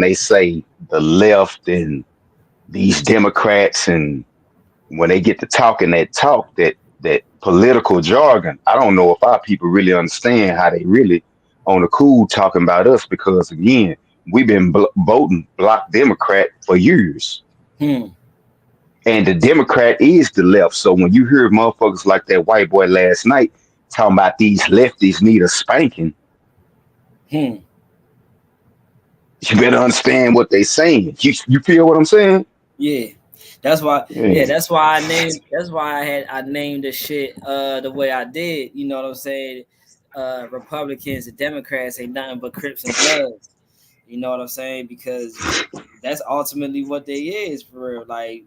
they say the left and these Democrats, and when they get to talking that talk, that political jargon, I don't know if our people really understand how they really on the cool talking about us, because again, we've been voting block Democrat for years. Hmm. And the Democrat is the left. So when you hear motherfuckers like that white boy last night talking about these lefties need a spanking, Hmm. you better understand what they saying. You feel what I'm saying? Yeah. That's why. Yeah. Yeah. That's why I named. That's why I named the shit the way I did. You know what I'm saying? Republicans and Democrats ain't nothing but Crips and Bloods. You know what I'm saying? Because that's ultimately what they is for real. Like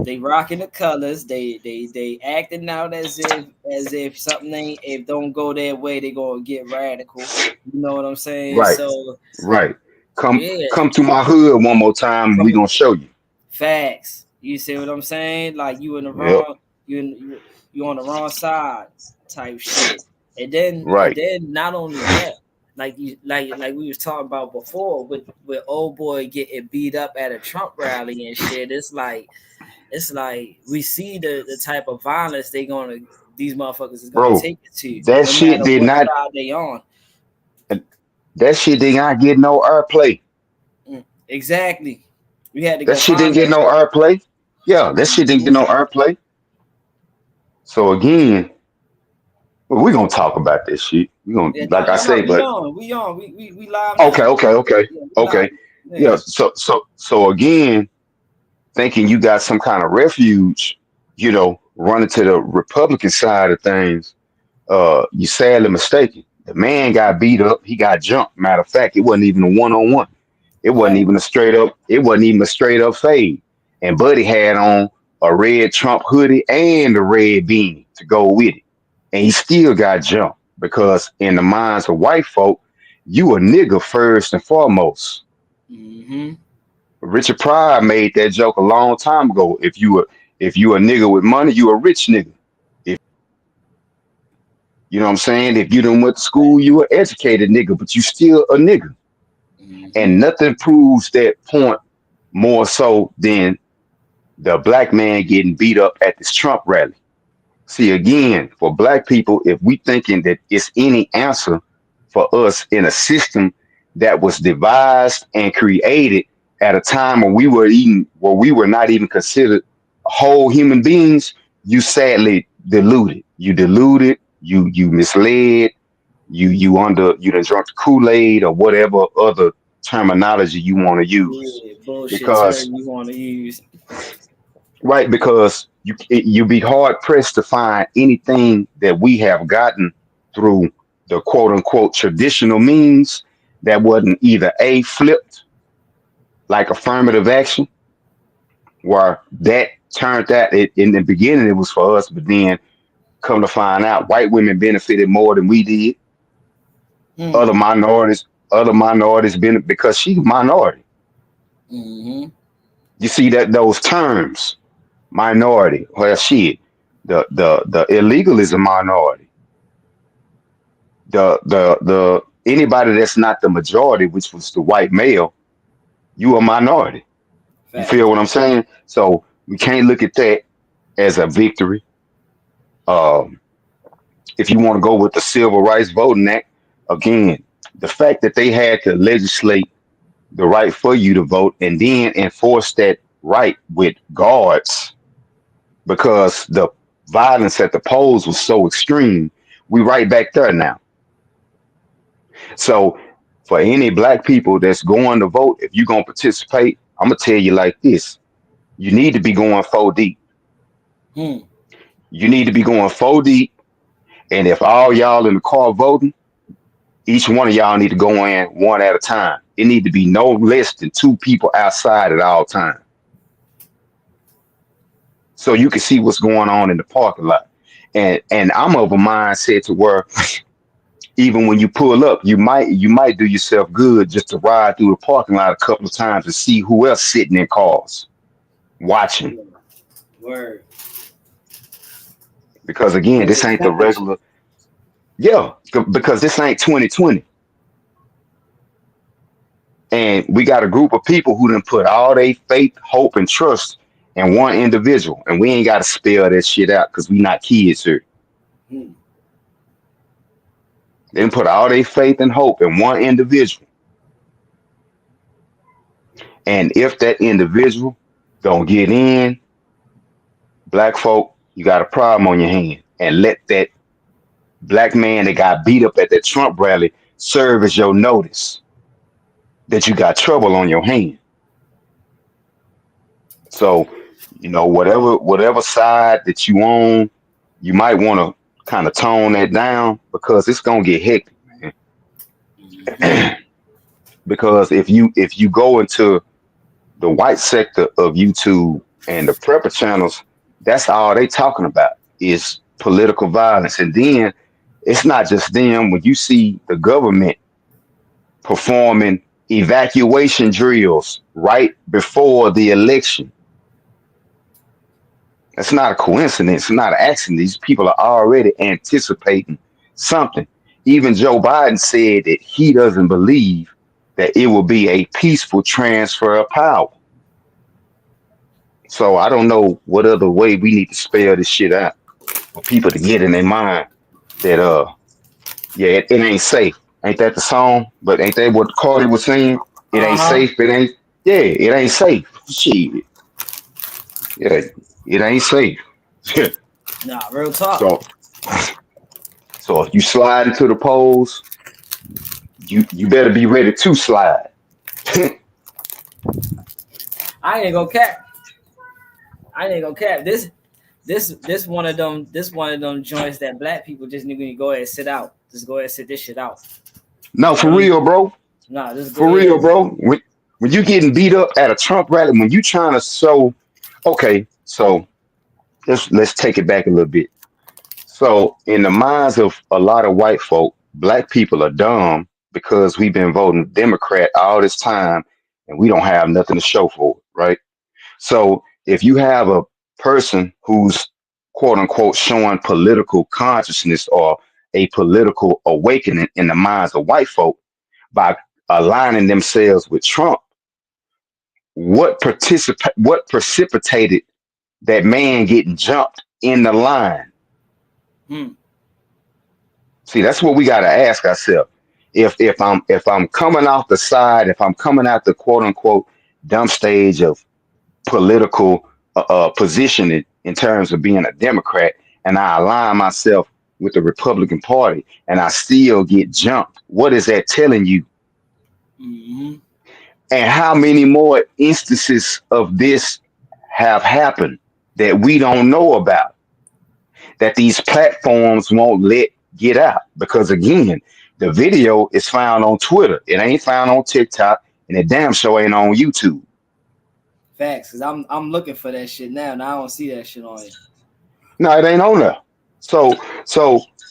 they rocking the colors. They acting out as if something ain't, if don't go their way, they gonna get radical. You know what I'm saying? Right. So Right. Come yeah, come to my hood one more time and we come gonna show you. facts. You see what I'm saying? Like you in the Yep. wrong, you on the wrong side type shit. And Right. then not only that, like we was talking about before with old boy getting beat up at a Trump rally and shit. It's like we see the type of violence these motherfuckers is gonna Bro, take it to, that no shit matter did what not side they on. that shit did not get no airplay. Exactly. We had to That go shit didn't find get that no shit. airplay. Yeah, that shit didn't get Mhm. no airplay. So again, well, we're gonna talk about this shit. We gonna, Yeah, like I no, say, but we live okay, now. okay, okay, Yeah, we live. okay. Yeah. Yeah, so again, thinking you got some kind of refuge, running to the Republican side of things, you sadly mistaken. The man got beat up, he got jumped. Matter of fact, it wasn't even a one on one. Fact. It wasn't even a straight up fade. And Buddy had on a red Trump hoodie and a red beanie to go with it. And he still got jumped because in the minds of white folk, you a nigga first and foremost. Mm-hmm. Richard Pryor made that joke a long time ago. If you a nigga with money, you a rich nigga. If you know what I'm saying, if you done went to school, you a educated nigga, but you still a nigga. Mm-hmm. And nothing proves that point more so than the black man getting beat up at this Trump rally. See, again, for black people, if we thinking that it's any answer for us in a system that was devised and created at a time where we were not even considered whole human beings, you sadly deluded. You deluded, you misled, you done drunk the Kool-Aid or whatever other terminology you want to use. Yeah, bullshit Because term you want to use. Right, because you be hard pressed to find anything that we have gotten through the quote unquote traditional means that wasn't either a flipped like affirmative action, where that turned out in the beginning it was for us, but then come to find out white women benefited more than we did. Hmm. Other minorities because she's a minority. Mm-hmm. You see that those terms, minority, well shit, the illegal is a minority. The anybody that's not the majority, which was the white male, you a minority. You feel Facts. what I'm saying? So we can't look at that as a victory. Um, if you want to go with the Civil Rights Voting Act, again, the fact that they had to legislate the right for you to vote and then enforce that right with guards because the violence at the polls was so extreme, we right back there now. So for any black people that's going to vote, if you're gonna participate, I'm gonna tell you like this: you need to be going 4 deep. Hmm. You need to be going 4 deep, and if all y'all in the car voting, each one of y'all need to go in one at a time. It need to be no less than two people outside at all times, so you can see what's going on in the parking lot. And I'm of a mindset to where even when you pull up, you might do yourself good just to ride through the parking lot a couple of times to see who else sitting in cars watching. Yeah. Word. Because again, Get this the ain't the temperature. regular. Yeah, because this ain't 2020. And we got a group of people who done put all their faith, hope, and trust in one individual. And we ain't got to spell that shit out because we not kids here. Hmm. They done put all their faith and hope in one individual. And if that individual don't get in, black folk, you got a problem on your hand. And let that black man that got beat up at that Trump rally serve as your notice that you got trouble on your hand. So, whatever side that you on, you might want to kind of tone that down because it's gonna get hectic, Mm-hmm. because if you go into the white sector of YouTube and the prepper channels, that's all they talking about is political violence. And then it's not just them. When you see the government performing evacuation drills right before the election, that's not a coincidence. It's not an accident. These people are already anticipating something. Even Joe Biden said that he doesn't believe that it will be a peaceful transfer of power. So I don't know what other way we need to spell this shit out for people to get in their mind that yeah, it ain't safe. Ain't that the song? But ain't that what Cardi was saying? It ain't Uh-huh. safe. It ain't. Yeah, it ain't safe. Shit. Yeah, it ain't safe. Nah, real talk. so so if you slide into the polls, you better be ready to slide. I ain't gonna cap. I ain't gonna cap. This one of them. This one of them joints that black people just need to go ahead and sit out. Just go ahead and sit this shit out. No, You know for what I mean? real, bro. Nah, just go For real, ahead. bro. When you getting beat up at a Trump rally, when you trying to show, okay, so let's take it back a little bit. So, in the minds of a lot of white folk, black people are dumb because we've been voting Democrat all this time and we don't have nothing to show for it, right? So, if you have a person who's quote unquote showing political consciousness or a political awakening in the minds of white folk by aligning themselves with Trump, what precipitated that man getting jumped in the line? Hmm. See, that's what we got to ask ourselves. If I'm coming off the side, if I'm coming out the quote unquote dump stage of political positioning in terms of being a Democrat, and I align myself with the Republican Party, and I still get jumped, what is that telling you? Mm-hmm. And how many more instances of this have happened that we don't know about, that these platforms won't let get out? Because again, the video is found on Twitter. It ain't found on TikTok, and it damn sure ain't on YouTube. Facts, cause I'm looking for that shit now. Now I don't see that shit on it. No, it ain't on there. So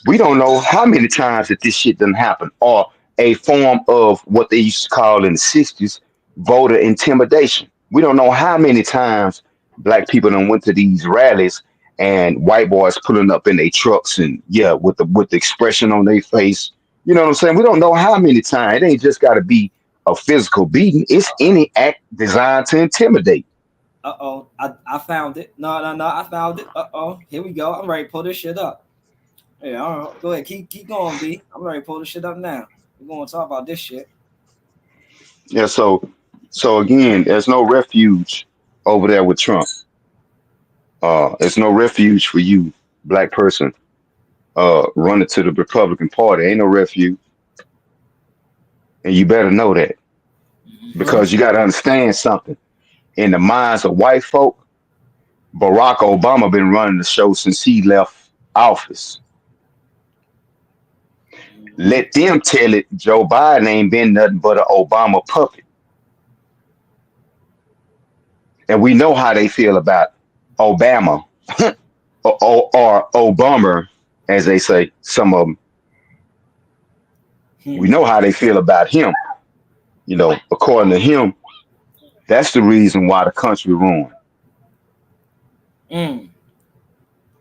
we don't know how many times that this shit done happen, or a form of what they used to call in the '60s voter intimidation. We don't know how many times black people done went to these rallies and white boys pulling up in their trucks and yeah, with the expression on their face. You know what I'm saying? We don't know how many times. It ain't just got to be a physical beating. It's any act designed to intimidate. Uh-oh. I found it. No, I found it. Uh-oh. Here we go. I'm ready to pull this shit up. Yeah, all right. Go ahead. Keep going, B. I'm ready to pull this shit up now. We're gonna talk about this shit. Yeah, so again, there's no refuge over there with Trump. There's no refuge for you, black person, running to the Republican Party. Ain't no refuge, and you better know that Mm-hmm. because you got to understand something. In the minds of white folk, Barack Obama been running the show since he left office. Mm-hmm. Let them tell it. Joe Biden ain't been nothing but an Obama puppet, and we know how they feel about Obama or Obama, as they say. Some of them, we Hmm. know how they feel about him. According to him, that's the reason why the country ruined. Mm.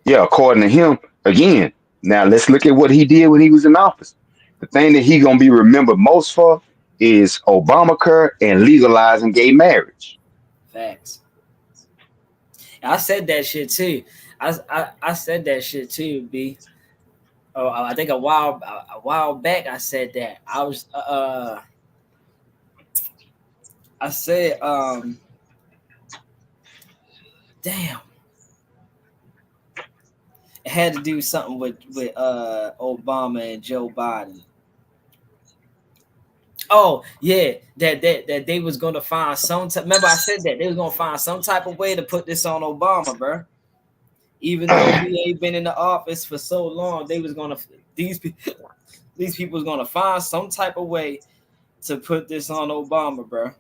Yeah, according to him, again. Now let's look at what he did when he was in office. The thing that he gonna be remembered most for is Obamacare and legalizing gay marriage. Facts. I said that shit too. I said that shit too, B. Oh, I think a while back I said that. I said damn, it had to do something with Obama and Joe Biden. Oh yeah, that they was gonna find some. Remember, I said that they was gonna find some type of way to put this on Obama, bro. Even though he ain't been in the office for so long, they was gonna these these people was gonna find some type of way to put this on Obama, bro.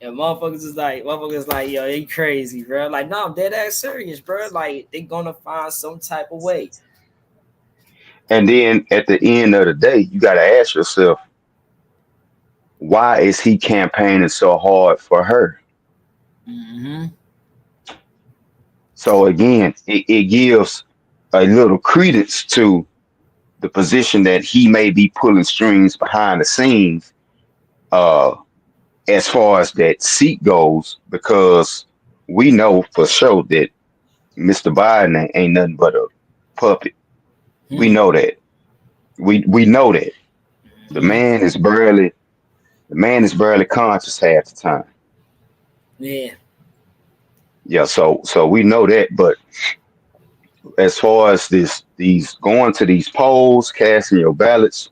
And motherfuckers is like, yo, they crazy, bro. Like, no, I'm dead ass serious, bro. Like, they gonna find some type of way. And then at the end of the day, you got to ask yourself, why is he campaigning so hard for her? Mm-hmm. So again, it gives a little credence to the position that he may be pulling strings behind the scenes, uh, as far as that seat goes, because we know for sure that Mr. Biden ain't nothing but a puppet. We Hmm. know that. We know that. The Hmm. man is barely the man is barely conscious half the time. Yeah. Yeah, so we know that, but as far as these going to these polls, casting your ballots,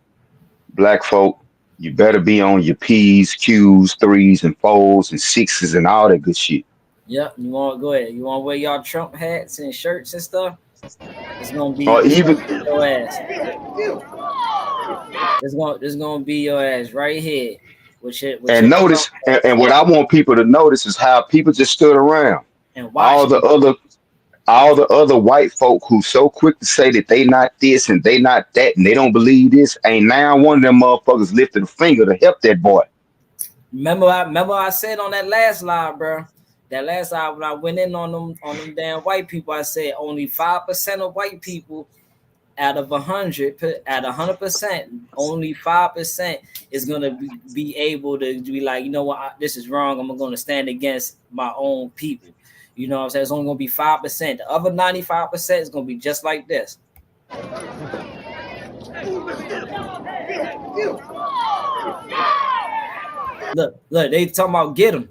black folk, you better be on your P's, Q's, threes and fours and sixes and all that good shit. Yep. You want to go ahead? You want to wear y'all Trump hats and shirts and stuff? It's gonna be Or it's even gonna be your ass. It's gonna be your ass right here with and your Trump notice and hats what I want people to notice is how people just stood around. and All watch the me. other all the other white folk who so quick to say that they not this and they not that and they don't believe this, ain't now one of them motherfuckers lifted a finger to help that boy. Remember I said on that last live, bro. That last live when I went in on them damn white people, I said only 5% of white people out of 100 at 100%, only 5% is gonna be able to be like, you know what, this is wrong. I'm gonna stand against my own people. You know what I'm saying? It's only gonna be 5%. The other 95% is gonna be just like this. Look, they talking about get him.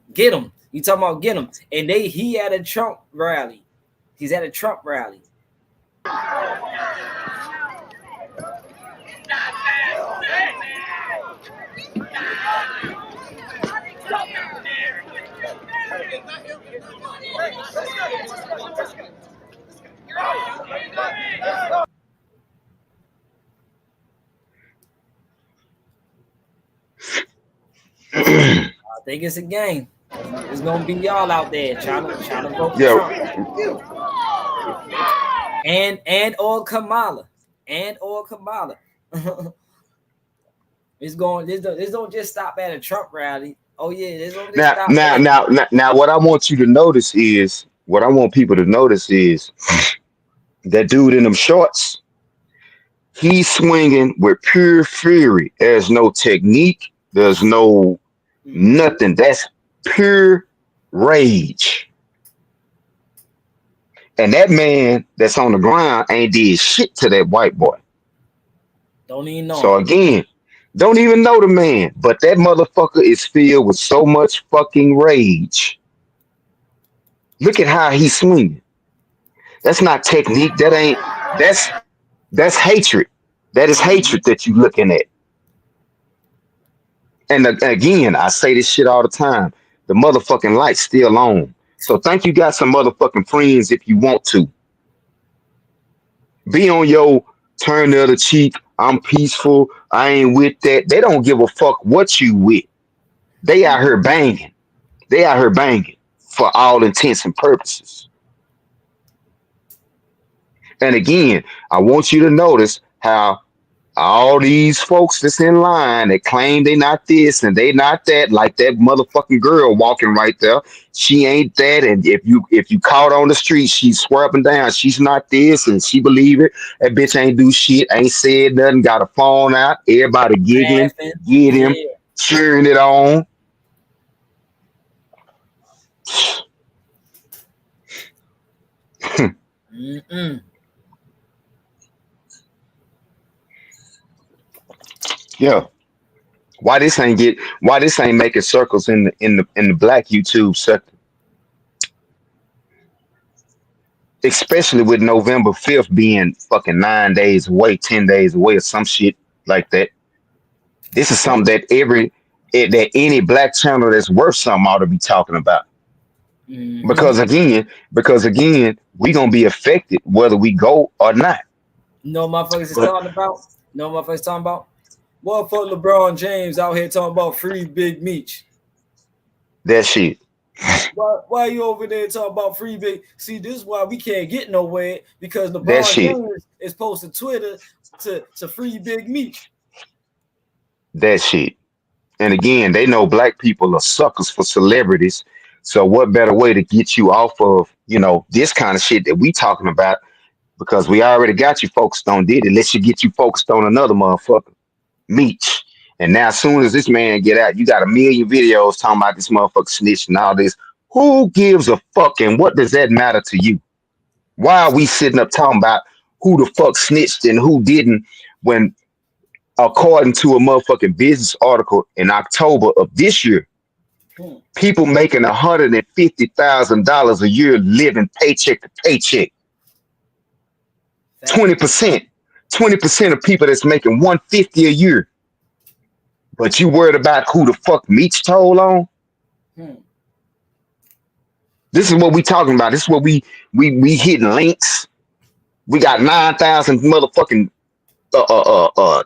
You talking about get him? And he at a Trump rally. He's at a Trump rally. I think it's a game. It's gonna be y'all out there trying to vote for Yeah, Trump and or Kamala and or Kamala. This don't just stop at a Trump rally. Oh yeah, this don't just now, stop now, at now, now, now, what I want you to notice is what I want people to notice is that dude in them shorts. He's swinging with pure fury. There's no technique. There's no mm-hmm. nothing. That's pure rage. And that man that's on the ground ain't did shit to that white boy. Don't even know So him. again, don't even know the man, but that motherfucker is filled with so much fucking rage. Look at how he's swinging. That's not technique. That's that's hatred. That is Mm-hmm. hatred that you looking at. And again, I say this shit all the time. The motherfucking light's still on. So think you got some motherfucking friends if you want to. Be on your turn the other cheek. I'm peaceful. I ain't with that. They don't give a fuck what you with. They out here Mm-hmm. banging. They out here banging for all intents and purposes. And again, I want you to notice how all these folks that's in line that claim they not this and they not that, like that motherfucking girl walking right there. She ain't that, and if you caught on the street, she's swerving down. She's not this, and she believe it. That bitch ain't do shit, ain't said nothing, got a phone out. Everybody giggling. Laughing. Get him, Yeah. cheering it on. Mm-mm. Yeah. Why this ain't making circles in the black YouTube sector, especially with November 5th being fucking 9 days away, 10 days away, or some shit like that. This is something that that any black channel that's worth something ought to be talking about. Mm-hmm. Because again, we gonna be affected whether we go or not. You know what motherfuckers is But talking about? You know what motherfuckers talking about? Motherfucker LeBron James out here talking about free Big Meech. that shit, Why you over there talking about free Big? See, this is why we can't get nowhere because that LeBron shit, James is posting Twitter to free Big Meech. that shit. And again, they know black people are suckers for celebrities. So what better way to get you off of, this kind of shit that we talking about? Because we already got you focused on Diddy. Let's you get you focused on another motherfucker, Meech. And now as soon as this man get out, you got a million videos talking about this motherfucker snitching and all this. Who gives a fuck and what does that matter to you? Why are we sitting up talking about who the fuck snitched and who didn't when according to a motherfucking business article in October of this year, Hmm. people making $150,000 a year living paycheck to paycheck. Fact. 20%. 20% of people that's making 150 a year. But you worried about who the fuck Meech told on? Hmm. This is what we talking about. This is what we hitting links. We got 9,000 motherfucking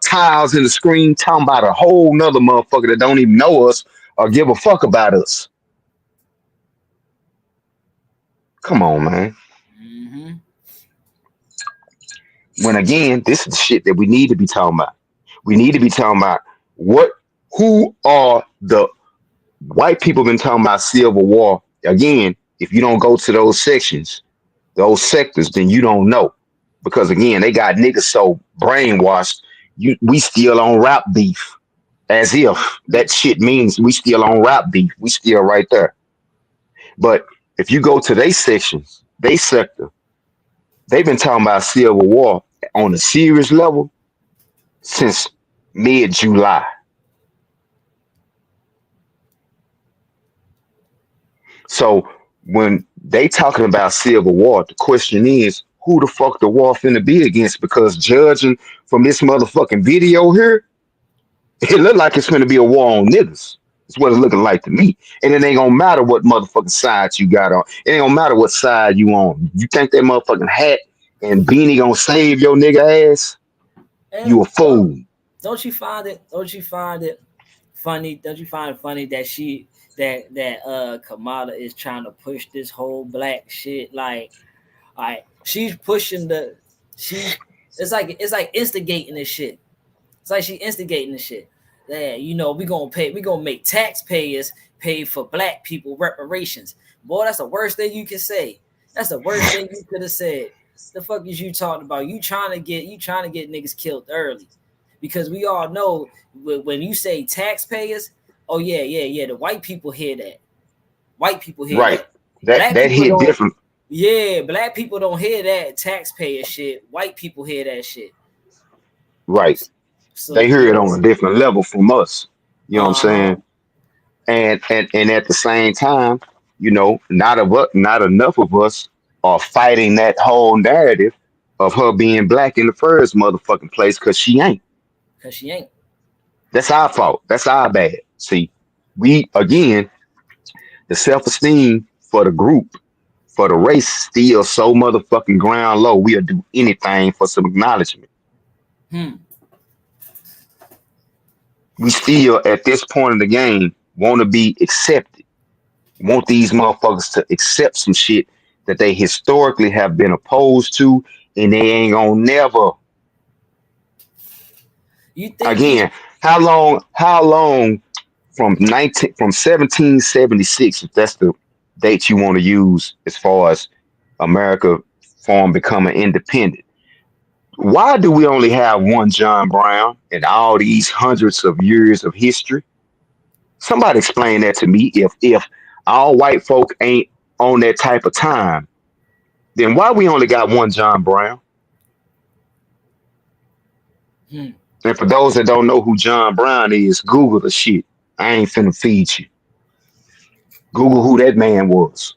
tiles in the screen talking about a whole nother motherfucker that don't even know us or give a fuck about us. Come on, man. Mm-hmm. When again, this is the shit that we need to be talking about. We need to be talking about what who are the white people been talking about Civil War. Again, if you don't go to those sections, those sectors, then you don't know. Because again, they got niggas so brainwashed, we still on rap beef. As if that shit means we still on rap beef. We still right there. But if you go to they sections, they sector, they've been talking about Civil War on a serious level since mid-July. So when they talking about Civil War, the question is, who the fuck the war finna be against? Because judging from this motherfucking video here, it look like it's finna be a war on niggas. It's what it's looking like to me. And it ain't gonna matter what motherfucking side you got on. It ain't gonna matter what side you on. You think that motherfucking hat and beanie gonna save your nigga ass? And You a fool. don't you find it? Don't you find it funny? Don't you find it funny that Kamala is trying to push this whole black shit? Like she's pushing the she's it's like instigating this shit. It's like she instigating this shit. Yeah, we gonna make taxpayers pay for black people reparations. Boy, that's the worst thing you can say. That's the worst thing you could have said. The fuck is you talking about? You trying to get niggas killed early. Because we all know when you say taxpayers, oh yeah, the white people hear that. White people hear Right. that. That Black that people hit don't. different. Yeah, black people don't hear that taxpayer shit. White people hear that shit. Right. So They hear it on a different level from us. You know what I'm uh huh. saying? And at the same time, not enough of us are fighting that whole narrative of her being black in the first motherfucking place because she ain't. Cause she ain't. That's our fault. That's our bad. See, we again, the self-esteem for the group, for the race, still so motherfucking ground low. We'll do anything for some acknowledgement. Hmm. We still at this point in the game want to be accepted. Want these motherfuckers to accept some shit that they historically have been opposed to, and they ain't gonna never. You think these? Again, how long from 1776, if that's the date you want to use as far as America form becoming independent. Why do we only have one John Brown in all these hundreds of years of history? Somebody explain that to me. If all white folk ain't on that type of time, then why we only got one John Brown? Hmm. And for those that don't know who John Brown is, Google the shit. I ain't finna feed you. Google who that man was.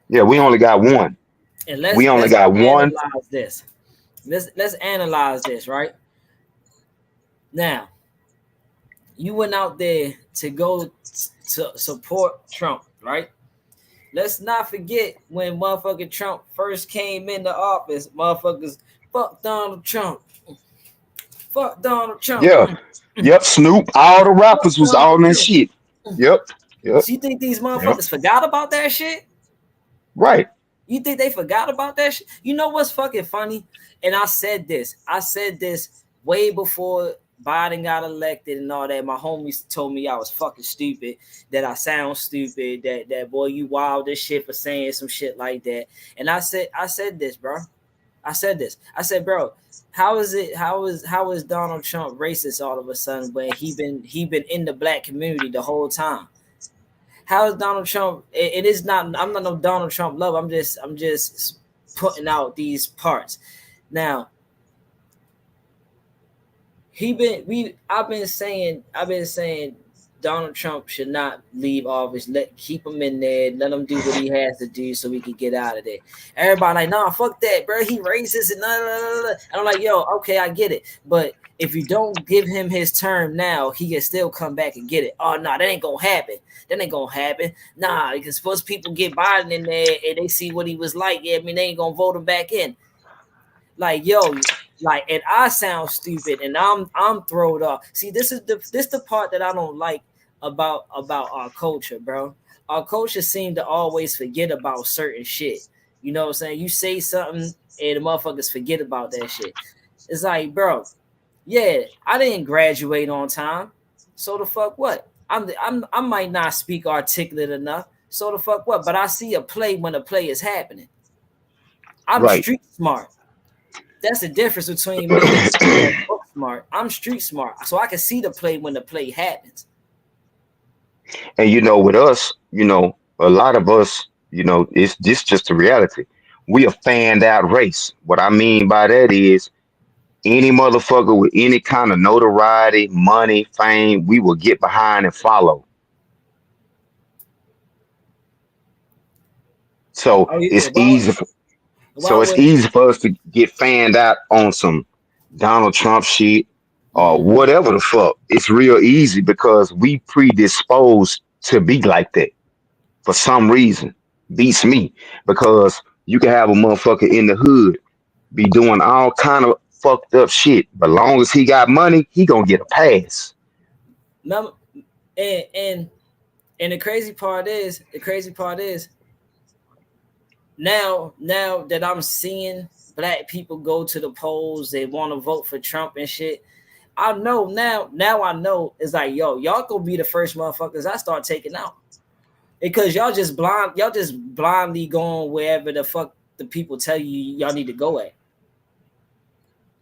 Yeah, we only got one. And We only let's got one. analyze this. Let's analyze this, right? Now, you went out there to go to support Trump, right? Let's not forget when motherfucking Trump first came into office, motherfuckers, fuck Donald Trump. Fuck Donald Trump. Yeah. Yep. Snoop. All the Fuck rappers was all Donald in that Trump. shit. Yep. Yep. So you think these Yep. motherfuckers forgot about that shit? Right. You think they forgot about that shit? You know what's fucking funny? And I said this. I said this way before Biden got elected and all that. My homies told me I was fucking stupid, that I sound stupid, that boy, you wild this shit for saying some shit like that. And I said this, bro. I said this. I said, bro, how is Donald Trump racist all of a sudden when he been in the black community the whole time? How is Donald Trump? It is not. I'm not no Donald Trump love. I'm just putting out these parts. Now I've been saying Donald Trump should not leave office. Keep him in there. Let him do what he has to do so we can get out of there. Everybody like, nah, fuck that, bro. He racist and nah, nah, nah, nah. And I'm like, yo, okay, I get it, but if you don't give him his term now, he can still come back and get it. Oh no, that ain't gonna happen. That ain't gonna happen. Nah, because once people get Biden in there and they see what he was like, yeah, I mean they ain't gonna vote him back in. Like, yo, like, and I sound stupid and I'm thrown off. See, this the part that I don't like about our culture, bro. Our culture seem to always forget about certain shit. You know what I'm saying? You say something and the motherfuckers forget about that shit. It's like, bro, yeah, I didn't graduate on time. So the fuck what? I might not speak articulate enough. So the fuck what? But I see a play when a play is happening. I'm Right. street smart. That's the difference between me and people that's book smart. I'm street smart, so I can see the play when the play happens. And with us, a lot of us, it's this just a reality. We a fanned out race. What I mean by that is any motherfucker with any kind of notoriety, money, fame, we will get behind and follow. So Oh yeah, it's easy. So it's would easy for us to get fanned out on some Donald Trump shit or mm-hmm. whatever the fuck. It's real easy because we predisposed to be like that for some reason. Beats me because you can have a motherfucker in the hood be doing all kind of fucked up shit, but long as he got money, he gonna get a pass. Num- and the crazy part is now that I'm seeing black people go to the polls, they want to vote for Trump and shit. I know now I know it's like, yo, y'all gonna be the first motherfuckers I start taking out. Because y'all just blindly going wherever the fuck the people tell you y'all need to go at.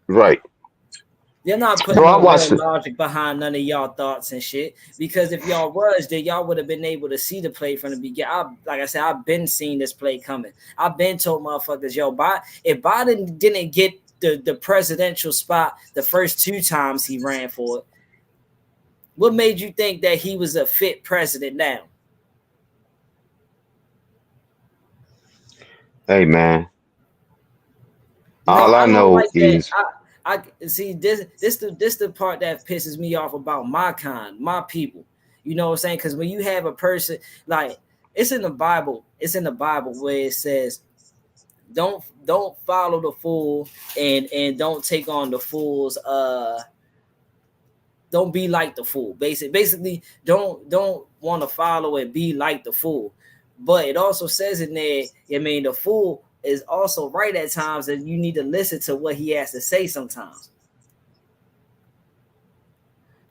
Right. They're not putting Bro, I no watched real it. logic behind none of y'all thoughts and shit. Because if y'all was, then y'all would have been able to see the play from the beginning. Like I said, I've been seeing this play coming. I've been told motherfuckers, yo, if Biden didn't get the presidential spot the first two times he ran for it, what made you think that he was a fit president now? Hey man, No, all I I don't know like that. is I see this the part that pisses me off about my kind, my people. You know what I'm saying? Because when you have a person like it's in the Bible where it says, don't follow the fool and don't take on the fool's don't be like the fool. Basically, don't want to follow and be like the fool. But it also says in there, I mean, the fool is also right at times, and you need to listen to what he has to say sometimes.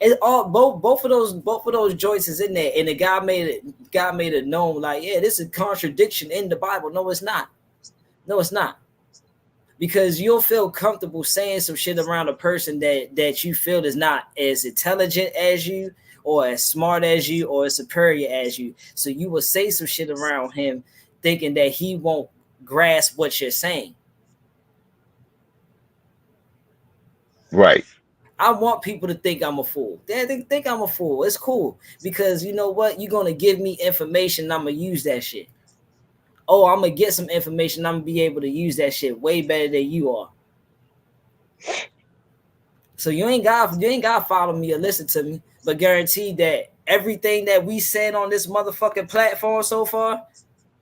It all both of those joints is in there, and the guy made it known like, yeah, this is contradiction in the Bible. No, it's not. No, it's not. because you'll feel comfortable saying some shit around a person that you feel is not as intelligent as you, or as smart as you, or as superior as you. So you will say some shit around him thinking that he won't grasp what you're saying. Right. I want people to think I'm a fool. They think I'm a fool. It's cool, because you know what? You're gonna give me information, I'm gonna use that shit. Oh, I'm gonna get some information, I'm gonna be able to use that shit way better than you are. So you ain't gotta follow me or listen to me, but guarantee that everything that we said on this motherfucking platform so far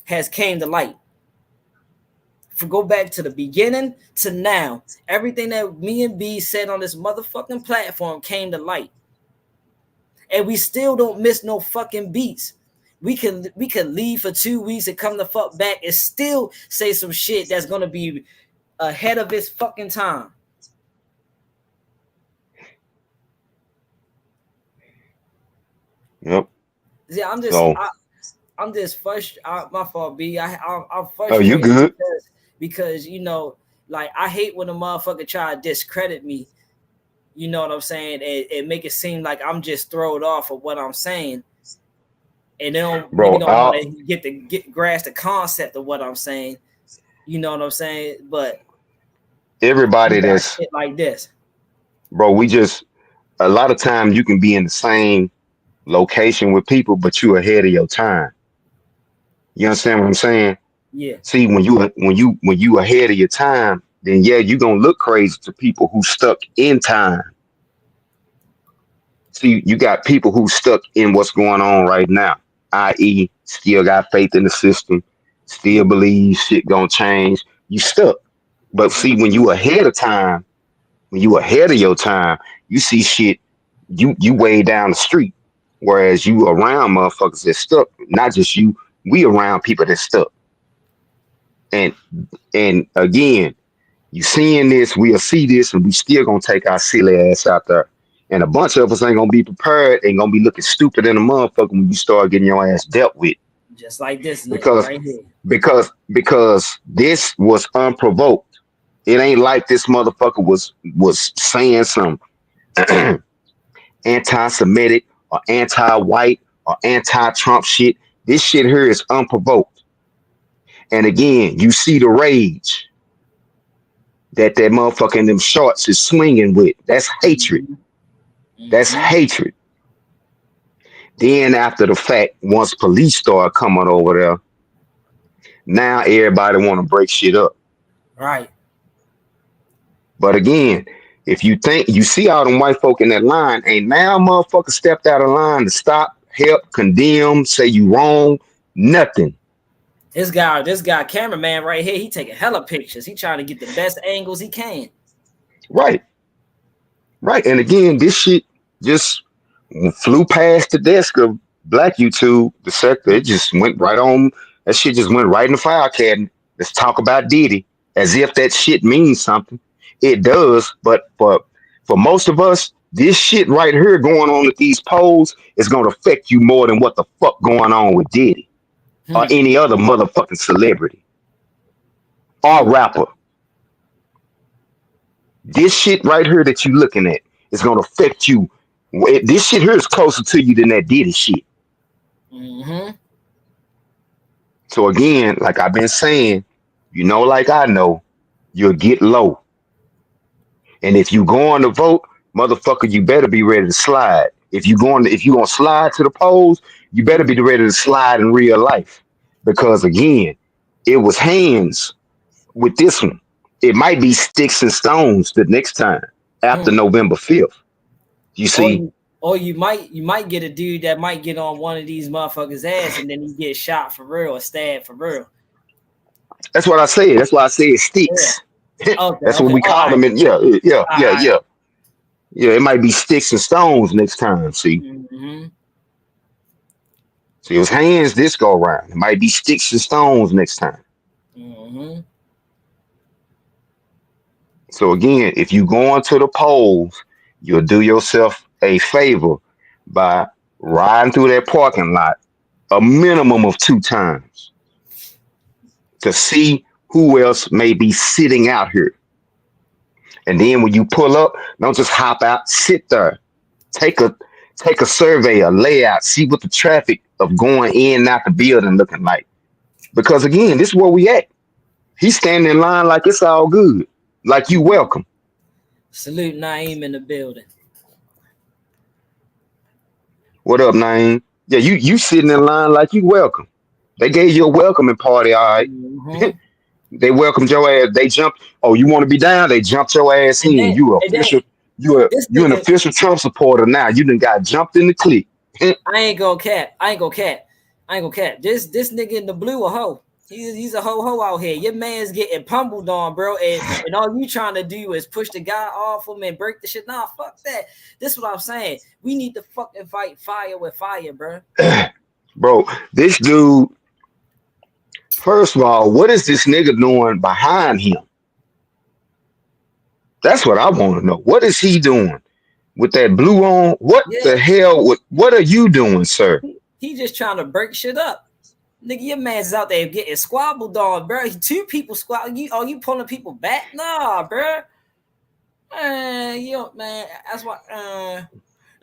has came to light. For go back to the beginning to now, everything that me and B said on this motherfucking platform came to light. And we still don't miss no fucking beats. We can leave for 2 weeks and come the fuck back and still say some shit that's gonna be ahead of its fucking time. Yep. See, So, I'm just frustrated. My fault, B. I'm oh, you frustrated good? because you know, like I hate when a motherfucker try to discredit me. You know what I'm saying? And make it seem like I'm just thrown off of what I'm saying, and they don't Bro, really don't want to get grasp the concept of what I'm saying. You know what I'm saying? But we everybody got that's, shit like this. bro, a lot of times you can be in the same location with people, but you ahead of your time. You understand what I'm saying? Yeah. See, when you ahead of your time, then yeah, you gonna look crazy to people who stuck in time. See, you got people who stuck in what's going on right now, i.e., still got faith in the system, still Yeah. believe shit gonna change. You stuck. But see, when Mm-hmm. you ahead of time, when you ahead of your time, you see shit you way down the street. Whereas you around motherfuckers that stuck, not just you, we around people that stuck. And and again, you seeing this, we'll see this, and we still gonna take our silly ass out there. And a bunch of us ain't gonna be prepared, ain't gonna be looking stupid in a motherfucker when you start getting your ass dealt with. Just like this nigga Because right here. because this was unprovoked. It ain't like this motherfucker was saying some anti-Semitic or anti-white or anti-Trump shit. This shit here is unprovoked. And again, you see the rage that motherfucker in them shorts is swinging with. That's hatred. Mm-hmm. That's Mm-hmm. hatred. Then after the fact, once police start coming over there, now everybody want to break shit up. Right. But again, if you think you see all them white folk in that line, ain't now motherfucker stepped out of line to stop, help, condemn, say you wrong, nothing. This guy, cameraman right here, he taking hella pictures. He trying to get the best angles he can. Right, right. And again, this shit just flew past the desk of Black YouTube, the sector. It just went right on. That shit just went right in the file cabinet. Let's talk about Diddy as if that shit means something. It does, but for most of us, this shit right here going on with these polls is going to affect you more than what the fuck going on with Diddy or Hmm. any other motherfucking celebrity or Hmm. rapper. This shit right here that you looking at is going to affect you. This shit here is closer to you than that Diddy shit. Mm-hmm. So again, like I've been saying, like I know, you'll get low. And if you going to vote, motherfucker, you better be ready to slide. If you gonna slide to the polls, you better be ready to slide in real life. Because again, it was hands with this one. It might be sticks and stones the next time after Hmm. November 5th. You Or see, you, or you might get a dude that might get on one of these motherfuckers' ass and then he get shot for real or stabbed for real. that's what I said. That's why I said Yeah. sticks. Okay. That's what Okay. we All call right. them. And yeah, yeah, All yeah, right. yeah. Yeah, it might be sticks and stones next time. Mm-hmm. See, it was hands this go round. It might be sticks and stones next time. Mm-hmm. So again, if you go into the polls, you'll do yourself a favor by riding through that parking lot a minimum of 2 times to see who else may be sitting out here. And then when you pull up, don't just hop out, sit there. Take a take a survey, a layout, see what the traffic of going in and out the building looking like. Because again, this is where we at. He's standing in line like it's all good. Like you welcome. Salute Naeem in the building. What up, Naeem? Yeah, you sitting in line like you welcome. They gave you a welcoming party, all right. Mm-hmm. They welcomed your ass. They jumped. Oh, you want to be down? They jumped your ass And in. then, You and then official. this You an nigga, official Trump supporter now. You done got jumped in the clique. I ain't gonna cap. I ain't gonna cap. I ain't gonna cap. This nigga in the blue a hoe. He's a ho out here. Your man's getting pummeled on, bro. And all you trying to do is push the guy off him and break the shit. Nah, fuck that. This is what I'm saying. We need to fucking fight fire with fire, bro. Bro, this dude. First of all, what is this nigga doing behind him? That's what I want to know. What is he doing with that blue on? What the Yeah, hell? What are you doing, sir? he just trying to break shit up. Nigga, your man's out there getting squabbled on, bro. Two people squabble. You pulling people back? Nah, bro. Man, that's why.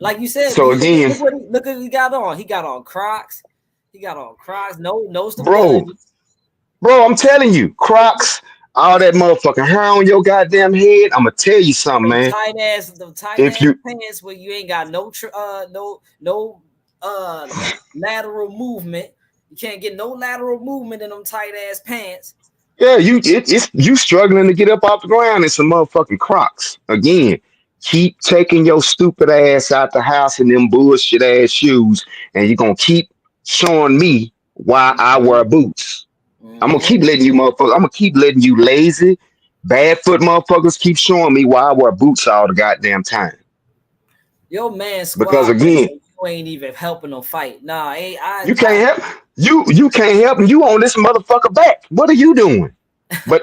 Like you said, So again, look what he got on. He got on Crocs. He got on Crocs. No bro, stability. I'm telling you, Crocs, all that motherfucking hair on your goddamn head. I'm gonna tell you something, Them man. tight If ass you, pants where you ain't got no lateral movement. You can't get no lateral movement in them tight ass pants. yeah, it's you struggling to get up off the ground in some motherfucking Crocs. Again, keep taking your stupid ass out the house in them bullshit ass shoes, and you're gonna keep showing me why I wear boots. I'm gonna keep Mm-hmm. letting you motherfuckers. I'm gonna keep letting you lazy, bad foot motherfuckers keep showing me why I wear boots all the goddamn time. Your man Because squabbling again, and you ain't even helping him fight. Nah, you can't help you can't help him. You on this motherfucker back. What are you doing? But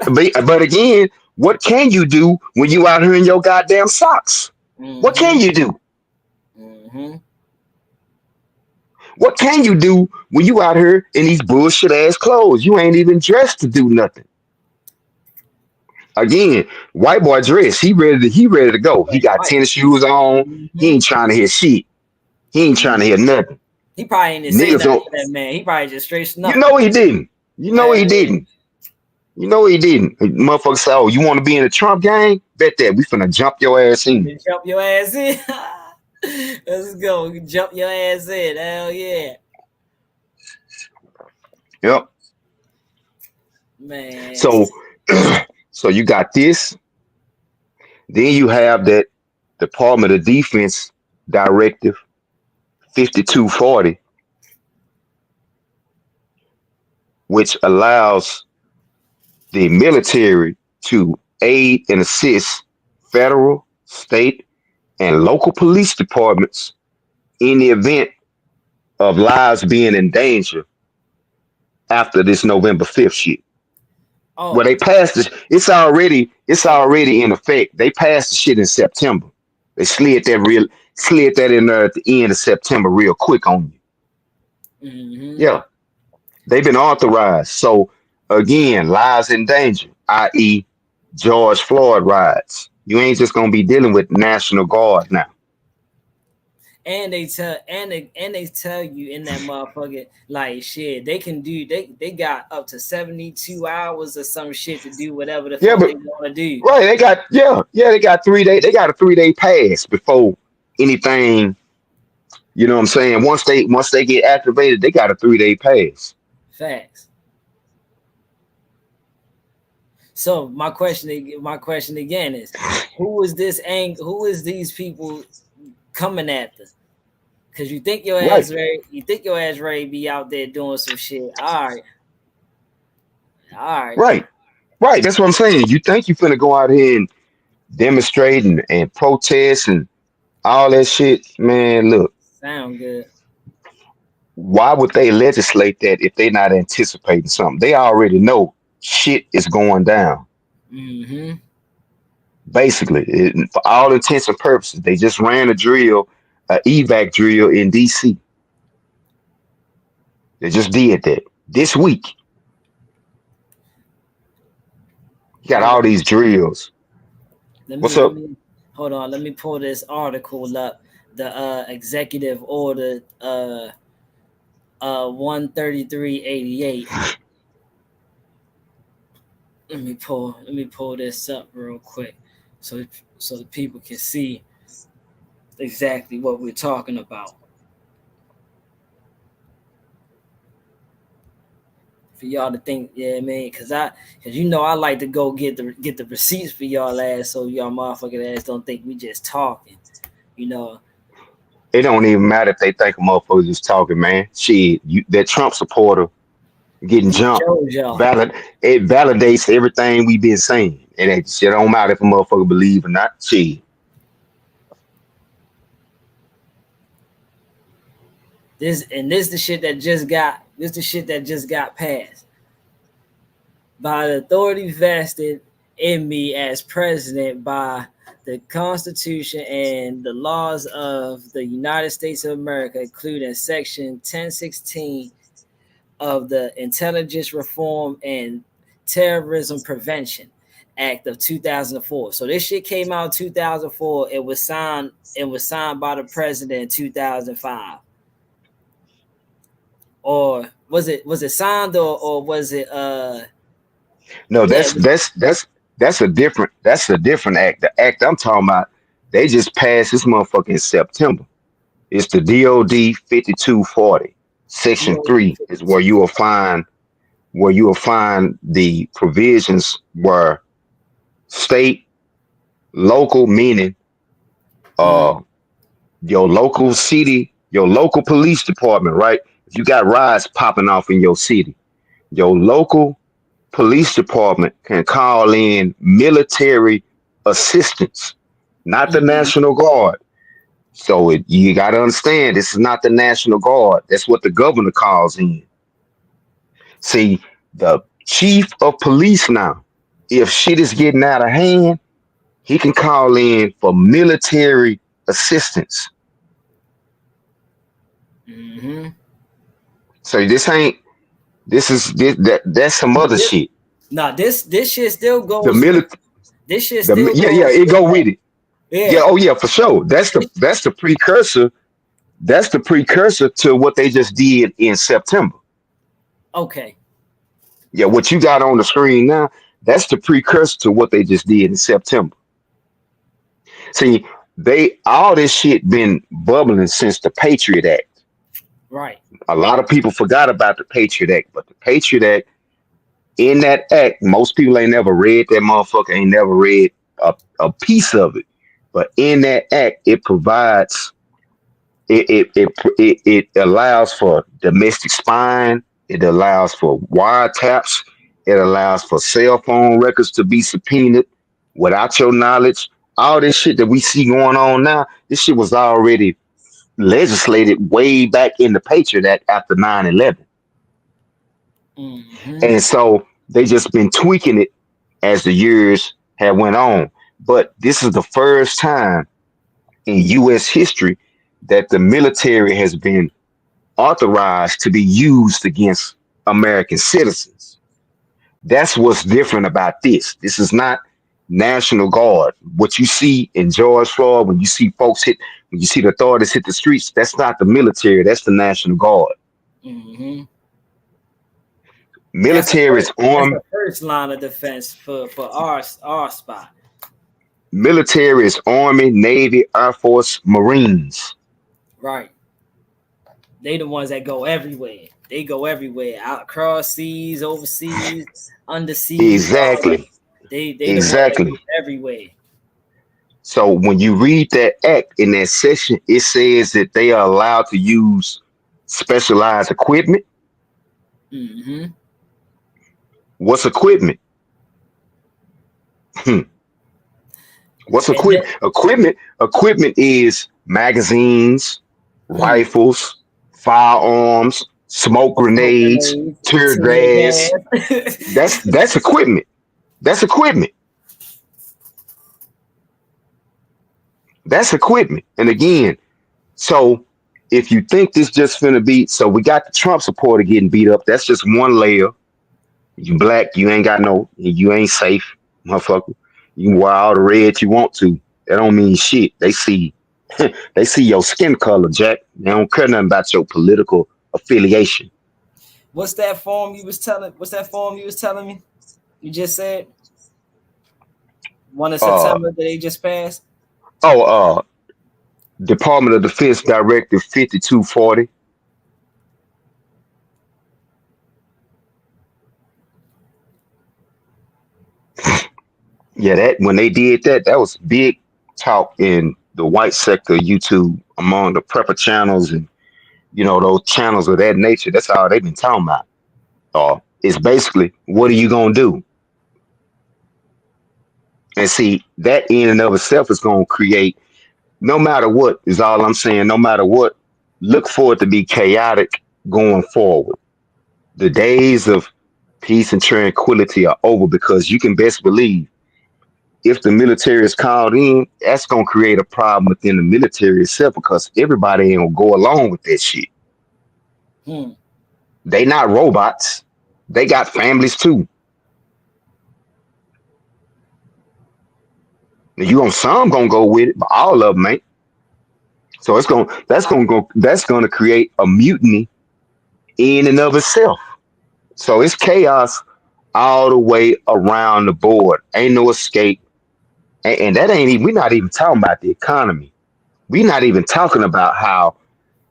again, what can you do when you out here in your goddamn socks? What mm-hmm, can you do? mm-hmm. What can you do when you out here in these bullshit ass clothes? You ain't even dressed to do nothing. Again, white boy dress. He ready to go. He Ready to got fight. tennis shoes on. He Mm-hmm, ain't trying to hear shit. He ain't trying to mm-hmm. hear nothing. He probably didn't say Niggas nothing don't. to that man. He probably just straight You snuffed him. know he didn't. You know he Yeah. didn't. You know he didn't. Motherfucker say, "Oh, you want to be in the Trump gang? Bet that we finna jump your ass in." You jump your ass in. Let's go. You jump your ass in. Hell yeah. Yep. Man. So, so you got this. Then you have that Department of Defense Directive 5240, which allows the military to aid and assist federal, state, and local police departments in the event of lives being in danger after this November 5th shit. Well, Oh, they passed this. It's already in effect. They passed the shit in September. They slid that in there at the end of September real quick on you. mm-hmm. Yeah, they've been authorized. So again, lives in danger, i.e., George Floyd riots. You ain't just gonna be dealing with National Guard now. And they tell you in that motherfucker like shit they got up to 72 hours or some shit to do whatever the Yeah, fuck but they want to do. right, they got 3 day. They got a 3 day pass before anything. You know what I'm saying? Once they get activated, they got a 3 day pass. Facts. So my question again is, who is these people coming after? Because Right, you think your ass ready to be out there doing some shit. All right. right, right. That's what I'm saying. You think you finna go out here and demonstrate and protest and all that shit, man? Look, Sound good. why would they legislate that if they're not anticipating something? They already know shit is going down. Mm-hmm. Basically, for all intents and purposes, they just ran a drill, a evac drill in DC. They just did that this week. got Hold all on. these drills. Let What's me let up? me hold on. Let me pull this article up. The executive order 13388. Let me pull this up real quick so the people can see exactly what we're talking about. For y'all to think, yeah, man, cause I like to go get the receipts for y'all ass, so y'all motherfucking ass don't think we just talking, you know. It don't even matter if they think a motherfucker just talking, man. Shit, that Trump supporter getting Just jumped. showed y'all. Valid, it validates everything we've been saying. And it shit don't matter if a motherfucker believe or not. Shit. This the shit that just got passed by the authority vested in me as president by the Constitution and the laws of the United States of America, including Section 1016 of the Intelligence Reform and Terrorism Prevention Act of 2004. So this shit came out in 2004. It was signed. It was signed by the president in 2005. Or was it signed or was it No, yeah, that's it was that's that's that's a different act. The act I'm talking about, they just passed this motherfucker in September. It's the DOD 5240. Section DOD 3 is 52. where you will find the provisions where state, local, meaning Mm, uh your local city, your local police department, right? If you got riots popping off in your city, your local police department can call in military assistance, not the mm, National Guard. So you got to understand, this is not the National Guard. That's what the governor calls in. See, the chief of police now, if shit is getting out of hand, he can call in for military assistance. mm-hmm. So that's some other This, shit. nah, this shit still The goes. military, This shit still yeah, goes it with go that. with it. Yeah, Yeah. oh yeah, for sure. That's the precursor. That's the precursor to what they just did in September. Okay. Yeah, what you got on the screen now, that's the precursor to what they just did in September. See, they all this shit been bubbling since the Patriot Act. Right. A lot of people forgot about the Patriot Act, but the Patriot Act, in that act, most people ain't never read that motherfucker, ain't never read a piece of it. But in that act, it provides it allows for domestic spying. It allows for wiretaps. It allows for cell phone records to be subpoenaed without your knowledge. All this shit that we see going on now, this shit was already legislated way back in the Patriot Act after 9/11, Mm-hmm. and so they just been tweaking it as the years have went on. But this is the first time in U.S. history that the military has been authorized to be used against American citizens. That's what's different about this. This is not National Guard. What you see in George Floyd, when you see when you see the authorities hit the streets, that's not the military. That's the National Guard. Mm-hmm. That's the Military is first. That's armed. the first line of defense for our spot. Military is Army, Navy, Air Force, Marines. Right. They the ones that go everywhere. They go everywhere. Out across seas, overseas, underseas, all that. Exactly. They the ones that go Exactly. everywhere. So when you read that act in that section, it says that they are allowed to use specialized equipment. Mm-hmm. What's equipment? Hmm. What's And equipment? Equipment is magazines, then, rifles, firearms, smoke smoke grenades, grenades, tear tear gas. gas. That's equipment. That's equipment. That's equipment. And again, so if you think this just finna be, so we got the Trump supporter getting beat up. That's just one layer. You black, you ain't got no, you ain't safe. motherfucker. You can wear all the red you want to. That don't mean shit. They see they see your skin color, Jack. They don't care nothing about your political affiliation. What's that form you was telling? What's that form you was telling me? You just said 1 of Uh September that they just passed. oh Department of Defense Directive 5240. Yeah, that when they did that, that was big talk in the white sector of YouTube among the prepper channels and those channels of that nature. That's all they've been talking about. It's basically what are you gonna do? And see, that in and of itself is gonna create no matter what is all I'm saying, no matter what, look for it to be chaotic going forward. The days of peace and tranquility are over because you can best believe if the military is called in, that's gonna create a problem within the military itself because everybody ain't gonna go along with that shit. Hmm. They not robots. They got families too. And you on some gonna go with it, but all of them ain't. So that's gonna create a mutiny in and of itself. So it's chaos all the way around the board. Ain't no escape. And that ain't even we're not even talking about the economy. We're not even talking about how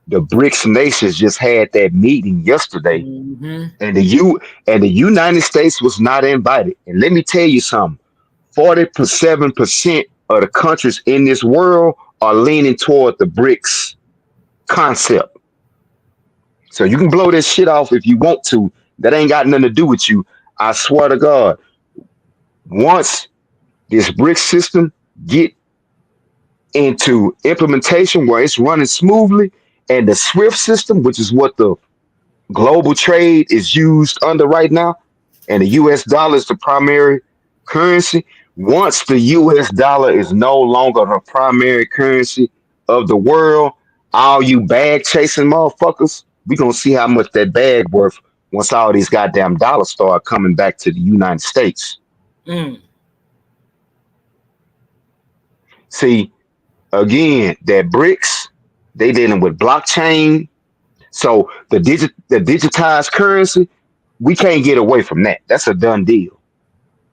the BRICS nations just had that meeting yesterday, Mm-hmm. and the United States was not invited. And let me tell you something: 47% of the countries in this world are leaning toward the BRICS concept. So you can blow this shit off if you want to. That ain't got nothing to do with you. I swear to God, once this BRICS system get into implementation where it's running smoothly, and the SWIFT system, which is what the global trade is used under right now, and the US dollar is the primary currency. Once the US dollar is no longer the primary currency of the world, all you bag chasing motherfuckers, we gonna see how much that bag worth once all these goddamn dollars start coming back to the United States. Mm. See, again, that BRICS, they dealing with blockchain. So the digitized currency, we can't get away from that. That's a done deal.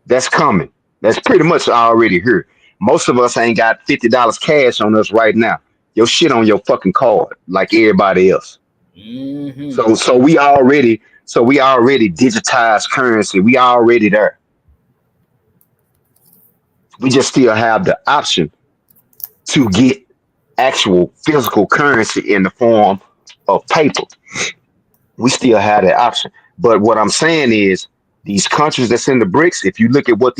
That's coming. That's pretty much already here. Most of us ain't got $50 cash on us right now. Your shit on your fucking card, like everybody else. Mm-hmm. So we already digitized currency. We already there. We just still have the option to get actual physical currency in the form of paper. We still have that option. But what I'm saying is, these countries that's in the BRICS, if you look at what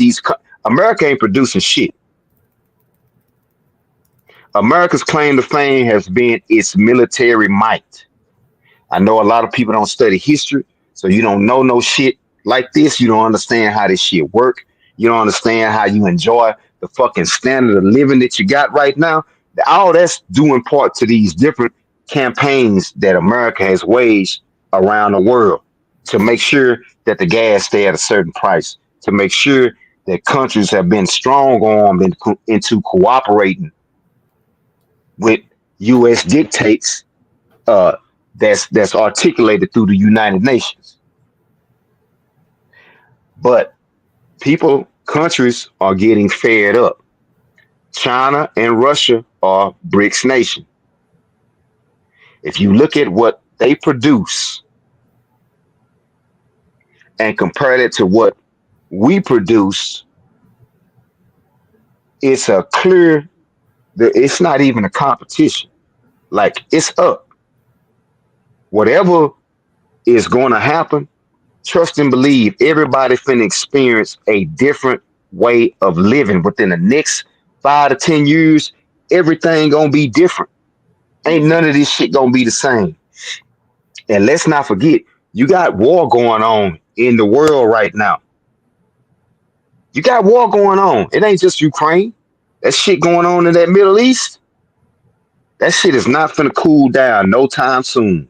America ain't producing shit. America's claim to fame has been its military might. I know a lot of people don't study history, so you don't know no shit like this. You don't understand how this shit work. You don't understand how you enjoy the fucking standard of living that you got right now. All that's due in part to these different campaigns that America has waged around the world to make sure that the gas stay at a certain price, to make sure that countries have been strong armed into cooperating with U.S. dictates uh, that's articulated through the United Nations. But countries are getting fed up. China and Russia are BRICS nation. If you look at what they produce and compare it to what we produce, it's a clear. It's not even a competition. Like it's up. Whatever is going to happen, trust and believe everybody finna experience a different way of living within the next 5 to 10 years. Everything gonna be different. Ain't none of this shit gonna be the same. And let's not forget, you got war going on in the world right now. You got war going on. It ain't just Ukraine. That shit going on in that Middle East. That shit is not finna cool down no time soon.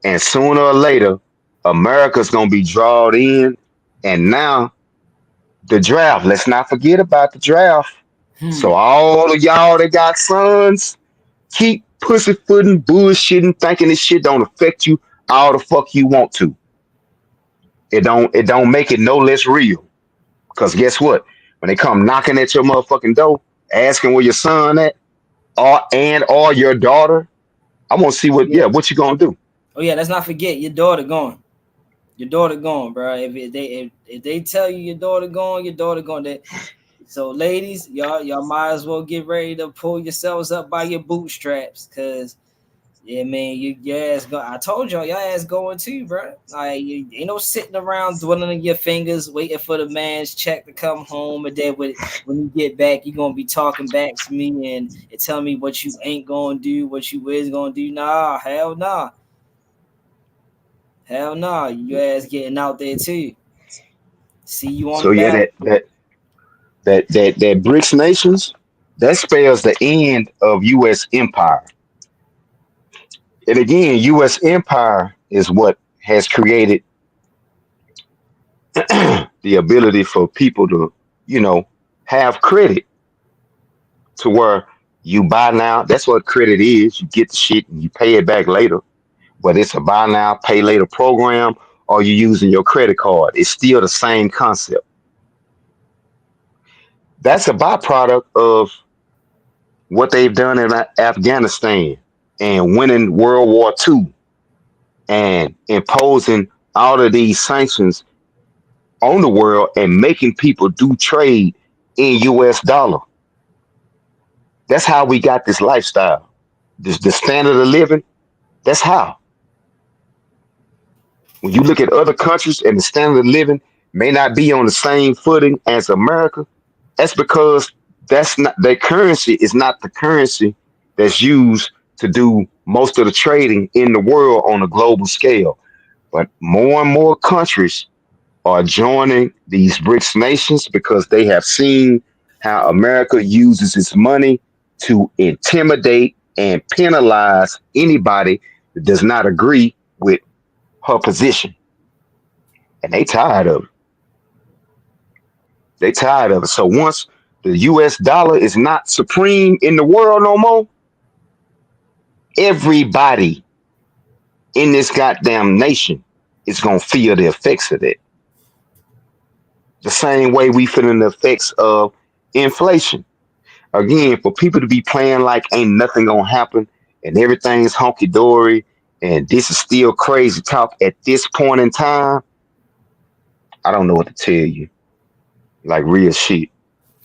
And sooner or later, America's gonna be drawn in. And now The draft. Let's not forget about the draft. So Hmm. all of y'all that got sons, keep pussyfooting, bullshitting, thinking this shit don't affect you all the fuck you want to. It don't make it no less real. Cause guess what? When they come knocking at your motherfucking door, asking where your son at, or your daughter, I want to see Yeah. what you gonna do. Oh yeah. Let's not forget your daughter gone. Your daughter gone, bro. If they tell you your daughter gone, your daughter gone. So ladies, y'all might as well get ready to pull yourselves up by your bootstraps, cause yeah, man, your ass go. I told y'all, your ass going too, bro. Like you ain't no sitting around dwindling your fingers, waiting for the man's check to come home, and then when you get back, you gonna be talking back to me and telling me what you ain't gonna do, what you is gonna do. Nah, hell nah, hell nah. Your ass getting out there too. See you on the So yeah, ballot. that BRICS nations, that spells the end of U.S. empire. And again, U.S. empire is what has created the ability for people to, you know, have credit to where you buy now. That's what credit is. You get the shit and you pay it back later. Whether it's a buy now, pay later program or you're using your credit card, it's still the same concept. That's a byproduct of what they've done in Afghanistan and winning World War II and imposing all of these sanctions on the world and making people do trade in US dollar. That's how we got this lifestyle. The standard of living, that's how. When you look at other countries and the standard of living may not be on the same footing as America, that's because that's not their currency is not the currency that's used to do most of the trading in the world on a global scale. But more and more countries are joining these BRICS nations because they have seen how America uses its money to intimidate and penalize anybody that does not agree with her position. And they tired of it. They tired of it. So once the US dollar is not supreme in the world no more, everybody in this goddamn nation is gonna feel the effects of it. The same way we feeling the effects of inflation. Again, for people to be playing like ain't nothing gonna happen and everything is honky dory and this is still crazy talk at this point in time, I don't know what to tell you. Like real shit.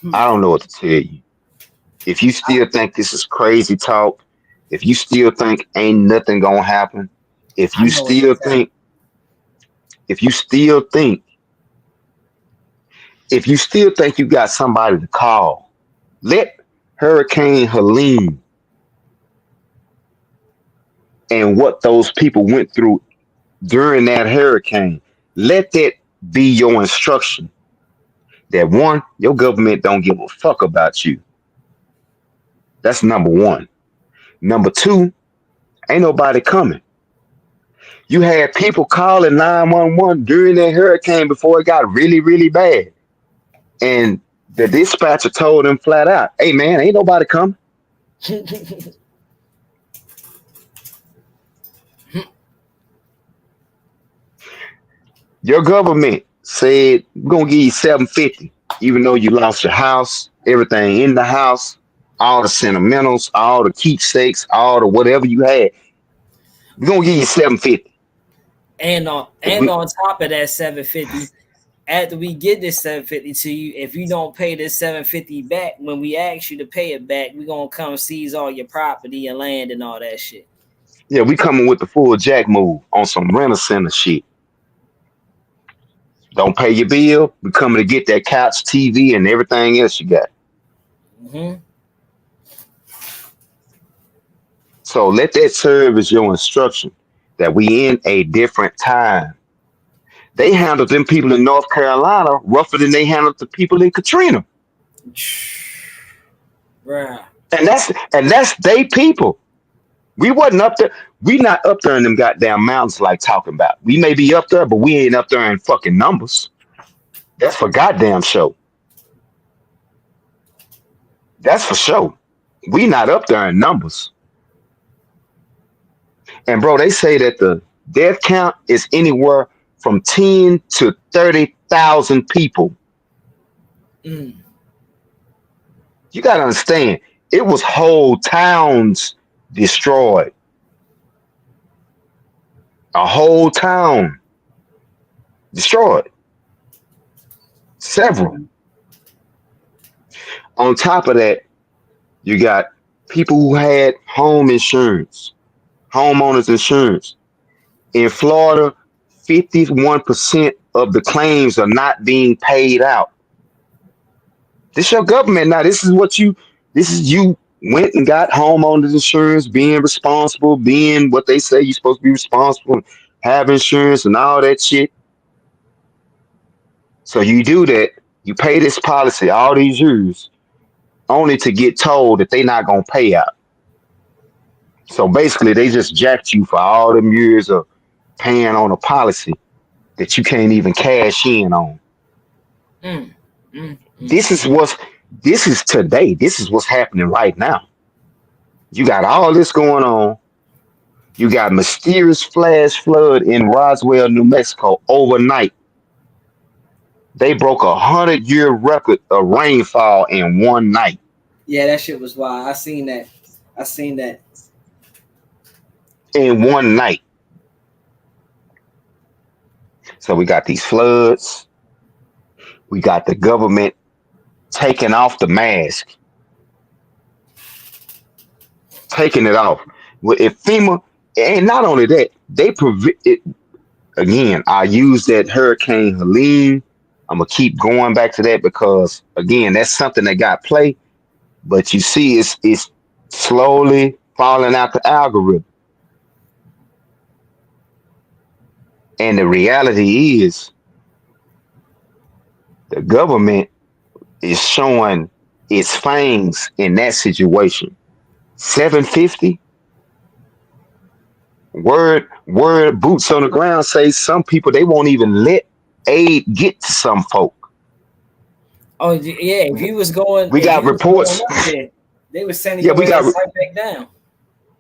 Hmm. I don't know what to tell you. If you still think this is crazy talk, if you still think ain't nothing gonna happen, if I you know what's still happening. think, if you still think, if you still think you got somebody to call, let Hurricane Helene and what those people went through during that hurricane, let that be your instruction. That one, your government don't give a fuck about you. That's number one. Number two, ain't nobody coming. You had people calling 911 during that hurricane before it got really, really bad. And the dispatcher told them flat out, hey man, ain't nobody coming. Your government said we're gonna give you 750, even though you lost your house, everything in the house, all the sentimentals, all the keepsakes, all the whatever you had. We're gonna give you 750. And on top of that 750, after we get this 750 to you, if you don't pay this 750 back when we ask you to pay it back, we're gonna come seize all your property and land and all that shit. Yeah, we coming with the full jack move on some renter center shit. Don't pay your bill. We coming to get that couch, TV, and everything else you got. Mm-hmm. So let that serve as your instruction that we in a different time. They handled them people in North Carolina rougher than they handled the people in Katrina. Bruh. And that's they people. We wasn't up there. We not up there in them goddamn mountains like talking about. We may be up there, but we ain't up there in fucking numbers. That's for goddamn show. That's for show. We not up there in numbers. And bro, they say that the death count is anywhere from 10 to 30,000 people. Mm. You gotta understand, it was whole towns destroyed. A whole town destroyed. Several. Mm. On top of that, you got people who had home insurance, homeowners insurance. In Florida, 51% of the claims are not being paid out. This your government now. This is you went and got homeowners insurance, being responsible, being what they say you're supposed to be responsible, have insurance and all that shit. So you do that, you pay this policy all these years, only to get told that they not gonna pay out. So basically they just jacked you for all them years of paying on a policy that you can't even cash in on. Mm. Mm. Mm. This is what's this is today. This is what's happening right now. You got all this going on. You got mysterious flash flood in Roswell, New Mexico overnight. They broke 100-year record of rainfall in one night. Yeah, that shit was wild. I seen that. I seen that. In one night. So we got these floods. We got the government taking off the mask, taking it off. If FEMA, and not only that, they prevent it again. I use that Hurricane Helene. I'm gonna keep going back to that because again, that's something that got play, but you see, it's slowly falling out the algorithm. And the reality is, the government is showing its fangs in that situation. 750 word boots on the ground say some people they won't even let aid get to some folk. Oh yeah, We if got you was going reports. up there, they was sending Yeah, your we ass got right back down.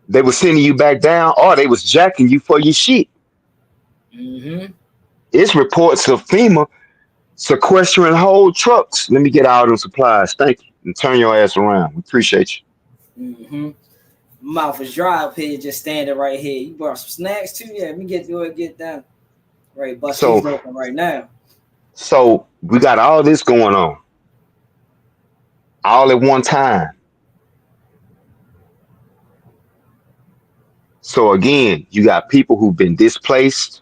they were sending you back down, or they was jacking you for your shit. Mm-hmm. It's reports of FEMA sequestering whole trucks. Let me get all them supplies. Thank you. And turn your ass around. We appreciate you. Mm-hmm. Mouth is dry up here, just standing right here. You brought some snacks too? Yeah, let me get down. Right, bust So these open right now. so we got all this going on all at one time. So again, you got people who've been displaced.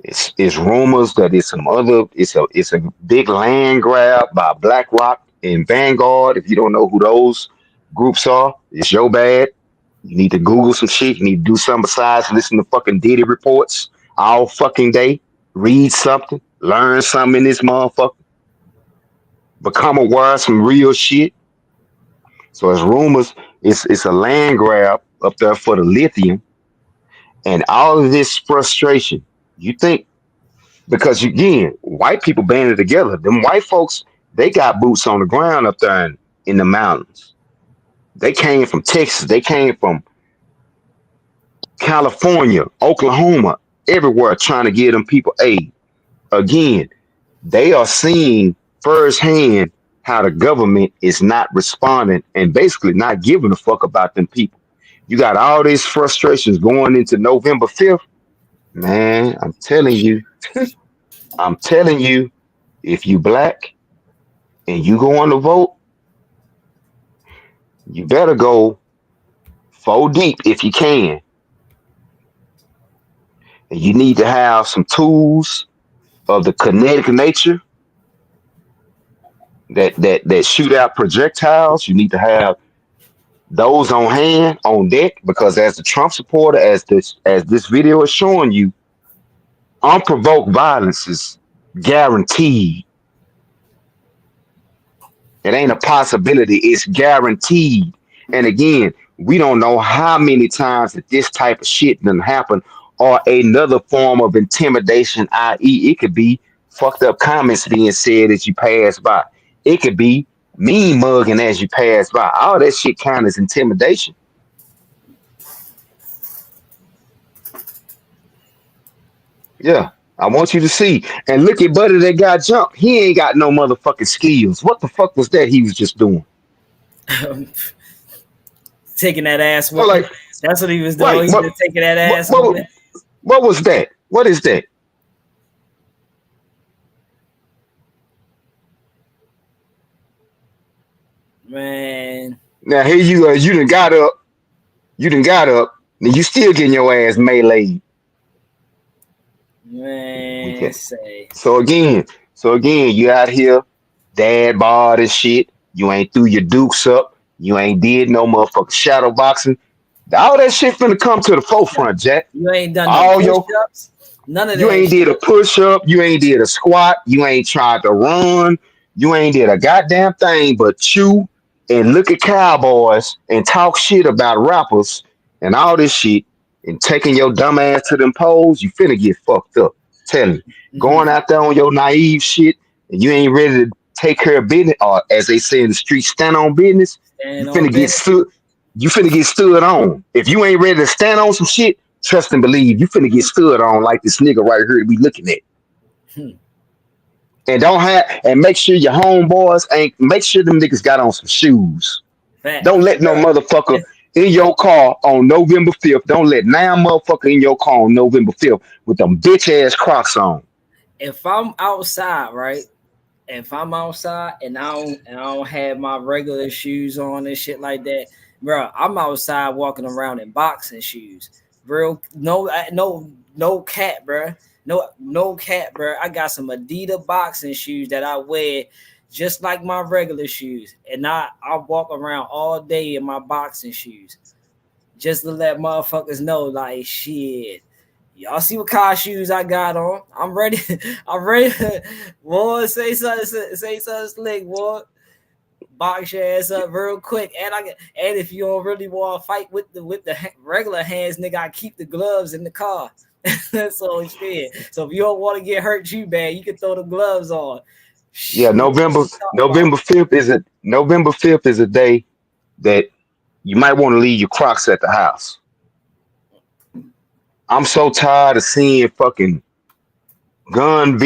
It's rumors that it's a big land grab by BlackRock and Vanguard. If you don't know who those groups are, it's your bad. You need to Google some shit. You need to do something besides listen to fucking Diddy reports all fucking day. Read something, learn something in this motherfucker, become aware of some real shit. So it's rumors, it's a land grab up there for the lithium and all of this frustration. You think because again, white people banded together. Them white folks, they got boots on the ground up there in the mountains. They came from Texas. They came from California, Oklahoma, everywhere trying to give them people aid. Again, they are seeing firsthand how the government is not responding and basically not giving a fuck about them people. You got all these frustrations going into November 5th. Man, I'm telling you, if you black and you go on to vote, you better go four deep if you can. And you need to have some tools of the kinetic nature that shoot out projectiles. You need to have those on hand, on deck, because as the Trump supporter, as this video is showing you, unprovoked violence is guaranteed. It ain't a possibility, it's guaranteed. And again, we don't know how many times that this type of shit done happen or another form of intimidation, i.e., it could be fucked up comments being said as you pass by. It could be mean mugging as you pass by. All that shit count as intimidation. Yeah. I want you to see. And look at Buddy that got jumped. He ain't got no motherfucking skills. What the fuck was that he was just doing? Taking that ass So like, whooping. That's what he was right. doing. He was taking that What, ass what, whooping. what was that? What is that? Man. Now here you are. You done got up. You done got up. And you still getting your ass meleeed. We Man, can. say. So again, you out here, dad bod and shit. You ain't threw your dukes up. You ain't did no motherfucking shadow boxing. All that shit finna come to the forefront, Jack. You ain't done no All your push-ups. None of You that ain't shit. did a push up. You ain't did a squat. You ain't tried to run. You ain't did a goddamn thing but chew and look at cowboys and talk shit about rappers and all this shit and taking your dumb ass to them polls. You finna get fucked up. Tell me. Going out there on your naive shit and you ain't ready to take care of business, or as they say in the street, stand on business. You Stand on finna get business. stood. You finna get stood on. If you ain't ready to stand on some shit, trust and believe you finna get stood on like this nigga right here that we looking at. And don't have and make sure your homeboys ain't make sure them niggas got on some shoes. Fact. Don't let no Bruh, motherfucker if, in your car on November 5th. Don't let now motherfucker in your car on November 5th with them bitch ass Crocs on. if I'm outside, right? If I'm outside and I don't have my regular shoes on and shit like that, bro, I'm outside walking around in boxing shoes. Real no cat, bro. No cat, bro. I got some Adidas boxing shoes that I wear just like my regular shoes, and I walk around all day in my boxing shoes just to let motherfuckers know, like, shit. Y'all see what kind of shoes I got on? I'm ready. I'm ready. Boy, say something slick, boy. Box your ass up real quick. And if you don't really want to fight with the regular hands, nigga, I keep the gloves in the car. So shit. So if you don't want to get hurt too bad, you can throw the gloves on. Yeah, Shit. November Talk about November 5th is a day that you might want to leave your Crocs at the house. I'm so tired of seeing fucking gun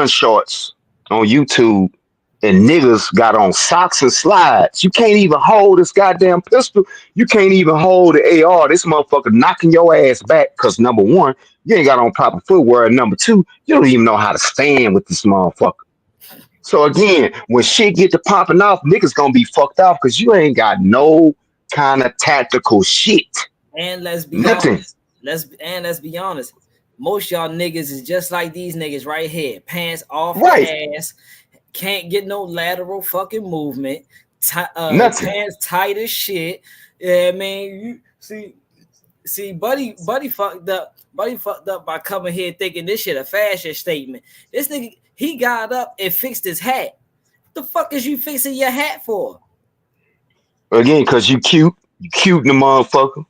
shorts on YouTube, and niggas got on socks and slides. You can't even hold this goddamn pistol. You can't even hold the AR. This motherfucker knocking your ass back because number one, you ain't got on proper footwear. And number two, you don't even know how to stand with this motherfucker. So again, when shit get to popping off, niggas gonna be fucked off because you ain't got no kind of tactical shit. And let's be Nothing. honest. Let's be honest. Most y'all niggas is just like these niggas right here. Pants off your Right. ass. Can't get no lateral fucking movement. Nothing. Pants tight as shit. Yeah, man. You see, buddy fucked up. Buddy fucked up by coming here thinking this shit a fashion statement. This nigga, he got up and fixed his hat. What the fuck is you fixing your hat for? Again, because you cute. You cute in the motherfucker.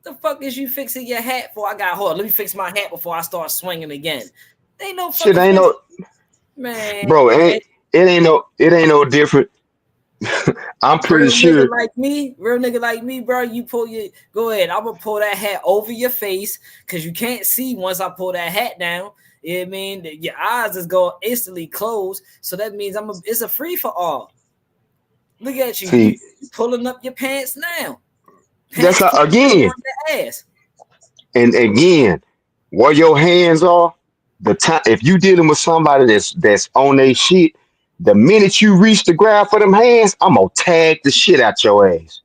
The fuck is you fixing your hat for? I got hold. Let me fix my hat before I start swinging again. Ain't no Shit fucking ain't fix. no Man, bro, it ain't no different. I'm pretty sure. real nigga like me, bro. You pull your go ahead. I'm gonna pull that hat over your face because you can't see once I pull that hat down. You know what I mean? Your eyes is going instantly closed, so that means it's a free for all. Look at you, See, you pulling up your pants now. that's Pants how tucked in again. on your ass. And again, where your hands are, the time if you dealing with somebody that's on their shit, the minute you reach the ground for them hands, I'm gonna tag the shit out your ass.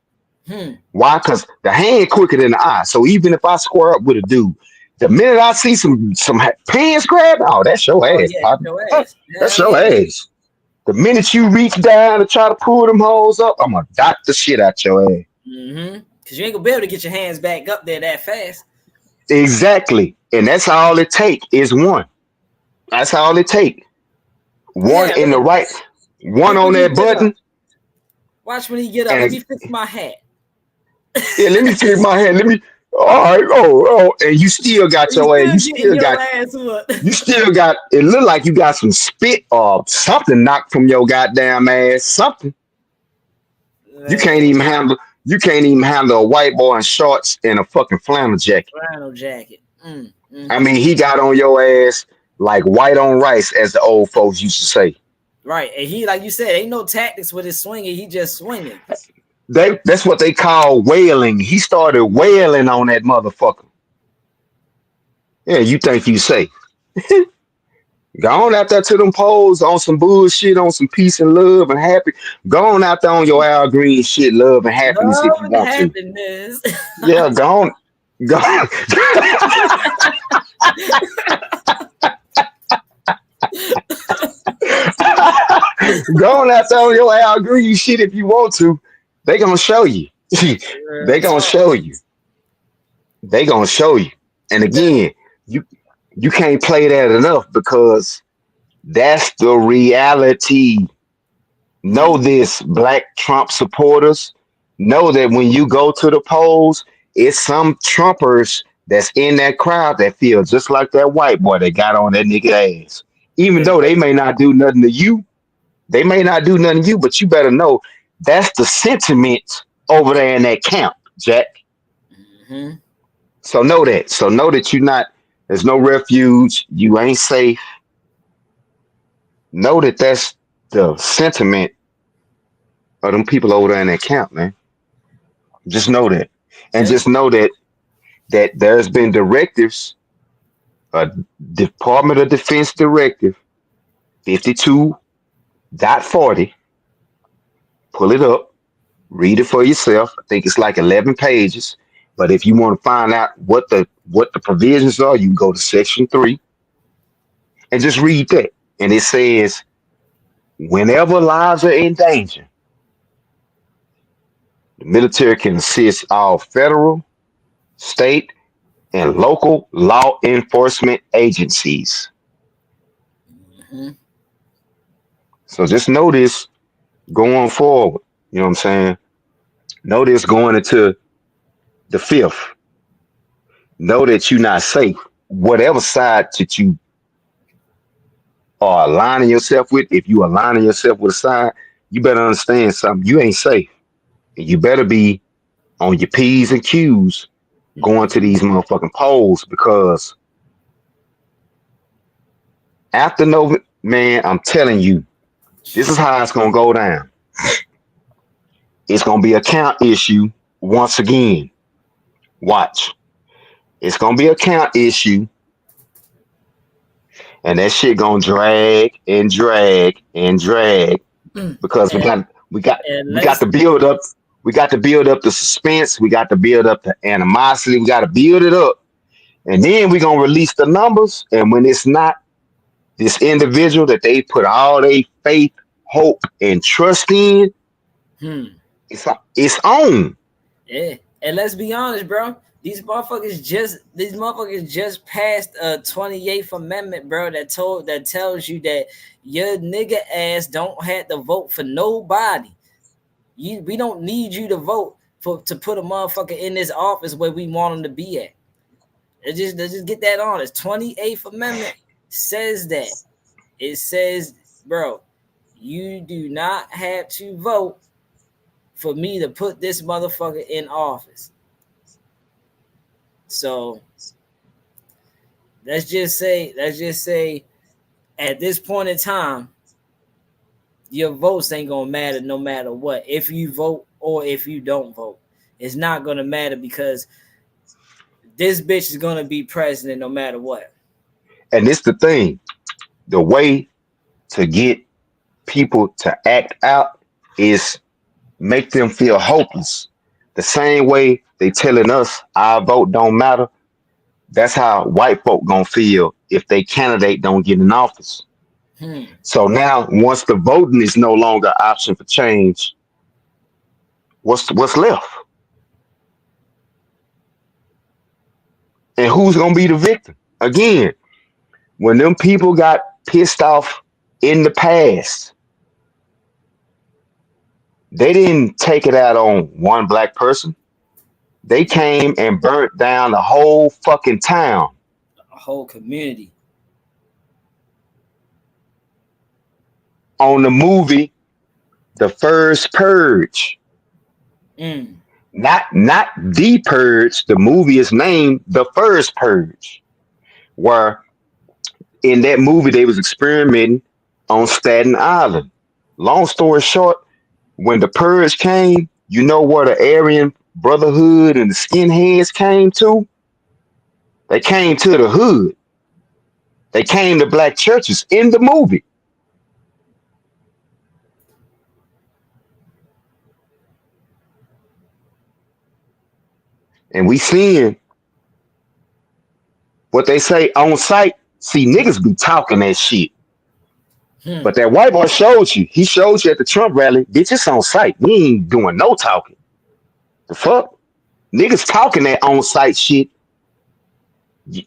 Why? Because the hand quicker than the eye. So even if I square up with a dude, the minute I see some hands grab, oh, that's your Oh ass, yeah, partner. your Huh, ass. that's Hell your yeah. ass. The minute you reach down to try to pull them hoes up, I'm gonna dot the shit out your ass. Because you ain't gonna be able to get your hands back up there that fast. Exactly. And that's all it take is one. That's all it take. One Yeah, in the right, one look on when he that get up. button, Watch when he get up. Let and me fix my hat. yeah, let me fix my hand. All right, and you still got You your ass. still getting your ass whooped. You still got. It look like you got some spit or something knocked from your goddamn ass. Something you can't Man, even handle. You can't even handle a white boy in shorts and a fucking flannel jacket. flannel jacket. I mean, he got on your ass like white on rice, as the old folks used to say. Right, and he, like you said, ain't no tactics with his swinging. He just swinging. That's what they call wailing. He started wailing on that motherfucker. Yeah, you think you safe? Go on out there to them poles on some bullshit, on some peace and love and happy. Go on out there on your Al Green shit, love and happiness if Love you and want to. happiness. Yeah, go on. Go on. Go on out there on your Al Green shit if you want to. They gonna show you. Real They gonna talk. show you. They gonna show you. And That, again, you you can't play that enough because that's the reality. Know mm, this, black Trump supporters. Know that when you go to the polls, it's some Trumpers that's in that crowd that feel just like that white boy that got on that nigga ass. Even cause though they they, may not do nothing to you, but you better know that's the sentiment over there in that camp, Jack. hmm So know that. So know that you're not, there's no refuge, you ain't safe. Know that that's the sentiment of them people over there in that camp, man. Just know that. And that's just know that there's been directives, a Department of Defense directive 52.40. Pull it up, read it for yourself. I think it's like 11 pages. But if you want to find out what the provisions are, you can go to section 3 and just read that. And it says, whenever lives are in danger, the military can assist all federal, state, and local law enforcement agencies. hmm So just know this going forward. You know what I'm saying? Know this going into the fifth. Know that you're not safe. Whatever side that you are aligning yourself with, if you aligning yourself with a side, you better understand something. You ain't safe. And you better be on your P's and Q's going to hmm these motherfucking polls because after November, man, I'm telling you, this is how it's gonna go down. It's gonna be a count issue once again. Watch. It's gonna be a count issue, and that shit gonna drag and drag and drag because and we got let's to build up. We got to build up the suspense. We got to build up the animosity. We got to build it up, and then we gonna release the numbers. And when it's not this individual that they put all their faith, hope, and trust in, hmm. it's on. Yeah, and let's be honest, bro. These motherfuckers just passed a 28th Amendment, bro. That tells you that your nigga ass don't have to vote for nobody. We don't need you to vote to put a motherfucker in this office where we want him to be at. Let's just get that honest. 28th Amendment says that. It says, bro, you do not have to vote for me to put this motherfucker in office. So let's just say at this point in time, your votes ain't gonna matter no matter what. If you vote or if you don't vote, it's not gonna matter because this bitch is gonna be president no matter what. And it's the thing. The way to get people to act out is make them feel hopeless. The same way they telling us our vote don't matter. That's how white folk gonna feel if they candidate don't get in office. Hmm. So now, once the voting is no longer an option for change, what's left? And who's gonna be the victim? Again, when them people got pissed off in the past, they didn't take it out on one black person. They came and burnt down the whole fucking town. A whole community. On the movie The First Purge. Mm. Not The Purge. The movie is named The First Purge. Where in that movie they was experimenting on Staten Island. Long story short, when the purge came, you know where the Aryan Brotherhood and the skinheads came to? They came to the hood. They came to black churches in the movie. And we seeing what they say on site. See, niggas be talking that shit. Hmm. But that white boy showed you. He showed you at the Trump rally. Bitch, it's on site. We ain't doing no talking. The fuck? Niggas talking that on site shit.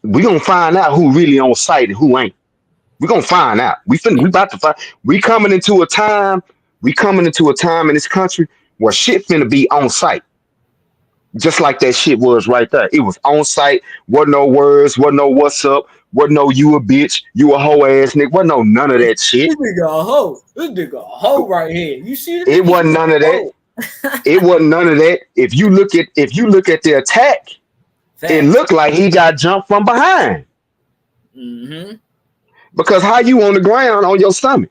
We gonna find out who really on site and who ain't. We gonna find out. We about to find. We coming into a time. We coming into a time in this country where shit finna be on site. Just like that shit was right there. It was on site. Wasn't no words. Wasn't no what's up. Wasn't no you a bitch. You a hoe ass nigga. Wasn't no none of that shit. This nigga a hoe. This nigga a hoe right here. You see this? It wasn't none of that. It wasn't none of that. If you look at the attack, it looked like he got jumped from behind. Mm-hmm. Because how you on the ground on your stomach?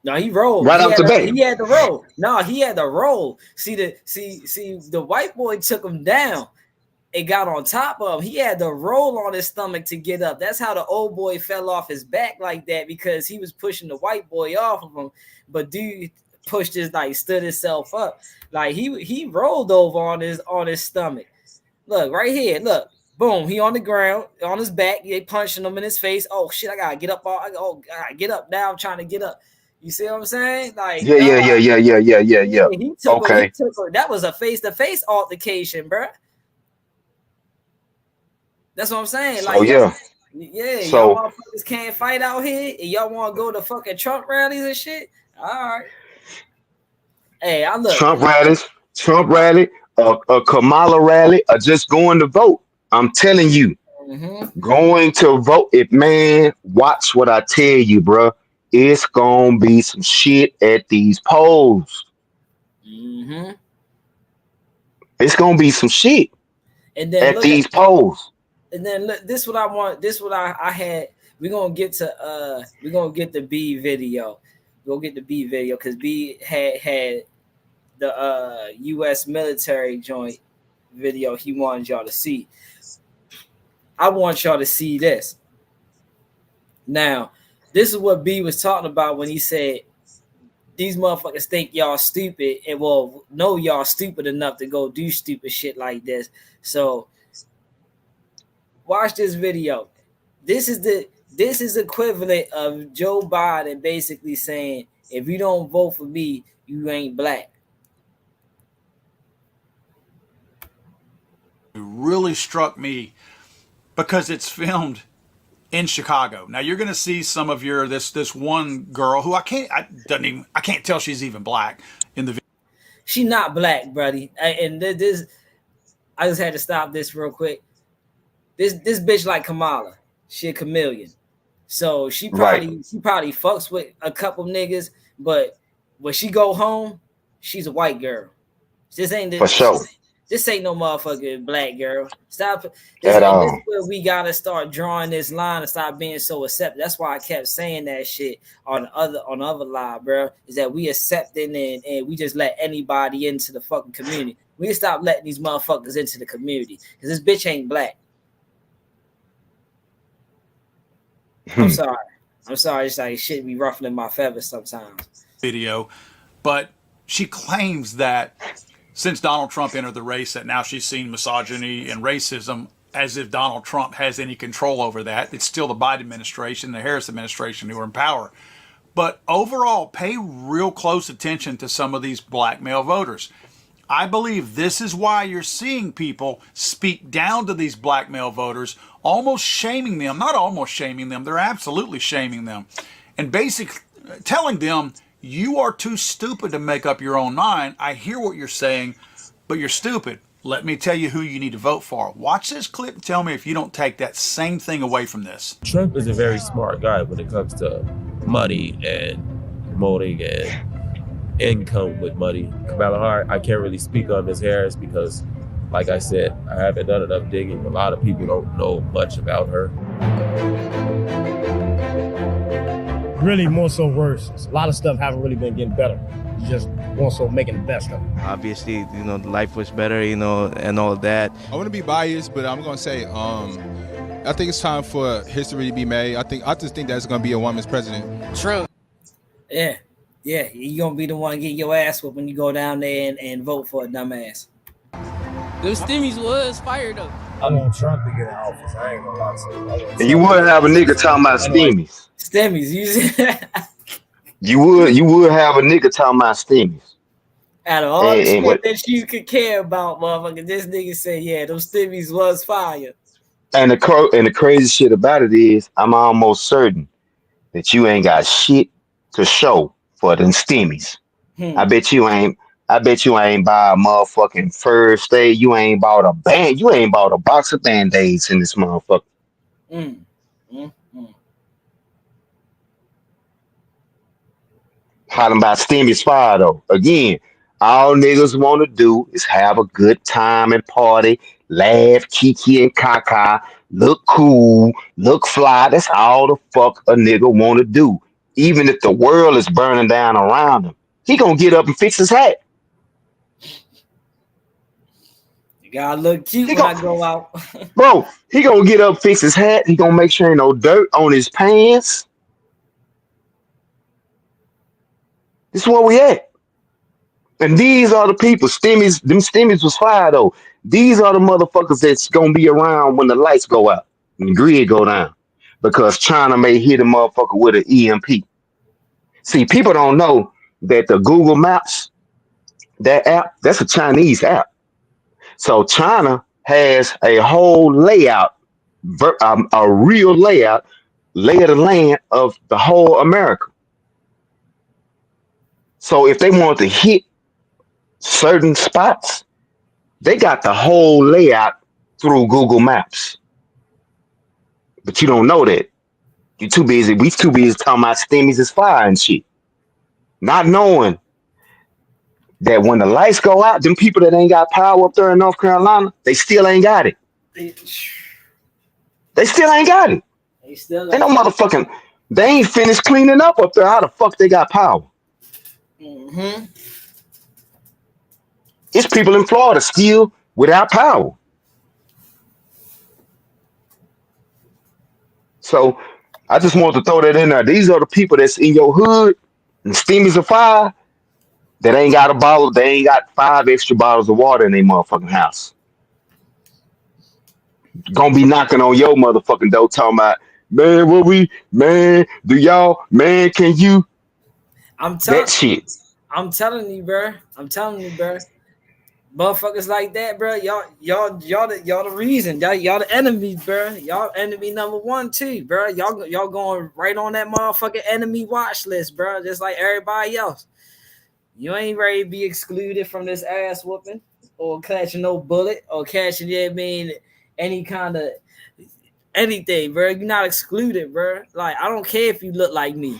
No, he rolled. Right off the bat. He had to roll. No, he had to roll. See the white boy took him down. It got on top of him. He had to roll on his stomach to get up. That's how the old boy fell off his back like that, because he was pushing the white boy off of him. But dude pushed his, like, stood himself up. Like he rolled over on his stomach. Look right here. Look. Boom, he on the ground, on his back. They punching him in his face. Oh shit, I gotta get up. I gotta get up now. I'm trying to get up. You see what I'm saying? Like, yeah. He took Okay. That was a face-to-face altercation, bro. That's what I'm saying. Like, yeah. Y'all motherfuckers can't fight out here, and y'all want to go to fucking Trump rallies and shit. All right. Hey, I look. Trump rally, a Kamala rally, or just going to vote. I'm telling you, going to vote. If man, watch what I tell you, bro. It's gonna be some shit at these polls. It's gonna be some shit at these polls. And then look, this what I want. This what I had. We're gonna get the B video. We'll get the B video because B had the U.S. military joint video he wanted y'all to see. I want y'all to see this. Now, this is what B was talking about when he said these motherfuckers think y'all stupid, and well, know y'all stupid enough to go do stupid shit like this. So watch this video. This is equivalent of Joe Biden basically saying, if you don't vote for me, you ain't black. It really struck me because it's filmed in Chicago. Now you're going to see some of this one girl who I can't tell she's even black in the video. She not black, buddy. And this, I just had to stop this real quick. This bitch like Kamala. She a chameleon. So she probably fucks with a couple niggas, but when she go home, she's a white girl. This ain't for sure. This ain't no motherfucking black girl. Stop. This is where we gotta start drawing this line and stop being so accepted. That's why I kept saying that shit on the other live, bro. Is that we accepting and we just let anybody into the fucking community. We need to stop letting these motherfuckers into the community because this bitch ain't black. I'm sorry. It's like shit be ruffling my feathers sometimes. Video, but she claims that since Donald Trump entered the race, that now she's seen misogyny and racism, as if Donald Trump has any control over that. It's still the Biden administration, the Harris administration who are in power. But overall, pay real close attention to some of these black male voters. I believe this is why you're seeing people speak down to these black male voters, almost shaming them. Not almost shaming them, they're absolutely shaming them. And basically telling them, you are too stupid to make up your own mind. I hear what you're saying, but you're stupid. Let me tell you who you need to vote for. Watch this clip and tell me if you don't take that same thing away from this. Trump is a very smart guy when it comes to money and promoting and income with money. Kamala Harris, I can't really speak on Ms. Harris because, like I said, I haven't done enough digging. A lot of people don't know much about her. Really more so worse. A lot of stuff haven't really been getting better. It's just more so making the best of it. Obviously, life was better, and all of that. I want to be biased, but I'm going to say I think it's time for history to be made. I just think that's going to be a woman's president. Trump. Yeah. You're going to be the one getting your ass whooped when you go down there and vote for a dumbass. Those stimmies was fire, though. I want Trump to get in office. I ain't gonna lie to you. And you wouldn't have a nigga talking about stimmies. Stimmies, you said. You would have a nigga talking about stimmies. Out of all the shit that you could care about, motherfucker, this nigga said, yeah, those stimmies was fire. And the crazy shit about it is, I'm almost certain that you ain't got shit to show for them stimmies. I bet you ain't buy a motherfucking first aid. You ain't bought a band. You ain't bought a box of Band-Aids in this motherfucker. Hollering about stimmies fire though. Again, all niggas want to do is have a good time and party, laugh, kiki and caca, look cool, look fly. That's all the fuck a nigga want to do. Even if the world is burning down around him, he gonna get up and fix his hat. You gotta look cute when I go out. Bro, he gonna get up, fix his hat. He gonna make sure ain't no dirt on his pants. This is where we at. And these are the people. Them stimmies was fire though. These are the motherfuckers that's gonna be around when the lights go out and the grid go down. Because China may hit a motherfucker with an EMP. See, people don't know that the Google Maps, that app, that's a Chinese app. So China has a whole layout, a real layout, lay of the land of the whole America. So if they want to hit certain spots, they got the whole layout through Google Maps. But you don't know that. You're too busy. We too busy talking about stimmies is fire and shit. Not knowing that when the lights go out, them people that ain't got power up there in North Carolina, they still ain't got it. They still ain't got it. Ain't no motherfucking. They ain't finished cleaning up there. How the fuck they got power? It's people in Florida still without power. So I just want to throw that in there. These are the people that's in your hood and stimmies of fire that ain't got a bottle. They ain't got 5 extra bottles of water in their motherfucking house. Gonna be knocking on your motherfucking door talking about, man, do y'all, man, can you? That shit. I'm telling you, bro. Motherfuckers like that, bro. Y'all the reason. Y'all the enemy, bro. Y'all enemy number 1 too, bro. Y'all going right on that motherfucking enemy watch list, bro. Just like everybody else. You ain't ready to be excluded from this ass whooping or catching no bullet or catching, any kind of anything, bro. You're not excluded, bro. Like, I don't care if you look like me.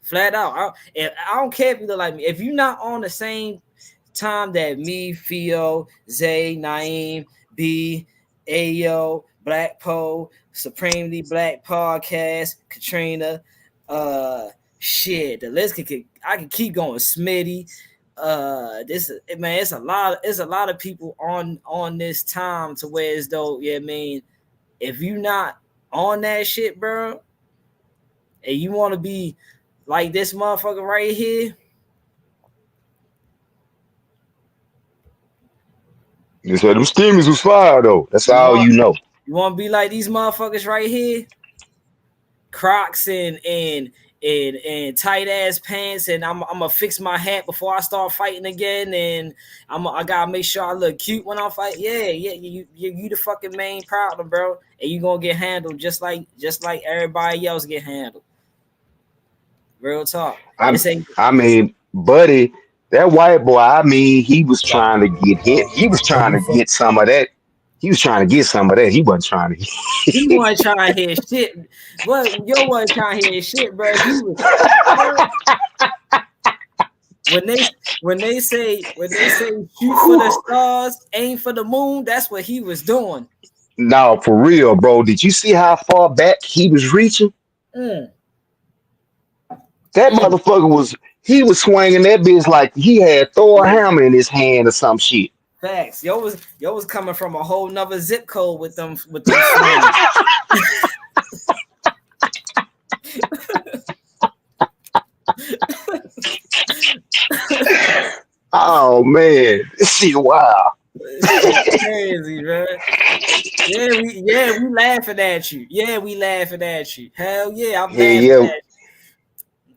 Flat out. I don't care if you look like me. If you're not on the same time that me, Theo, Zay, Naeem, B, Ayo, Black Poe, Supremely Black Podcast, Katrina, shit, the list I can keep going. Smitty, it's a lot of people on this time to where as though, if you not on that shit, bro, and you want to be like this motherfucker right here. You said them stimmies was fire though. That's all you know. You want to be like these motherfuckers right here? Crocs and tight ass pants, and I'm gonna fix my hat before I start fighting again, and I gotta make sure I look cute when I fight. Yeah, you the fucking main problem, bro, and you gonna get handled just like everybody else get handled. Real talk. I mean, buddy, That white boy, I mean, he was trying to get hit. He was trying to get some of that. He was trying to get some of that. He wasn't trying to. He wasn't trying to hear shit. Well, yo wasn't trying to hear shit, bro. He was when they say shoot for the stars, aim for the moon. That's what he was doing. No, for real, bro. Did you see how far back he was reaching? Mm. That motherfucker was. He was swinging that bitch like he had Thor hammer in his hand or some shit. Facts. Yo was coming from a whole nother zip code with them swings. Oh man, this shit wild. Crazy, man. Yeah, we laughing at you. Yeah, we laughing at you. Hell yeah, I'm laughing at you.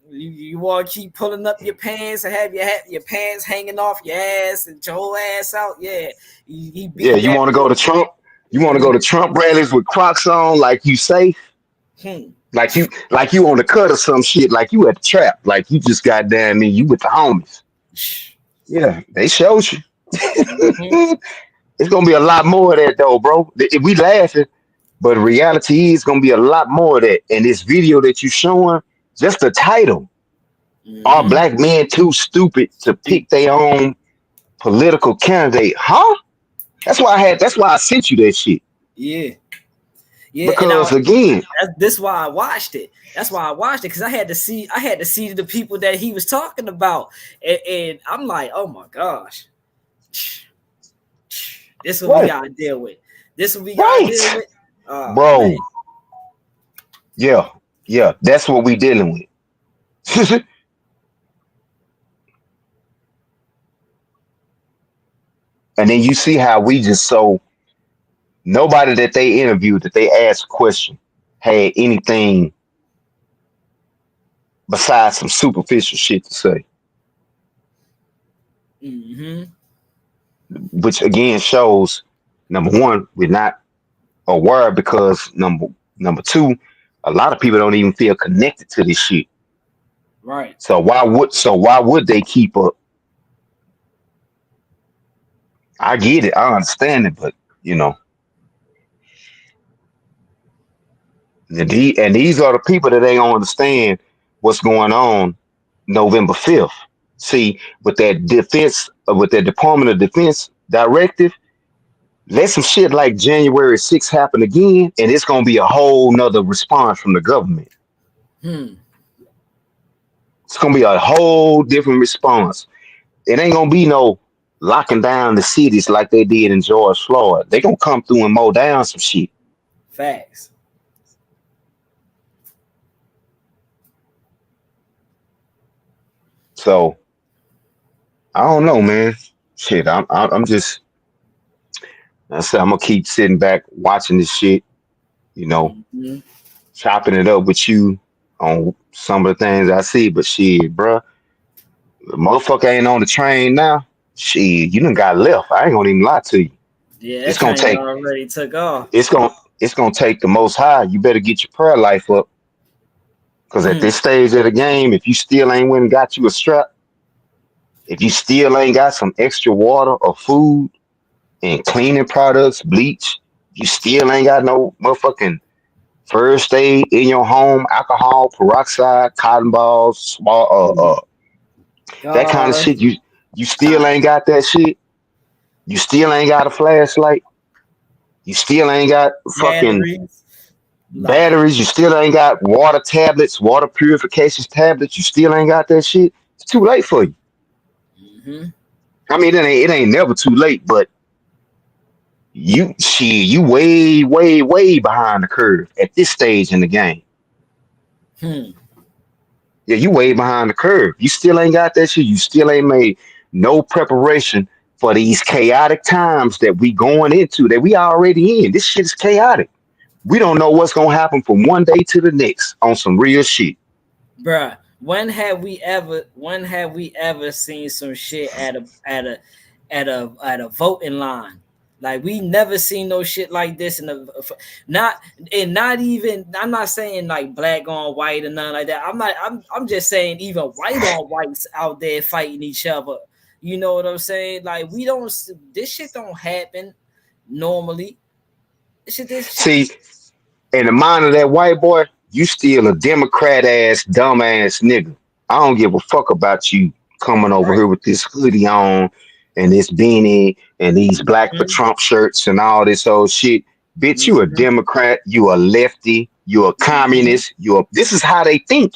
You want to keep pulling up your pants and have your pants hanging off your ass and your whole ass out? Yeah, you want to go to Trump? You want to go to Trump rallies with Crocs on, like you safe? Like you on the cut or some shit? Like you at the trap? Like you just goddamn me? You with the homies? Yeah, they showed you. It's gonna be a lot more of that though, bro. We laughing, but the reality is gonna be a lot more of that. And this video that you showing. Just the title. Are black men too stupid to pick their own political candidate? Huh? That's why I sent you that shit. Yeah. Because again, that's why I watched it. That's why I watched it because I had to see the people that he was talking about, and I'm like, oh my gosh, this is what we gotta deal with. This is what we gotta deal with, bro. Man. Yeah, that's what we dealing with. And then you see how we just nobody that they interviewed, that they asked a question, had anything besides some superficial shit to say. Which again shows, number one, we're not aware because number two, a lot of people don't even feel connected to this shit. Right. So why would they keep up? I get it, I understand it, but you know. And these are the people that ain't gonna understand what's going on November 5th. See, with that Department of Defense directive, let some shit like January 6th happen again, and it's gonna be a whole nother response from the government. It's gonna be a whole different response. It ain't gonna be no locking down the cities like they did in George Floyd. They gonna come through and mow down some shit. Facts. So I don't know, man. Shit, I'm just. I said I'm gonna keep sitting back watching this shit. You know, chopping it up with you on some of the things I see. But shit, bruh, the motherfucker ain't on the train now. Shit, you done got left. I ain't gonna even lie to you. Yeah, it's gonna take. Already took off. It's gonna take the Most High. You better get your prayer life up. Because at this stage of the game, if you still ain't went and got you a strap, if you still ain't got some extra water or food and cleaning products, bleach, you still ain't got no motherfucking first aid in your home, alcohol, peroxide, cotton balls, that kind of shit. You still ain't got that shit. You still ain't got a flashlight. You still ain't got fucking batteries. You still ain't got water tablets, water purification tablets. You still ain't got that shit. It's too late for you. I mean, it ain't never too late, but you way, way, way behind the curve at this stage in the game. Yeah, you way behind the curve. You still ain't got that shit. You still ain't made no preparation for these chaotic times that we going into, that we already in. This shit is chaotic. We don't know what's gonna happen from one day to the next on some real shit. Bruh, when have we ever seen some shit at a voting line? Like we never seen no shit like this in the not even. I'm not saying like black on white or nothing like that. I'm just saying even white on whites out there fighting each other. You know what I'm saying? Like we don't. This shit don't happen normally. This shit. See, in the mind of that white boy, you still a Democrat ass, dumb ass nigga. I don't give a fuck about you coming over Right. here with this hoodie on and this beanie and these black for Trump shirts and all this old shit. Bitch, you a Mm-hmm. Democrat, you a lefty, you a communist, this is how they think.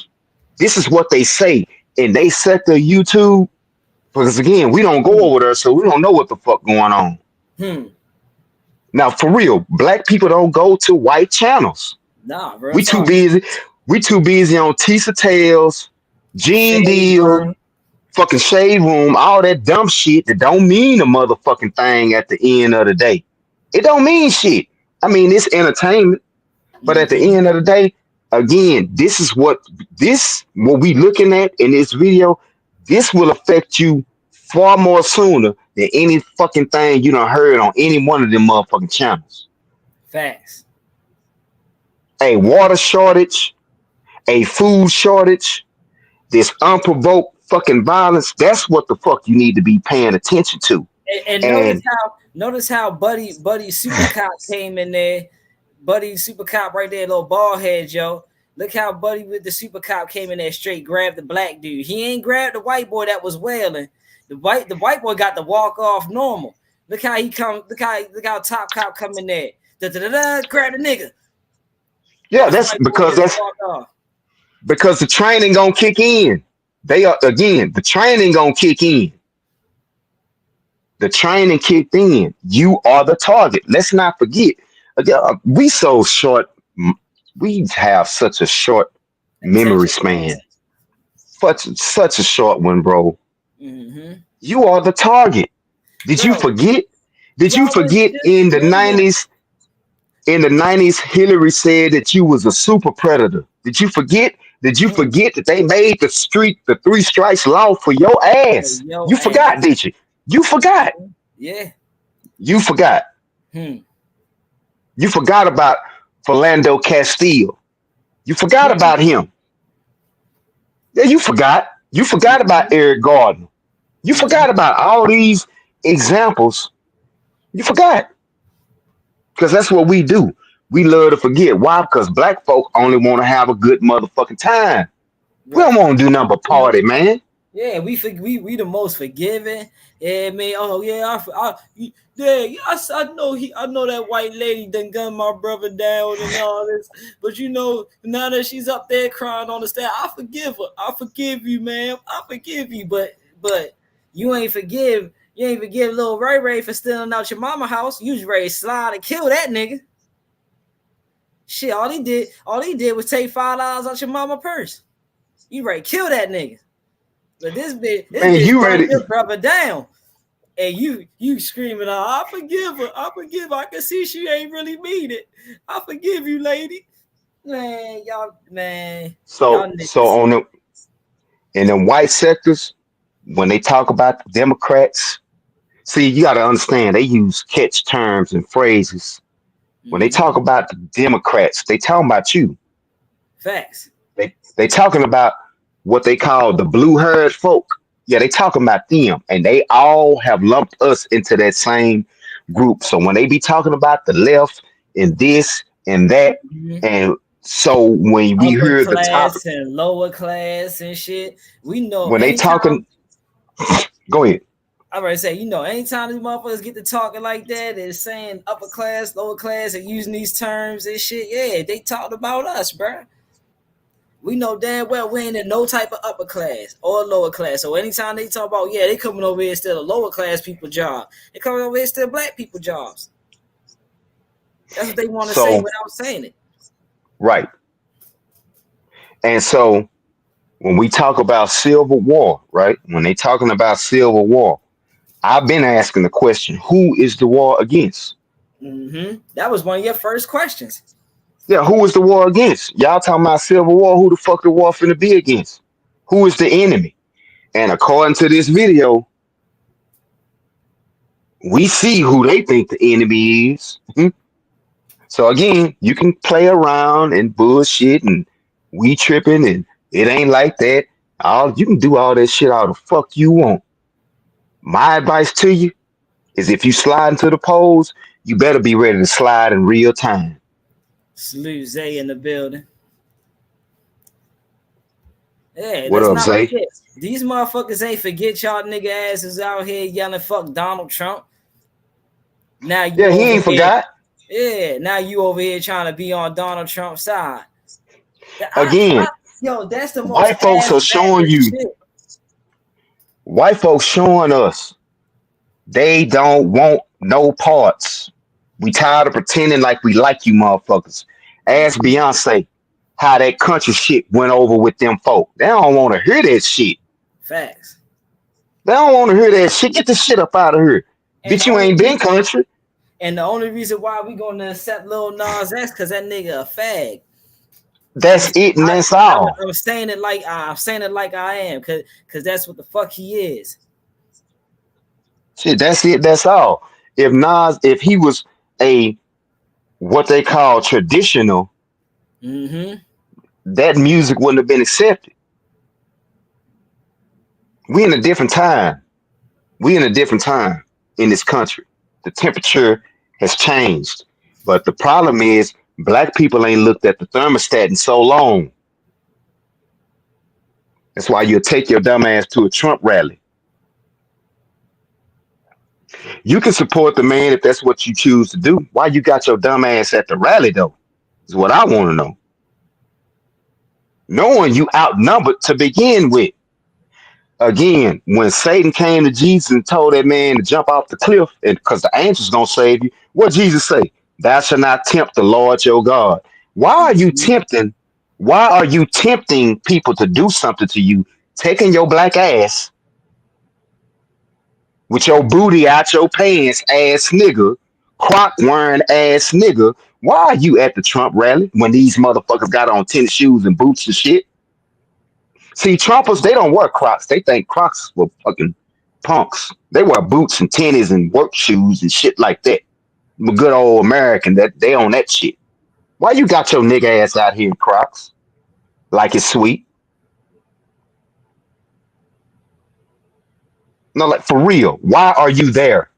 This is what they say. And they set the YouTube because again, we don't go over there, so we don't know what the fuck going on. Hmm. Now, for real, black people don't go to white channels. Nah, bro. We too busy. We too busy on Tisa Tales, Gene Shade Deal, Room. fucking Shade Room, all that dumb shit that don't mean a motherfucking thing at the end of the day. It don't mean shit. I mean, it's entertainment, but at the end of the day, again, this is what we looking at in this video. This will affect you far more sooner than any fucking thing you done heard on any one of them motherfucking channels. Facts. A water shortage, a food shortage, this unprovoked fucking violence, that's what the fuck you need to be paying attention to. And notice how Buddy Super Cop came in there. Buddy Super Cop right there, little bald head, yo. Look how Buddy with the Super Cop came in there straight, grabbed the black dude. He ain't grabbed the white boy that was wailing. The white boy got the walk off normal. Look how he come. Look how Top Cop come in there. Grab the nigga. Yeah, that's because the training gonna kick in. The training gonna kick in. The training kicked in. You are the target. Let's not forget. We so short. We have such a short memory span. Such a short one, bro. Mm-hmm. You are the target. Did you forget? Did you forget in the 90s? In the 90s, Hillary said that you was a super predator. Did you forget? Did you forget that they made the 3 strikes law for your ass? You forgot, did you? You forgot. Yeah. You forgot. You forgot about Philando Castile. You forgot about him. Yeah, you forgot. You forgot about Eric Gardner. You forgot about all these examples. You forgot. Because that's what we do. We love to forget. Why? Because black folk only want to have a good motherfucking time. We don't want to do nothing but party, man. Yeah, we the most forgiving. Yeah, man. Oh yeah, I know that white lady done gunned my brother down and all this. But you know, now that she's up there crying on the stand, I forgive her. I forgive you, man. I forgive you. But you ain't forgive little Ray Ray for stealing out your mama house. You was ready to slide and kill that nigga. Shit, all he did was take $5 out your mama purse. You ready to kill that nigga. But this bitch you ready your brother down. And you screaming, I forgive her. I forgive her. I can see she ain't really mean it. I forgive you, lady. Man, y'all, man. So on them in them white sectors, when they talk about the Democrats, see, you gotta understand they use catch terms and phrases. When they talk about the Democrats, they talking about you. Facts. They talking about what they call the blue-haired folk. Yeah, they talking about them, and they all have lumped us into that same group. So when they be talking about the left and this and that, and so when we upper hear class the topic and lower class and shit, we know when they talking, go ahead. I already say, you know, anytime these motherfuckers get to talking like that, they're saying upper class, lower class, and using these terms and shit. Yeah, they talked about us, bro. We know damn well we ain't in no type of upper class or lower class. So anytime they talk about, yeah, they coming over here still a lower class people job. They coming over here still black people jobs. That's what they want to say without saying it. Right. And so when we talk about Civil War, right? When they talking about Civil War, I've been asking the question, who is the war against? That was one of your first questions. Yeah, who is the war against? Y'all talking about Civil War, who the fuck the war finna be against? Who is the enemy? And according to this video, We see who they think the enemy is. So again, you can play around and bullshit and we tripping and it ain't like that. All you can do all that shit all the fuck you want. My advice to you is if you slide into the polls, you better be ready to slide in real time. Salute Zay in the building. Yeah, What let's up, not Zay? forget. These motherfuckers ain't forget y'all nigga asses out here yelling fuck Donald Trump. Now you Yeah, he over ain't here. forgot. Yeah, now you over here trying to be on Donald Trump's side. Again, Yo, that's the most white folks ass are showing backwards you, shit. white folks showing us they don't want no parts. We tired of pretending like we like you motherfuckers. Ask Beyonce how that country shit went over with them folk. They don't want to hear that shit. Facts. They don't want to hear that shit. Get the shit up out of here. And Bitch, you ain't been country. And the only reason why we gonna accept Lil Nas X because that nigga a fag. That's it, and that's all. I'm saying it like I am, cause that's what the fuck he is. Shit, that's it, that's all. If he was a what they call traditional, that music wouldn't have been accepted. We in a different time. We in a different time in this country. The temperature has changed. But the problem is black people ain't looked at the thermostat in so long. That's why you'll take your dumb ass to a Trump rally. You can support the man if that's what you choose to do. Why you got your dumb ass at the rally though? Is what I want to know. Knowing you outnumbered to begin with. Again, when Satan came to Jesus and told that man to jump off the cliff, and because the angels gonna save you, what Jesus say? Thou shalt not tempt the Lord your God. Why are you tempting? Why are you tempting people to do something to you? Taking your black ass with your booty out your pants, ass nigga, croc wearing ass nigga. Why are you at the Trump rally when these motherfuckers got on tennis shoes and boots and shit? See, Trumpers, they don't wear Crocs. They think Crocs were fucking punks. They wear boots and tennis and work shoes and shit like that. I'm a good old American that they on that shit. Why you got your nigga ass out here in Crocs? Like it's sweet. No, like for real. Why are you there?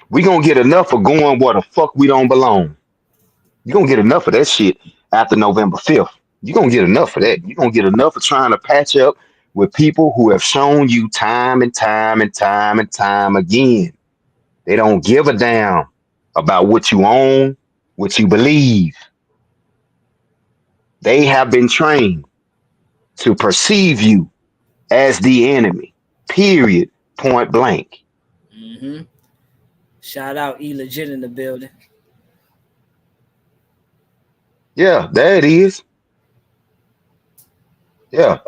We gonna get enough of going where the fuck we don't belong. You gonna get enough of that shit after November 5th. You're gonna get enough of that. You're gonna get enough of trying to patch up with people who have shown you time and time and time and time again. They don't give a damn about what you own, what you believe. They have been trained to perceive you as the enemy. Period. Point blank. Shout out E Legit in the building. Yeah, there it is. Yeah,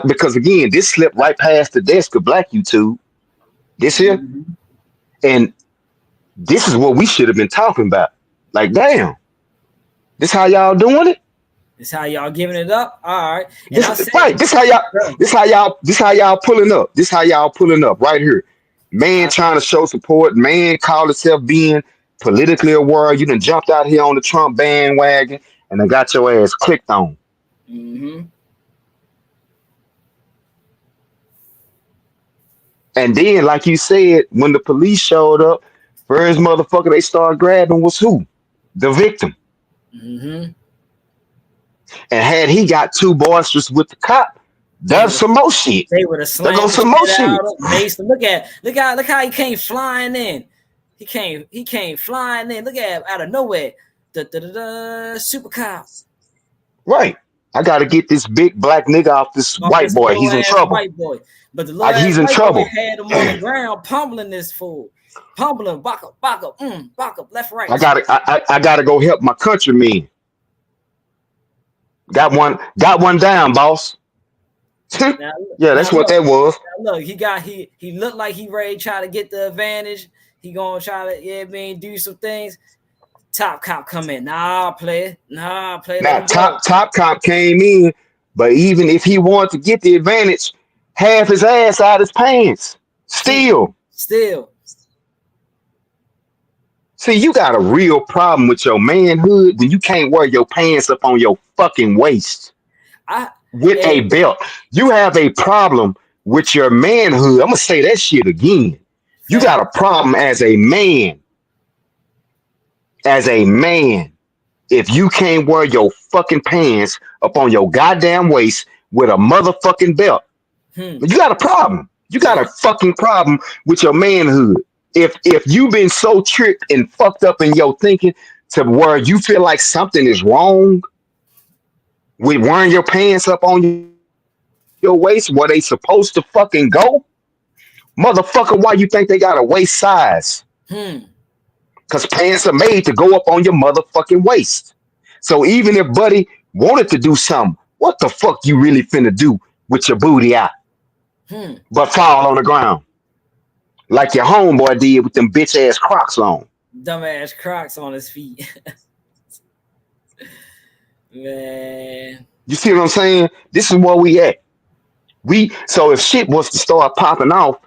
because again, this slipped right past the desk of Black YouTube. This here, and this is what we should have been talking about. Like, damn, this how y'all doing it? This how y'all giving it up? All right. This how y'all pulling up. This how y'all pulling up right here. Man trying to show support. Man called himself being politically aware. You done jumped out here on the Trump bandwagon and then got your ass clicked on. And then, like you said, when the police showed up, first motherfucker they started grabbing was who? The victim. And had he got too boisterous with the cop, that's some more shit. They would have slammed some more shit. Mason, look how he came flying in. He came flying in. Look at out of nowhere. Super cop. Right. I gotta get this big black nigga off this white boy. He's in trouble. White boy. But the little he's in trouble. Had him on the ground, pummeling this fool. Pummeling, back up, left, right. I gotta go help my countrymen. Got one down, boss. Yeah, that's what that was. Look, he looked like he ready to try to get the advantage. He gonna try to do some things. Top cop come in. Nah, player. Now top cop came in, but even if he wanted to get the advantage, half his ass out his pants. Still. See, you got a real problem with your manhood when you can't wear your pants up on your fucking waist with a belt. You have a problem with your manhood. I'm gonna say that shit again. You got a problem as a man. As a man, if you can't wear your fucking pants up on your goddamn waist with a motherfucking belt, you got a problem. You got a fucking problem with your manhood. If you've been so tricked and fucked up in your thinking to where you feel like something is wrong with wearing your pants up on your waist where they supposed to fucking go, motherfucker, why you think they got a waist size? Because pants are made to go up on your motherfucking waist. So even if Buddy wanted to do something, what the fuck you really finna do with your booty out? But fall on the ground. Like your homeboy did with them bitch ass Crocs on. Dumbass Crocs on his feet. Man. You see what I'm saying? This is where we at. So if shit was to start popping off,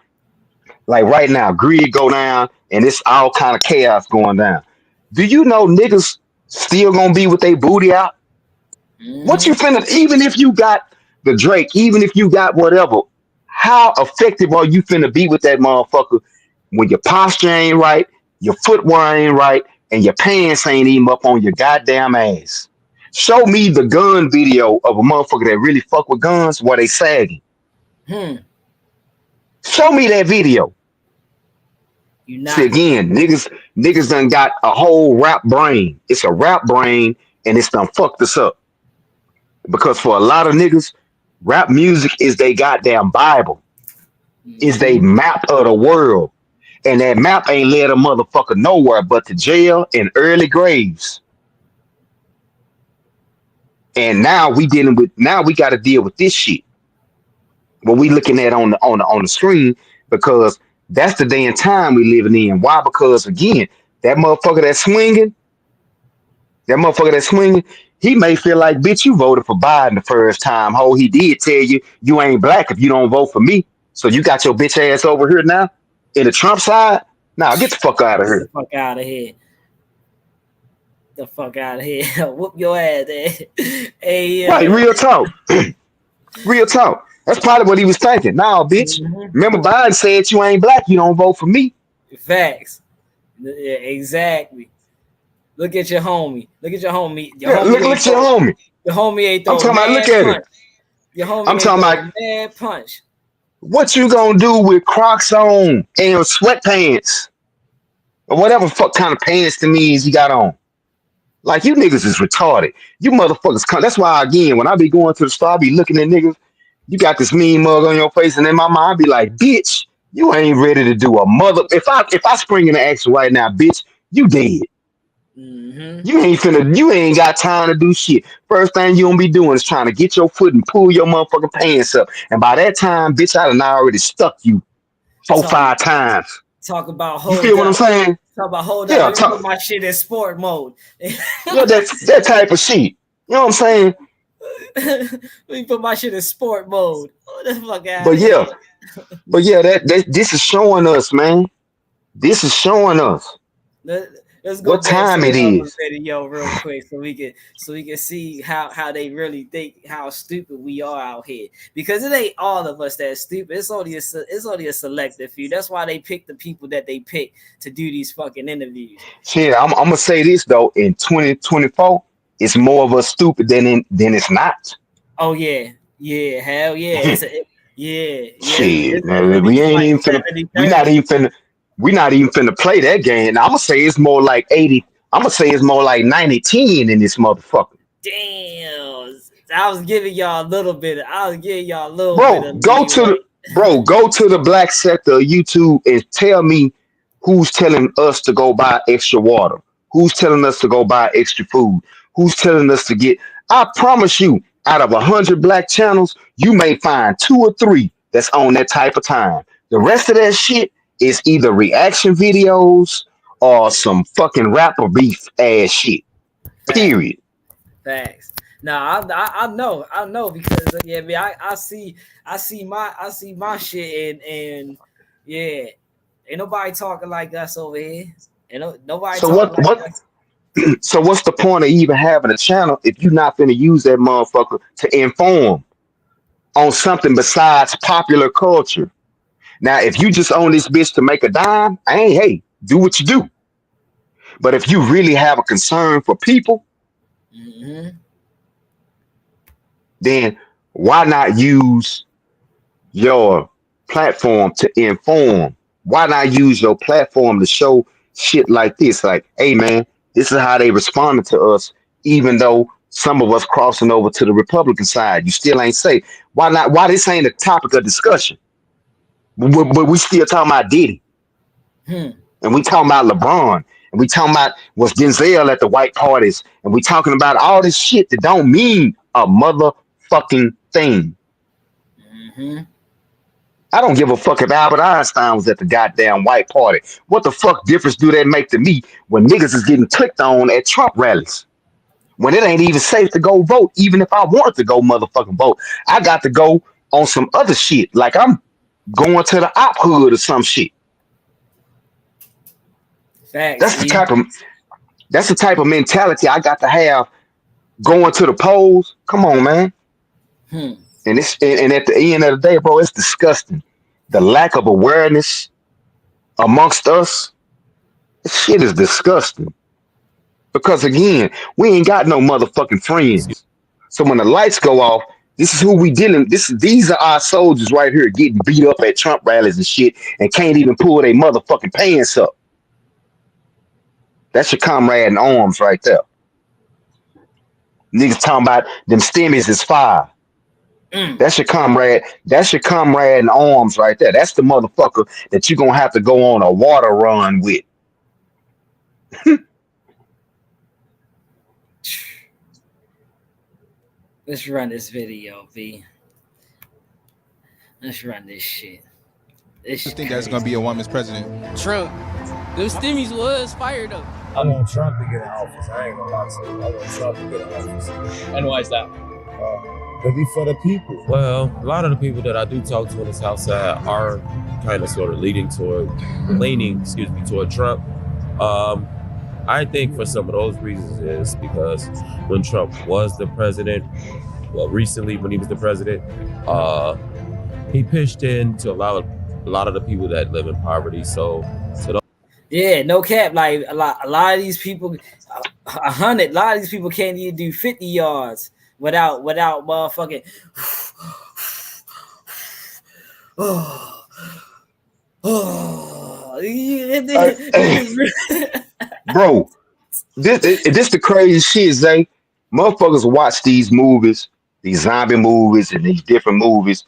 like right now, greed go down and it's all kind of chaos going down. Do you know niggas still gonna be with their booty out? What you finna, even if you got the Drake, even if you got whatever, how effective are you finna be with that motherfucker when your posture ain't right, your footwear ain't right, and your pants ain't even up on your goddamn ass? Show me the gun video of a motherfucker that really fuck with guns while they sagging. Show me that video. See, again, niggas done got a whole rap brain. It's a rap brain, and it's done fucked us up. Because for a lot of niggas, rap music is they goddamn Bible. Is they map of the world. And that map ain't led a motherfucker nowhere but to jail and early graves. And now we got to deal with this shit. What we looking at on the screen, because that's the day and time we living in. Why? Because again, that motherfucker that's swinging, he may feel like, bitch, you voted for Biden the first time. Ho, he did tell you ain't black if you don't vote for me. So you got your bitch ass over here now in the Trump side. Nah, get the fuck out of here. The fuck out of here. The fuck out of here. Whoop your ass, hey, right, real talk. Real talk. That's probably what he was thinking. Nah, bitch. Remember Biden said you ain't black, you don't vote for me. Facts. Yeah, exactly. Look at your homie. Look at your homie. Look at your homie. Your homie ain't throwing. I'm talking about, look at it. Your homie I'm talking about mad punch. What you gonna do with Crocs on and sweatpants? Or whatever fuck kind of pants to me is you got on. Like, you niggas is retarded. You motherfuckers come. That's why, again, when I be going to the store, I be looking at niggas. You got this mean mug on your face, and in my mind, I be like, bitch, you ain't ready to do a mother. If I spring into action right now, bitch, you dead. You ain't got time to do shit. First thing you gonna be doing is trying to get your foot and pull your motherfucking pants up. And by that time, bitch, I done already stuck you 4-5 times. Talk about hold. You feel what I'm saying? Talk about hold yeah, up. Put my shit in sport mode. Yeah, that type of shit. You know what I'm saying? Let me put my shit in sport mode. What the fuck out? But yeah, that this is showing us, man. This is showing us. Let's go what time it is. Video real quick so we can see how they really think, how stupid we are out here, because it ain't all of us that's stupid. It's only a selective few. That's why they pick the people that they pick to do these fucking interviews. Shit, I'm gonna say this though, in 2024, it's more of us stupid than it's not. Oh yeah, hell yeah. Shit, man, we ain't even finna. We're not even finna play that game. I'm gonna say it's more like 80. I'm gonna say it's more like 90-10 in this motherfucker. Damn, I was giving y'all a little bit. Go to the black sector of YouTube and tell me who's telling us to go buy extra water. Who's telling us to go buy extra food? Who's telling us to get? I promise you, out of 100 black channels, you may find 2 or 3 that's on that type of time. The rest of that shit is either reaction videos or some fucking rapper beef ass shit. Period. Facts. Now I know because I see my shit and Yeah, ain't nobody talking like us over here. Ain't nobody So talking like us. so what's the point of even having a channel if you're not gonna use that motherfucker to inform on something besides popular culture? Now, if you just own this bitch to make a dime, hey, do what you do. But if you really have a concern for people, Mm-hmm. then why not use your platform to inform? Why not use your platform to show shit like this? Like, hey man, this is how they responded to us, even though some of us crossing over to the Republican side. You still ain't safe. Why not? Why this ain't a topic of discussion? But we still talking about Diddy, Hmm. and we talking about LeBron, and we talking about was Denzel at the white parties, and we talking about all this shit that don't mean a motherfucking thing. Mm-hmm. I don't give a fuck if Albert Einstein was at the goddamn white party. What the fuck difference do that make to me when niggas is getting clicked on at Trump rallies? When it ain't even safe to go vote, even if I wanted to go motherfucking vote. I got to go on some other shit. Like I'm going to the op hood or some shit. Facts, That's the E. type of that's the type of mentality I got to have going to the polls. Come on, man. Hmm. And at the end of the day, bro, it's disgusting. The lack of awareness amongst us, this shit is disgusting. Because again, we ain't got no motherfucking Excuse friends. So when the lights go off, this is who we dealing. These are our soldiers right here getting beat up at Trump rallies and shit, and can't even pull their motherfucking pants up. That's your comrade in arms right there. Niggas talking about them stimmies is fire. Mm. That's your comrade. That's your comrade in arms right there. That's the motherfucker that you're gonna have to go on a water run with. Let's run this video, V. Let's run this shit. This I shit think that's going to be a woman's president. Trump. Them stimmies was fire though. I want Trump to get in office. I ain't gonna lie to you. I want Trump to get in office. And why is that? Because he's for the people. Well, a lot of the people that I do talk to on the South Side are kind of sort of leaning toward Trump. I think for some of those reasons is because when Trump was the president, well, recently when he was the president, he pitched in to allow a lot of the people that live in poverty. So Yeah, no cap. Like a lot of these people, 100. A lot of these people can't even do 50 yards without motherfucking. Oh, oh. Bro, this the crazy shit, Zay. Motherfuckers watch these movies, these zombie movies, and these different movies,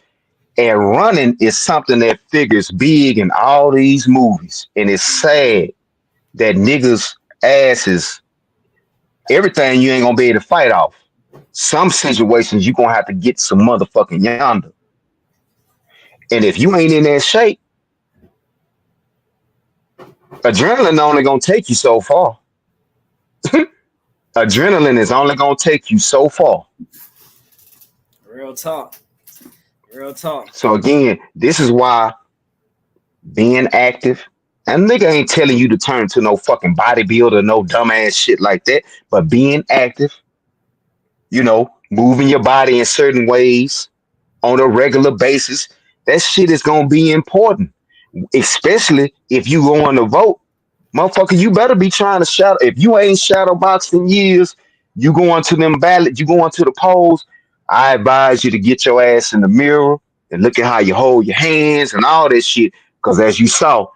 and running is something that figures big in all these movies, and it's sad that niggas asses everything you ain't gonna be able to fight off. Some situations you gonna have to get some motherfucking yonder. And if you ain't in that shape, adrenaline only gonna take you so far. Adrenaline is only gonna take you so far. Real talk. Real talk. So again, this is why being active, and nigga ain't telling you to turn to no fucking bodybuilder, no dumbass shit like that, but being active, moving your body in certain ways on a regular basis, that shit is gonna be important. Especially if you going to vote. Motherfucker, you better be trying to shadow. If you ain't shadow boxed in years, you going to them ballots, you going to the polls. I advise you to get your ass in the mirror and look at how you hold your hands and all that shit. Because as you saw,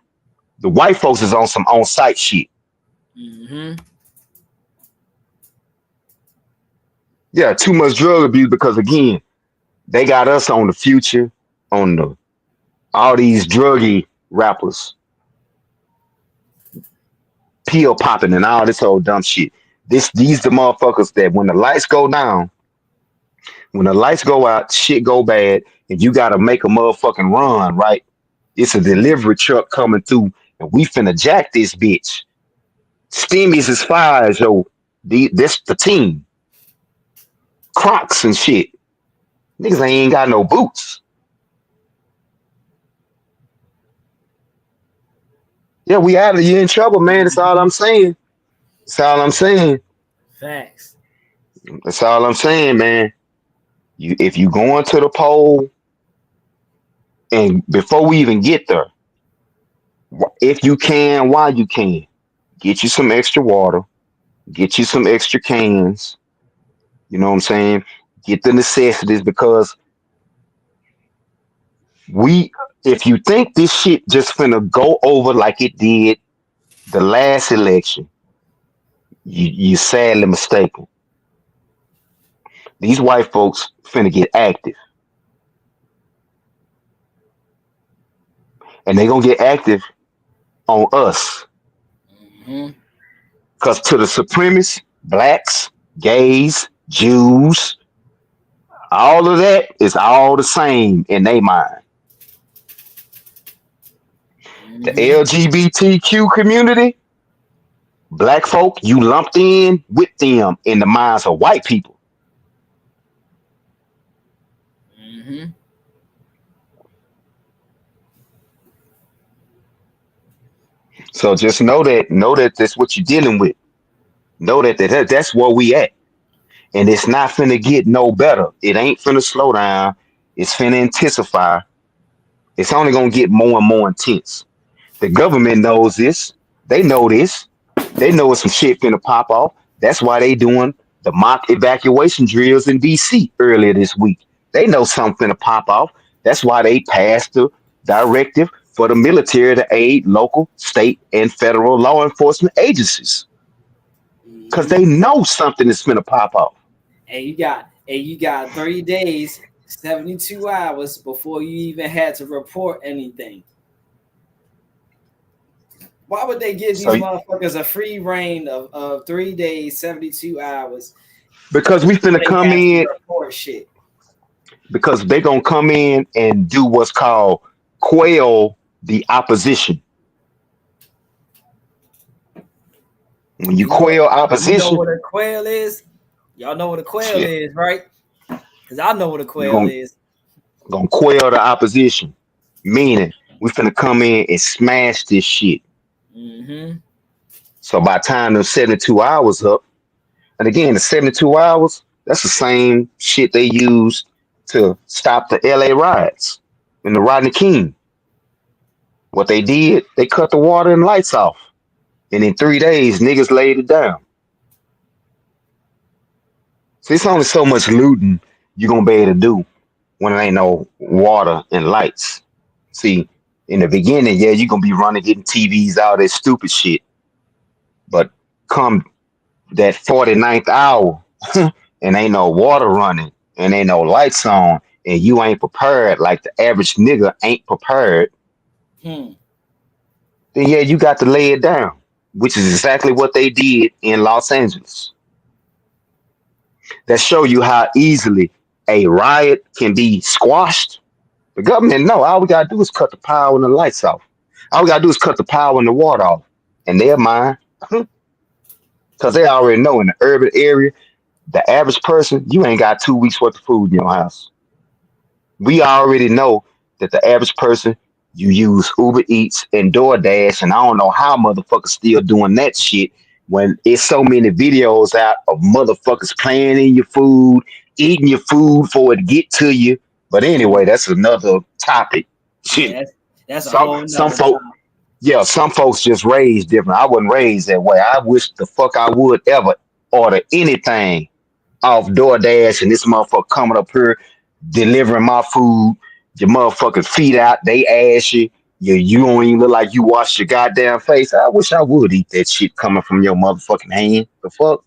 the white folks is on some on-site shit. Mm-hmm. Yeah, too much drug abuse because again, they got us on the future, on all these druggy rappers, pill popping and all this old dumb shit. These the motherfuckers that when the lights go down, when the lights go out, shit go bad, and you gotta make a motherfucking run, right? It's a delivery truck coming through, and we finna jack this bitch. Stimmies is fires, yo. This the team. Crocs and shit. Niggas ain't got no boots. Yeah, we out of you in trouble, man. That's all I'm saying. That's all I'm saying. Facts. That's all I'm saying, man. If you going to the poll, and before we even get there, if you can, while you can, get you some extra water, get you some extra cans. You know what I'm saying? Get the necessities because we. If you think this shit just finna go over like it did the last election, you sadly mistaken. These white folks finna get active, and they gonna get active on us. Hmm. Cause to the supremacists, blacks, gays, Jews, all of that is all the same in their mind. The Hmm. LGBTQ community, black folk, you lumped in with them in the minds of white people. Hmm. So just know that that's what you're dealing with. Know that's where we at. And it's not finna get no better. It ain't finna slow down. It's finna intensify. It's only gonna get more and more intense. The government knows this. They know this. They know some shit finna pop off. That's why they doing the mock evacuation drills in DC earlier this week. They know something finna pop off. That's why they passed the directive for the military to aid local, state, and federal law enforcement agencies. Cause Hmm. they know something is finna pop off. And you got 30 days, 72 hours before you even had to report anything. Why would they give these So motherfuckers a free reign of 3 days, 72 hours because we before finna they come had to in, report shit? because they gonna come in and do what's called quell the opposition. When you You know, quell you know opposition, what a quail is? Y'all know what a quail shit, is, right? Because I know what a we quail gonna is. gonna quell the opposition. Meaning we finna come in and smash this shit. Hmm. So by the time the 72 hours up, and again the 72 hours, that's the same shit they used to stop the LA riots and the Rodney King. What they did, they cut the water and lights off. And in 3 days, niggas laid it down. So it's only so much looting you're gonna be able to do when there ain't no water and lights. See, in the beginning, yeah, you're gonna be running getting TVs out, that stupid shit. But come that 49th hour and ain't no water running and ain't no lights on and you ain't prepared like the average nigga ain't prepared, Hmm. then yeah, you got to lay it down, which is exactly what they did in Los Angeles. That show you how easily a riot can be squashed. The government, no, all we gotta do is cut the power and the lights off. All we gotta do is cut the power and the water off. And they're mine. Because they already know in the urban area, the average person, you ain't got 2 weeks worth of food in your house. We already know that the average person, you use Uber Eats and DoorDash, and I don't know how motherfuckers still doing that shit when it's so many videos out of motherfuckers playing in your food, eating your food for it to get to you. But anyway, that's another topic. Shit. Yeah, that's a Some whole some nother folk, time. yeah, some folks just raised different. I wasn't raised that way. I wish the fuck I would ever order anything off DoorDash and this motherfucker coming up here delivering my food. Your motherfucking feet out, they ashy. You don't even look like you washed your goddamn face. I wish I would eat that shit coming from your motherfucking hand. The fuck?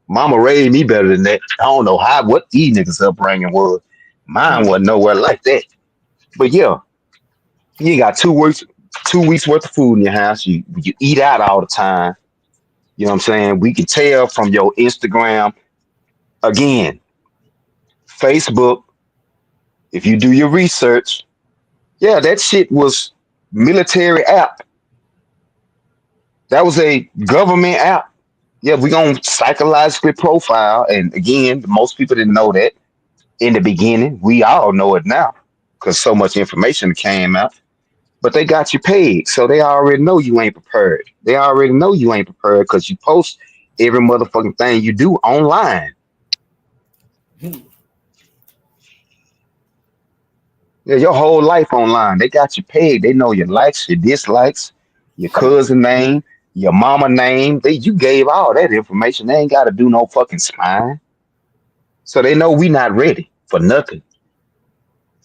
Mama raised me better than that. I don't know what these niggas upbringing was. Mine Hmm. wasn't nowhere like that. But yeah, you got 2 weeks worth of food in your house. You eat out all the time. You know what I'm saying? We can tell from your Instagram. Again, Facebook, if you do your research, yeah, that shit was military app. That was a government app. Yeah, we gonna psychologically profile. And again, most people didn't know that in the beginning. We all know it now because so much information came out. but they got you paid, so they already know you ain't prepared. They already know you ain't prepared because you post every motherfucking thing you do online. Yeah, your whole life online. They got you paid. They know your likes, your dislikes, your cousin name, your mama name. You gave all that information. They ain't got to do no fucking spying. So they know we not ready for nothing.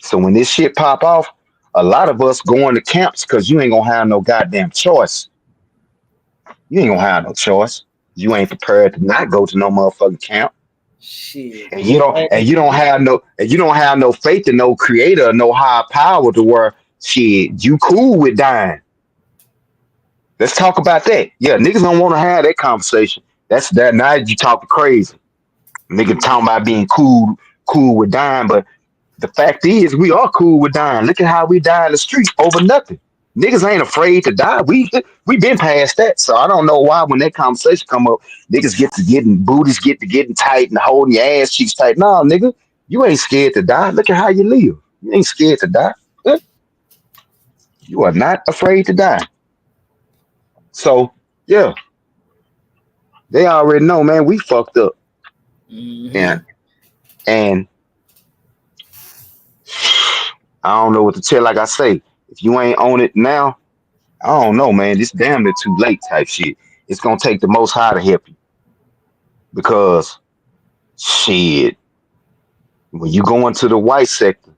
So when this shit pop off, a lot of us going to camps because you ain't gonna have no goddamn choice. You ain't gonna have no choice. You ain't prepared to not go to no motherfucking camp. Shit. And you don't Hey, you don't have no faith in no creator, no higher power to where shit, you cool with dying. Let's talk about that. Yeah, niggas don't want to have that conversation. That's that now you talking crazy. Nigga talking about being cool with dying, but the fact is we are cool with dying. Look at how we die in the street over nothing. Niggas ain't afraid to die. We been past that. So I don't know why when that conversation come up, niggas get to getting booties get to getting tight and holding your ass cheeks tight. No, nigga, you ain't scared to die. Look at how you live. You ain't scared to die. You are not afraid to die. So yeah, they already know, man. We fucked up, mm-hmm. and I don't know what to tell. Like I say, if you ain't on it now, I don't know, man. This damn near too late type shit. It's gonna take the Most High to help you because shit, when you go into the white sector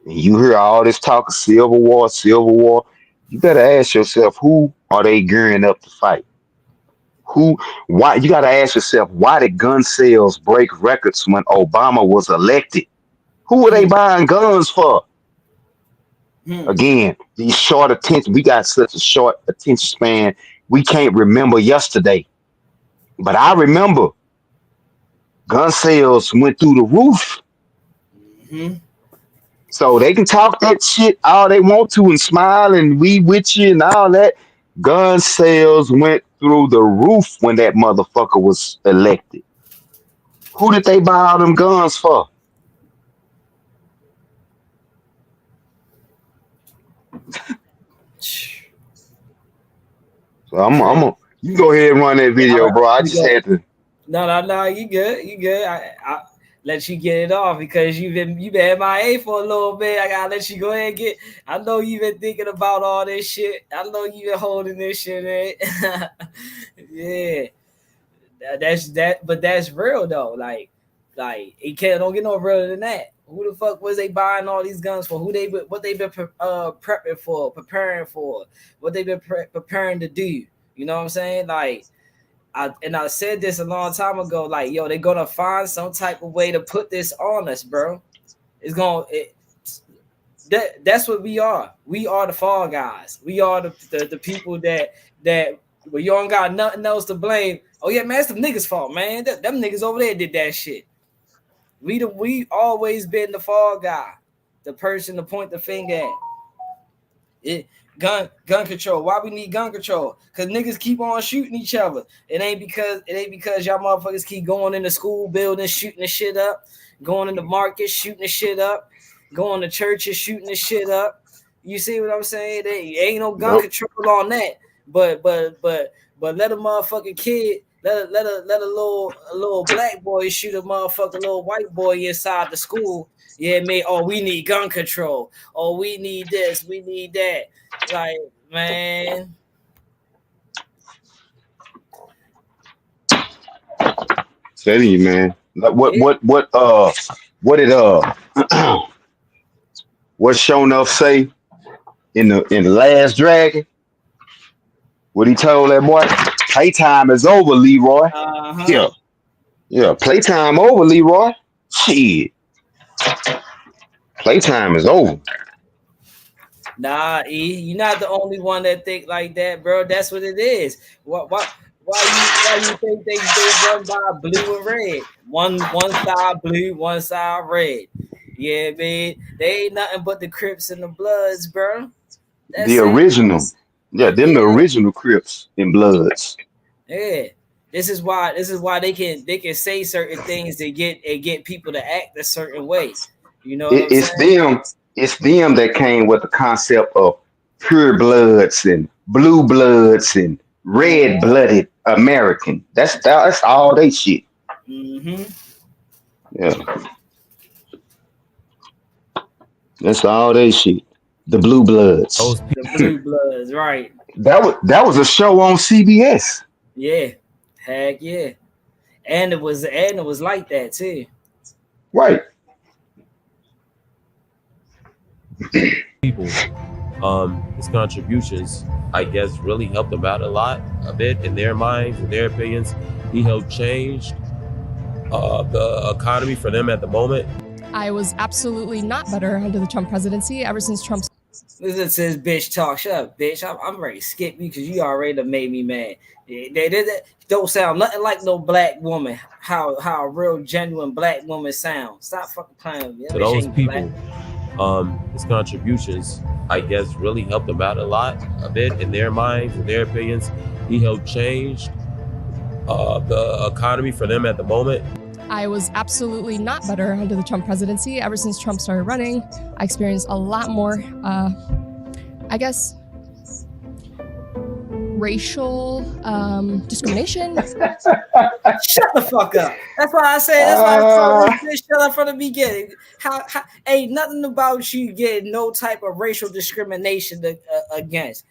and you hear all this talk of civil war, you better ask yourself who are they gearing up to fight? Who? Why? You gotta ask yourself why did gun sales break records when Obama was elected? Who were they buying guns for? Again, these short attention. We got such a short attention span. We can't remember yesterday. But I remember gun sales went through the roof. Mm-hmm. So they can talk that shit all they want to and smile and we with you and all that. Gun sales went through the roof when that motherfucker was elected. Who did they buy all them guns for? So you go ahead and run that video, bro. I just had to. No, you good. You good. I let you get it off because you've been MIA for a little bit. I gotta let you go ahead and get. I know you've been thinking about all this shit. I know you've been holding this shit in. Yeah, that's that. But that's real though. Like it can't don't get no realer than that. Who the fuck was they buying all these guns for? What they been prepping for, preparing for, what they been preparing to do? You know what I'm saying? Like. I said this a long time ago, like, yo, they're gonna find some type of way to put this on us, bro. That's what we are. We are the fall guys. We are the people that well, you don't got nothing else to blame. Oh yeah, man, it's the niggas' fault, man. Them niggas over there did that shit. We always been the fall guy, the person to point the finger at. Gun control. Why we need gun control? Because niggas keep on shooting each other. It ain't because y'all motherfuckers keep going into school buildings, shooting the shit up, going in the market, shooting the shit up, going to churches, shooting the shit up. You see what I'm saying? There ain't no gun control on that. But let a motherfucking kid, let a little black boy shoot a motherfucking little white boy inside the school. Yeah, man. Oh, we need gun control. Oh, we need this. We need that. Like, man. Telling you, man. Like, what did what Show Enough say in the last Dragon? What he told that boy? Playtime is over, Leroy. Uh-huh. Yeah, playtime over, Leroy. Shit. Playtime is over. Nah, E, you're not the only one that think like that, bro. That's what it is. Why you think they run by blue and red? One side blue, one side red. Yeah, man. They ain't nothing but the Crips and the Bloods, bro. The That's it. original. Yeah, them the Yeah. original Crips and Bloods. Yeah. This is why they can say certain things to get people to act a certain way. You know what I'm It's saying? them. It's them that came with the concept of pure bloods and blue bloods and red blooded American. That's all they shit. Mm-hmm. Yeah, that's all they shit. The blue bloods. Those The blue bloods, right? That was a show on CBS. Yeah, heck yeah. And it was like that too. Right. people, his contributions, I guess, really helped them out a bit in their minds, in their opinions. He helped change the economy for them at the moment. I was absolutely not better under the Trump presidency ever since Trump's. Listen to this bitch talk. Shut up, bitch. I'm ready to skip you because you already done made me mad. They don't sound nothing like no black woman. How a real genuine black woman sounds. Stop fucking playing with me. That To bitch those ain't people, black. his contributions, I guess, really helped them out a bit in their minds, in their opinions. He helped change the economy for them at the moment. I was absolutely not better under the Trump presidency ever since Trump started running. I experienced a lot more, I guess, racial discrimination. Shut the fuck up. That's why I say. That's why I told this bitch shut up from the beginning. How ain't nothing about you getting no type of racial discrimination against.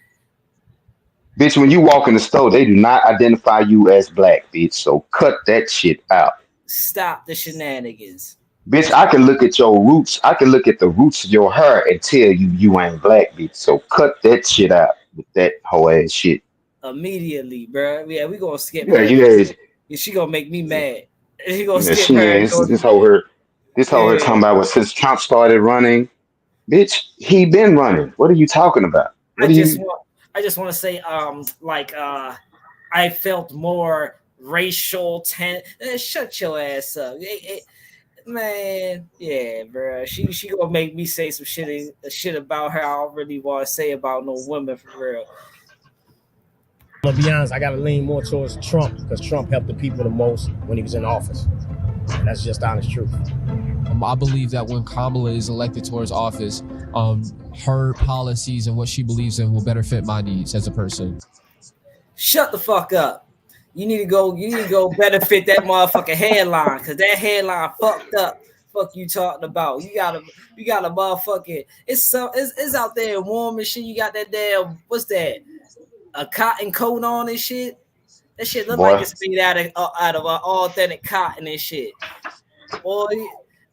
Bitch, when you walk in the store, they do not identify you as black, bitch. So cut that shit out. Stop the shenanigans. Bitch, I can look at your roots. I can look at the roots of your hair and tell you ain't black, bitch. So cut that shit out with that whole ass shit. Immediately, bro. Yeah, we gonna skip Yeah, her. yeah, She gonna make me mad. She gonna yeah. skip She her. ain't. This whole her Yeah. talking about what since Trump started running, bitch. He been running. What are you talking about? I What are you? just want to say, I felt more racial shut your ass up. Man, yeah, bro. She gonna make me say some shit about her I don't really want to say about no women for real. I'm gonna be honest, I gotta lean more towards Trump because Trump helped the people the most when he was in office. And that's just honest truth. I believe that when Kamala is elected towards office, her policies and what she believes in will better fit my needs as a person. Shut the fuck up. You need to go benefit that motherfucking headline because that headline fucked up. Fuck you talking about. You got a motherfucking it's out there warm and shit. You got that damn what's that? A cotton coat on and shit. That shit look Boy. like it's made out of authentic cotton and shit. Boy,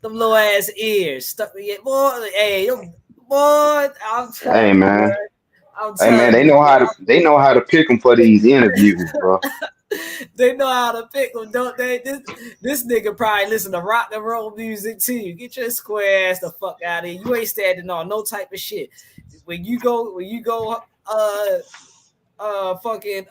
them little ass ears stuck to it. Boy, hey, boy, I'm telling Hey you, man. bro. I'm Hey man, telling you, they know how to pick them for these interviews, bro. they know how to pick them, don't they? This nigga probably listen to rock and roll music too. Get your square ass the fuck out of here. You ain't standing on no type of shit. When you go, fucking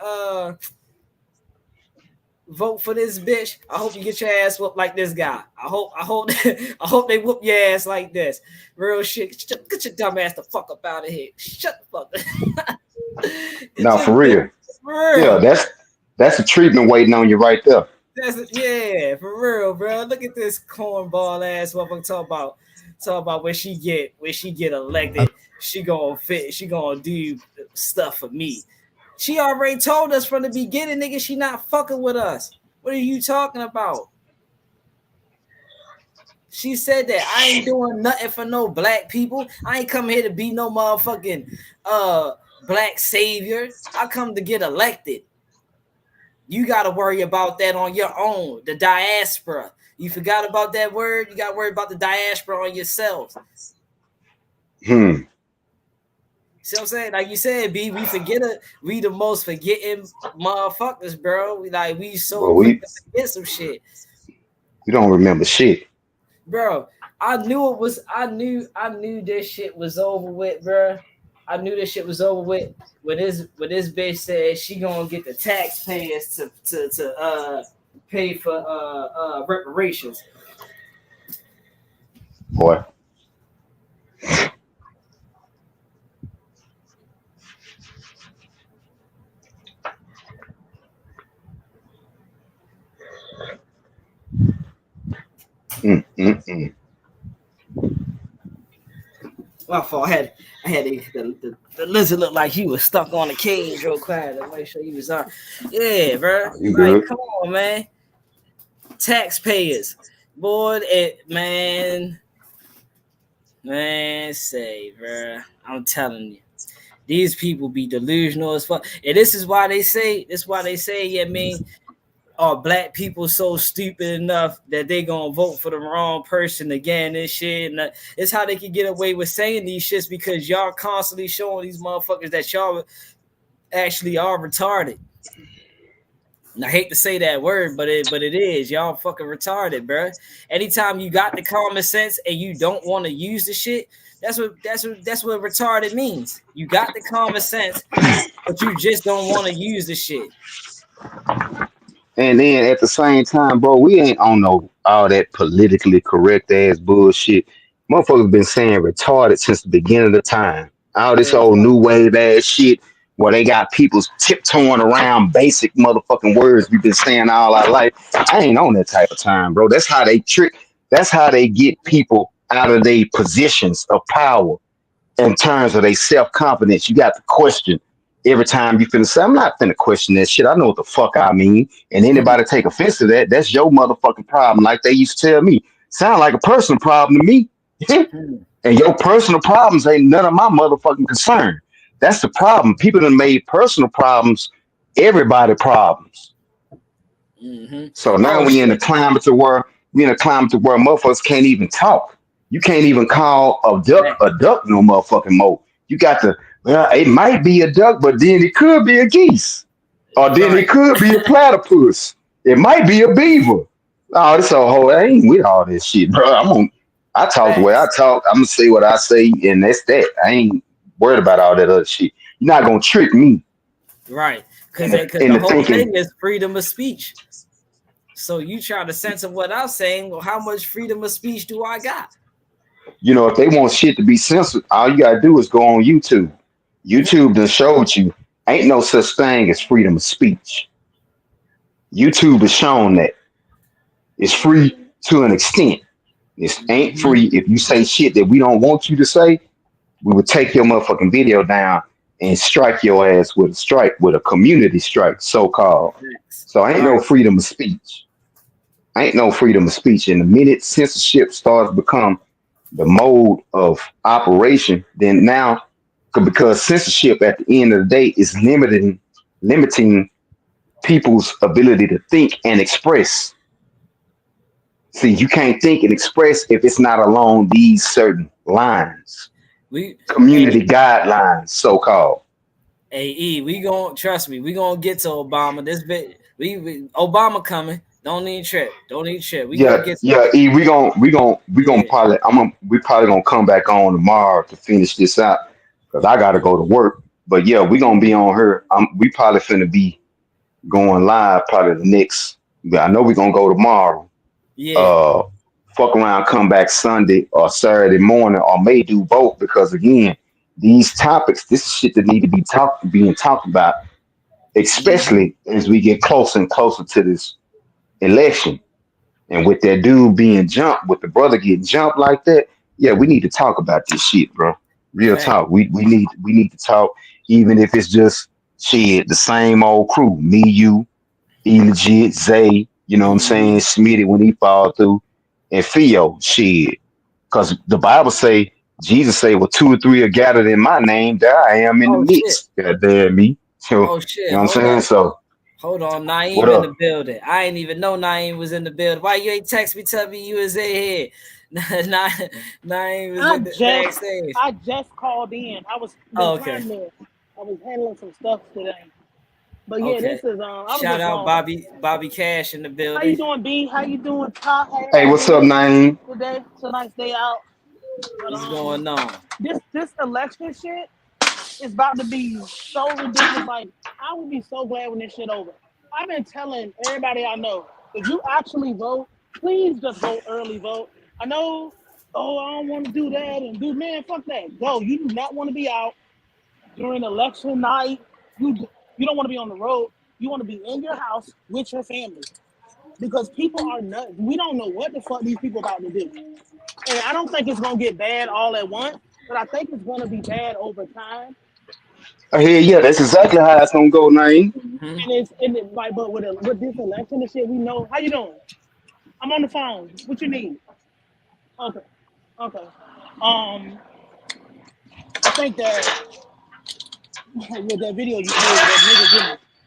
vote for this bitch. I hope you get your ass whooped like this guy. I hope they whoop your ass like this. Real shit. Get your dumb ass the fuck up out of here. Shut the fuck up. No, for real. For Yeah, real. that's a treatment waiting on you right there. Yeah, for real, bro. Look at this cornball ass motherfucker talk about when she get elected, she gonna do stuff for me. She already told us from the beginning, nigga, she not fucking with us. What are you talking about? She said that I ain't doing nothing for no black people. I ain't come here to be no motherfucking black savior. I come to get elected. You got to worry about that on your own. The diaspora. You forgot about that word? You got to worry about the diaspora on yourselves. See what I'm saying? Like you said, B, we the most forgetting motherfuckers, bro. We so quick to forget some shit. We don't remember shit. Bro, I knew this shit was over with, bro. I knew this shit was over with when this bitch said she gonna get the taxpayers to pay for reparations. Boy. My fault. I I had the lizard look like he was stuck on the cage real quiet to make sure he was on. Yeah, bro. You Like, good? come on, man. Taxpayers, boy, man, say, bro. I'm telling you, these people be delusional as fuck, and this is why they say. Yeah, I mean, are black people so stupid enough that they gonna vote for the wrong person again and shit? And it's how they can get away with saying these shits because y'all constantly showing these motherfuckers that y'all actually are retarded. And I hate to say that word, but it is. Y'all fucking retarded, bro. Anytime you got the common sense and you don't want to use the shit, that's what retarded means. You got the common sense, but you just don't want to use the shit. And then at the same time, bro, we ain't on no all that politically correct ass bullshit. Motherfuckers been saying retarded since the beginning of the time. All this Real old talk. new wave ass shit where they got people tiptoeing around basic motherfucking words we've been saying all our life. I ain't on that type of time, bro. That's how they trick. That's how they get people out of their positions of power in terms of their self confidence. You got to question every time you finna say, I'm not finna question that shit. I know what the fuck I mean. And anybody take offense to that, that's your motherfucking problem. Like they used to tell me. Sound like a personal problem to me. And your personal problems ain't none of my motherfucking concern. That's the problem. People done made personal problems everybody problems. So now Oh we in the shit. climate to where motherfuckers can't even talk. You can't even call a duck no motherfucking more. You got to, well, it might be a duck, but then it could be a geese. Or then it Right. could be a platypus. It might be a beaver. Oh, this a whole, I ain't with all this shit, bro. I talk the way I Facts. talk. I'm gonna say what I say, and that's that. I ain't worried about all that other shit. You're not gonna trick me Right. Because into the whole thinking, thing is freedom of speech. So you try to censor what I'm saying. Well, how much freedom of speech do I got? if they want shit to be censored, all you gotta do is go on YouTube. YouTube done showed you ain't no such thing as freedom of speech. YouTube has shown that it's free to an extent. It ain't free if you say shit that we don't want you to say. We would take your motherfucking video down and strike your ass with a community strike, so called. So ain't no Right. freedom of speech. Ain't no freedom of speech. And the minute censorship starts to become the mode of operation, then now because censorship at the end of the day is limiting people's ability to think and express. See, you can't think and express if it's not along these certain lines, We community guidelines, so called. we gonna trust me. We gonna get to Obama. This bit we Obama coming. Don't need trip. We gonna Yeah, get to yeah. it. E, we gonna Yeah. probably we probably gonna come back on tomorrow to finish this out because I gotta go to work. But yeah, we gonna be on her. We probably finna be going live probably the next. I know we gonna go tomorrow. Yeah. Uh, fuck around, come back Sunday or Saturday morning, or may do both because again, these topics, this is shit that need to be being talked about, especially as we get closer and closer to this election. And with that dude being jumped, with the brother getting jumped like that, yeah, we need to talk about this shit, bro. Real Fact. talk. We need to talk, even if it's just shit, the same old crew, me, you, E legit, Zay, you know what I'm saying, Smitty when he fall through, and Theo, shit. Cause the Bible say, Jesus say, well, two or three are gathered in my name, there I am in the Oh shit. midst. God damn me. So, Oh you shit. know what I'm saying? So, Hold on, what Naeem in the up? building. I ain't even know Naeem was in the building. Why you ain't text me, tell me you was in here? Naeem was in the backstage. I just called in. I was Oh, okay. I was handling some stuff today. But yeah, Okay. this is I was Shout just out on. Bobby Cash in the How you building. doing, B? How you doing, Top? How Hey, everybody what's up, doing Naeem? today? It's a nice day out. But What's going on? this election shit is about to be so ridiculous. Like I would be so glad when this shit over. I've been telling everybody I know, if you actually vote, please just vote early vote. I know, oh, I don't want to do that and do man, fuck that. Go. You do not want to be out during election night. You don't want to be on the road. You want to be in your house with your family. Because people are nuts. We don't know what the fuck these people about to do. And I don't think it's gonna get bad all at once. but I think it's gonna be bad over time. I hear, yeah, that's exactly how it's gonna go, Naeem. Mm-hmm. And it's like, but with this election and shit, we know how you doing. I'm on the phone. What you need? Okay, okay. I think that with that video you played, that nigga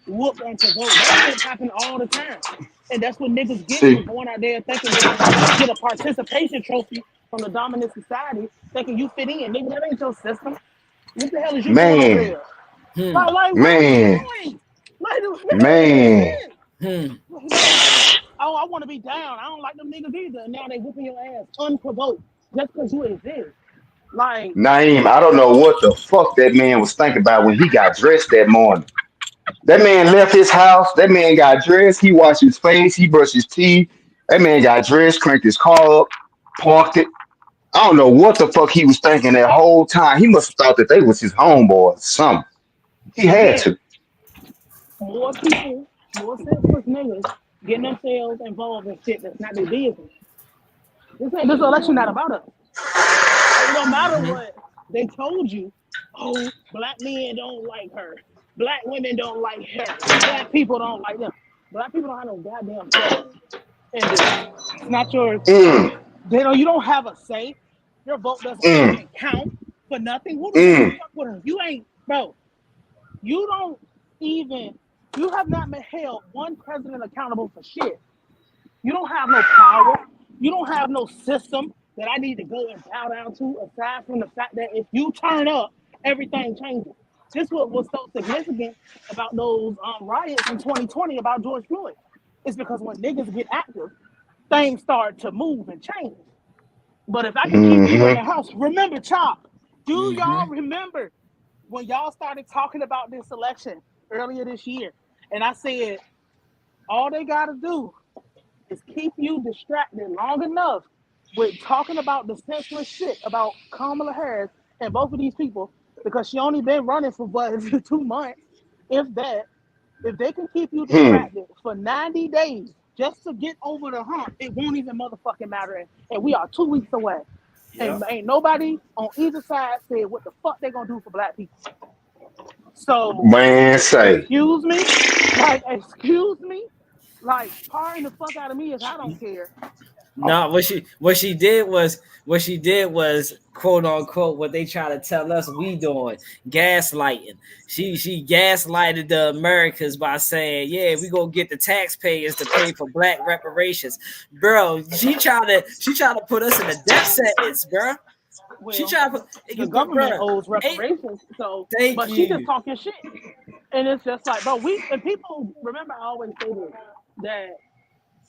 getting whooped on vote, that shit happen all the time, and that's what niggas get for See, going out there thinking they can get a participation trophy from the dominant society, thinking you fit in. Nigga, that ain't your system. What the hell is you doing over man, there? Hmm. What is you man, doing? Like, nigga, that don't make man, sense. Hmm. Oh, I want to be down. I don't like them niggas either. And now they whooping your ass unprovoked just because you exist. Like, Naeem, I don't know what the fuck that man was thinking about when he got dressed that morning. That man left his house. That man got dressed. He washed his face. He brushed his teeth. That man got dressed, cranked his car up, parked it. I don't know what the fuck he was thinking that whole time. He must have thought that they was his homeboy or something. He had again, to. more people, more senseless niggas getting themselves involved in shit that's not their business. This election not about us. It don't matter Mm-hmm. what they told you. Oh, black men don't like her. Black women don't like her. Black people don't like them. Black people don't have no goddamn say in this. It's not yours. Mm, They don't. You don't have a say. Your vote doesn't mm, fucking count for nothing. Who the fuck you mm, fuck with her? You ain't, bro. You don't even. You have not been held one president accountable for shit. You don't have no power. You don't have no system that I need to go and bow down to, aside from the fact that if you turn up, everything changes. This what was so significant about those riots in 2020 about George Floyd. It's because when niggas get active, things start to move and change. But if I can keep you in mm-hmm. the house, remember, Chop, do Mm-hmm. y'all remember when y'all started talking about this election earlier this year? And I said, all they got to do is keep you distracted long enough with talking about the senseless shit about Kamala Harris and both of these people because she only been running for what 2 months, if that. If they can keep you Hmm. distracted for 90 days just to get over the hump, it won't even motherfucking matter. And we are 2 weeks away. And Yep. ain't nobody on either side said what the fuck they gonna do for black people. So, Man, say. excuse me, excuse me, pardon the fuck out of me if I don't care. No, what she did was quote unquote what they try to tell us we doing, gaslighting. She gaslighted the Americans by saying, yeah, we gonna get the taxpayers to pay for black reparations. Bro, she trying to put us in a death sentence, bro. She Well, trying to put the you, government bro. owes Ain't reparations, so thank but she just you. talking shit. And it's just like, bro, we and people remember I always say this that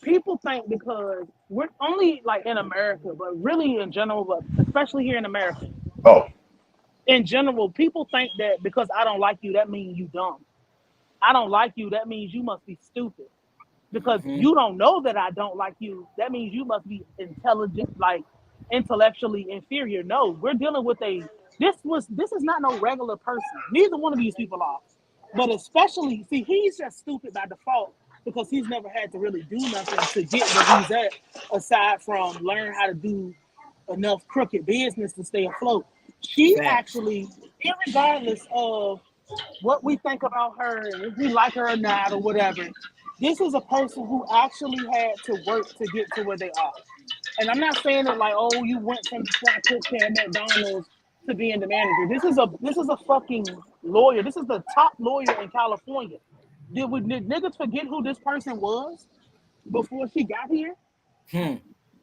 people think because we're only like in America, but really in general, but especially here in America, Oh. in general, people think that because I don't like you, that means you dumb. I don't like you, that means you must be stupid. Because Mm-hmm. you don't know that I don't like you, that means you must be intelligent, like intellectually inferior. No, we're dealing with this is not no regular person. Neither one of these people are. But especially, see, he's just stupid by default because he's never had to really do nothing to get where he's at, aside from learn how to do enough crooked business to stay afloat. She Facts. actually, regardless of what we think about her and if we like her or not or whatever, this is a person who actually had to work to get to where they are. And I'm not saying it like, oh, you went from fry cook at McDonald's to being the manager. This is a fucking lawyer. This is the top lawyer in California. Did niggas forget who this person was before she got here? Hmm.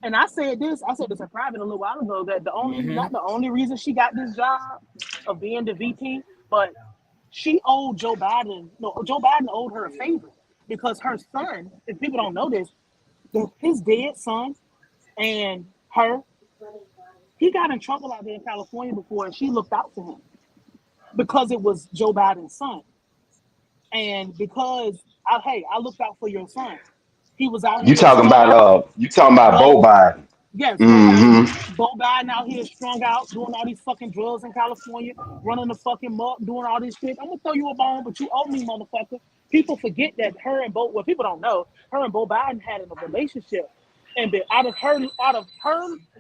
And I said this in private a little while ago that the only Mm-hmm. not the only reason she got this job of being the VP, but she owed Joe Biden. No, Joe Biden owed her a favor because her son, if people don't know this, his dead son and her, he got in trouble out there in California before, and she looked out for him because it was Joe Biden's son, and because I looked out for your son. He was out here strung out. You talking about Bo, Bo Biden. yes, Bo Biden. Mm-hmm. Bo Biden out here strung out, doing all these fucking drugs in California, running the fucking muck, doing all this shit. I'm gonna throw you a bone, but you owe me, motherfucker. People forget that her and Bo. Well, people don't know her and Bo Biden had a relationship, and out of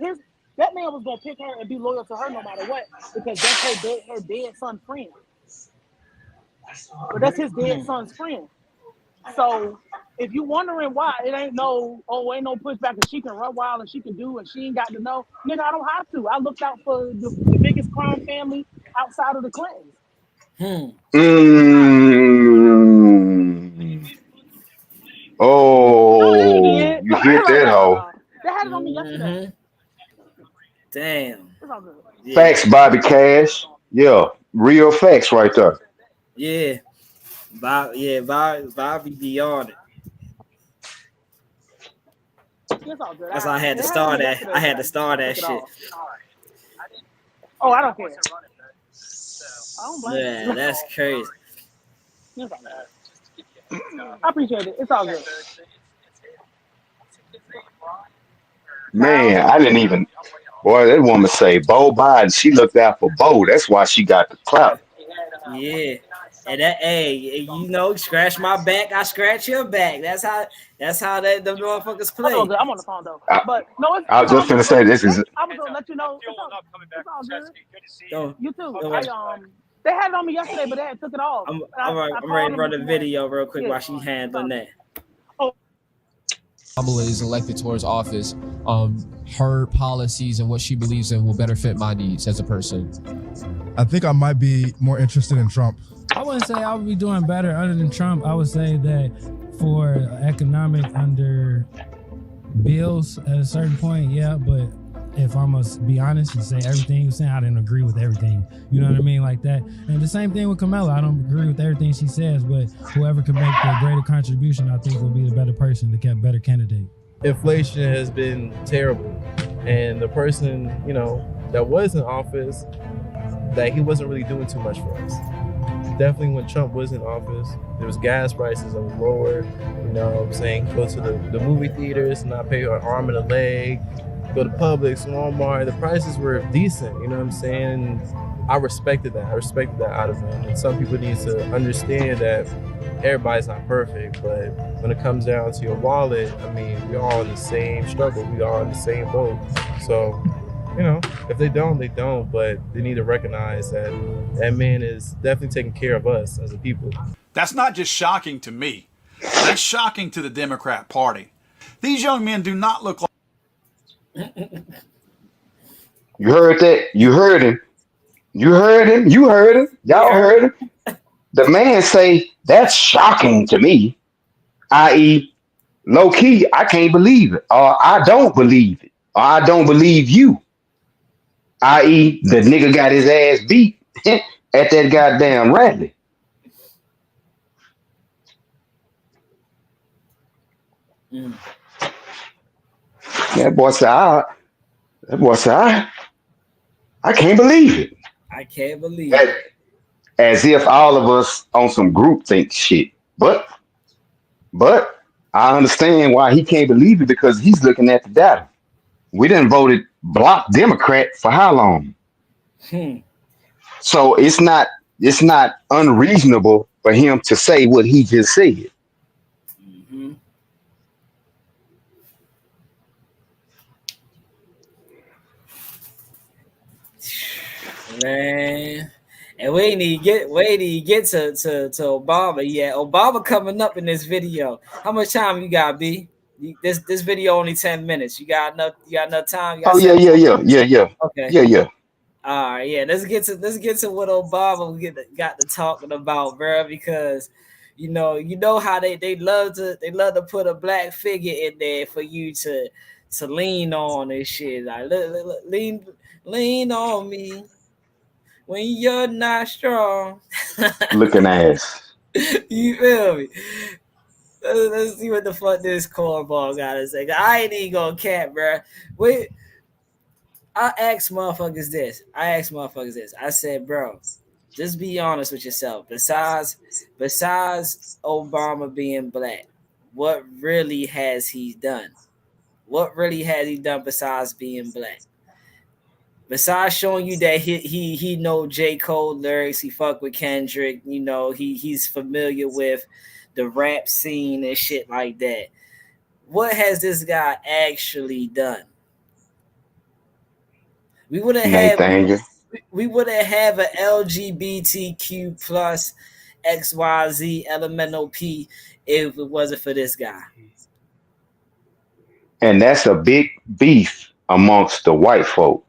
his That man was gonna pick her and be loyal to her no matter what because that's her dead son's friend. But that's his dead son's friend. So if you wondering why it ain't no pushback and she can run wild and she can do and she ain't got to know, nigga, I don't have to. I looked out for the biggest crime family outside of the Clintons. No, yeah, you Oh, did. you No, hit that hoe. they had it on me yesterday. Damn. It's all good. Yeah. Facts, Bobby Cash. Yeah, real facts right there. Yeah. Bobby be on it. It's all good. That's why I had to They had it on me start that. yesterday, I but had to start I that took it shit. off. Oh, I don't care. I don't blame Yeah, you. that's crazy. It's all good. I appreciate it. It's all good. Man, I didn't even. Boy, that woman say Bo Biden. She looked out for Bo. That's why she got the clout. Yeah. And that, hey, scratch my back, I scratch your back. That's how the motherfuckers That's all play. good. I'm on the phone though. I, But no, I it's was all just gonna good. say this is. I was gonna let you know. It's all good. You too. Don't worry. They had it on me yesterday, but they had took it off. I'm ready to run the video real quick while she handling that. Kamala is elected towards office, her policies and what she believes in will better fit my needs as a person. I think I might be more interested in Trump. I wouldn't say I would be doing better other than Trump. I would say that for economic under bills at a certain point, yeah, but if I must be honest and say everything he was saying, I didn't agree with everything. You know what I mean? Like that. And the same thing with Kamala. I don't agree with everything she says, but whoever can make the greater contribution, I think will be the better person, the better candidate. Inflation has been terrible. And the person, that was in office, that he wasn't really doing too much for us. Definitely when Trump was in office, there was gas prices that was lower. You know what I'm saying? Go to the movie theaters, not pay an arm and a leg. Go to Publix, Walmart, the prices were decent, you know what I'm saying? I respected that. I respected that out of him. And some people need to understand that everybody's not perfect, but when it comes down to your wallet, I mean, we're all in the same struggle. We all in the same boat. So, if they don't, they don't, but they need to recognize that that man is definitely taking care of us as a people. That's not just shocking to me. That's shocking to the Democrat Party. These young men do not look like. You heard that? You heard him. You heard him. You heard him. Y'all heard him. The man say that's shocking to me, i.e., low key, I can't believe it, or I don't believe it, or I don't believe you, i.e., the nigga got his ass beat at that goddamn rally. That boy said, I can't believe it. I can't believe it. As if all of us on some group think shit. But I understand why he can't believe it because he's looking at the data. We done voted block Democrat for how long? So it's not unreasonable for him to say what he just said. Man. And we need to get to Obama. Yeah, Obama coming up in this video. How much time you got, B? This video only 10 minutes. You got enough time? Oh yeah. Okay. Yeah. All right, yeah. Let's get to what Obama got to talking about, bro, because you know how they love to put a black figure in there for you to lean on and shit. Like lean on me when you're not strong. Looking ass. You feel me? Let's see what the fuck this cornball got to say. I ain't even gonna cap, bro. Wait, I asked motherfuckers this. I said, bro, just be honest with yourself. Besides Obama being black, what really has he done? What really has he done besides being black? Besides showing you that he know J. Cole lyrics, he fuck with Kendrick, he's familiar with the rap scene and shit like that. What has this guy actually done? We wouldn't have Nathaniel. we wouldn't have an LGBTQ plus XYZ elemental P if it wasn't for this guy. And that's a big beef amongst the white folk.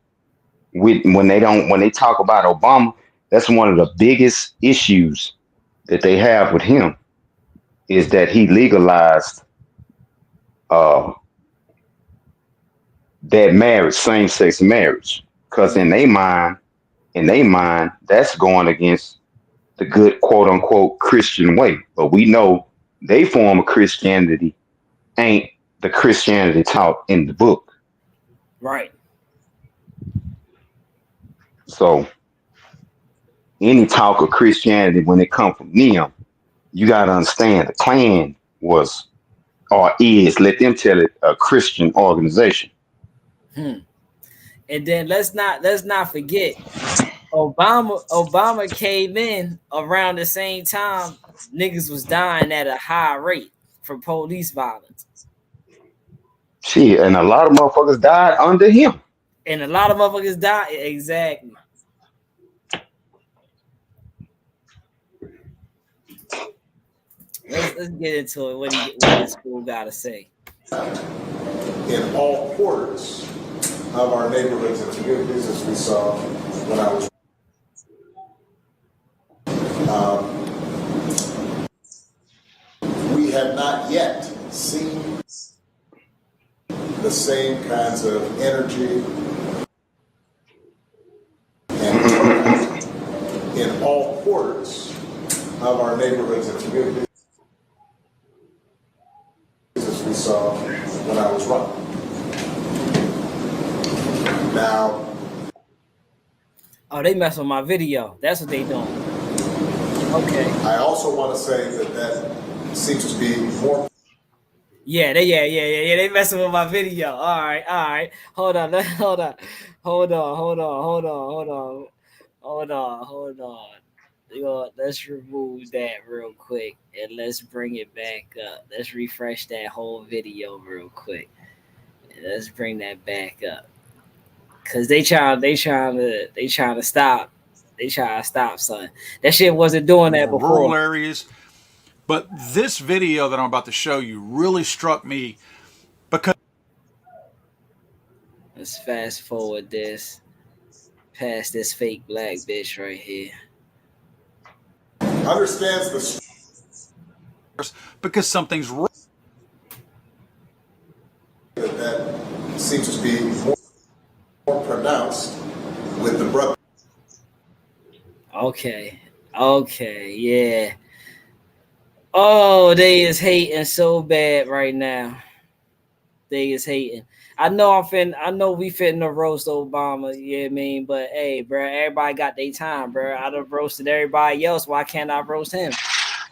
When they talk about Obama, that's one of the biggest issues that they have with him is that he legalized uh that marriage, same sex marriage. Because in their mind, that's going against the good quote unquote Christian way. But we know they form of Christianity ain't the Christianity taught in the book. Right. So any talk of Christianity when it comes from them, you gotta understand the Klan was or is, let them tell it, a Christian organization. And then let's not forget Obama came in around the same time niggas was dying at a high rate from police violence. Shit, and a lot of motherfuckers died under him. And a lot of motherfuckers died. Exactly. Let's get into it. What this fool got to say. In all quarters of our neighborhoods and communities, as we saw when I was. We have not yet seen the same kinds of energy and turnout in all quarters of our neighborhoods and communities, as we saw when I was running. Now, oh, they mess with my video. That's what they doing. Okay. I also want to say that seems to be more. Yeah, they messing with my video. All right. Hold on. Let's remove that real quick and let's bring it back up. Let's refresh that whole video real quick. Let's bring that back up. Cause they trying to stop. They trying to stop, son. That shit wasn't doing that before. Rural areas. But this video that I'm about to show you really struck me because. Let's fast forward this past this fake black bitch right here. Understands the because something's wrong. That seems to be more pronounced with the brother. Okay, yeah. Oh, they is hating so bad right now. They is hating. I know we finna roast Obama, you know what I mean? But hey, bro, everybody got their time, bro. I done roasted everybody else. Why can't I roast him?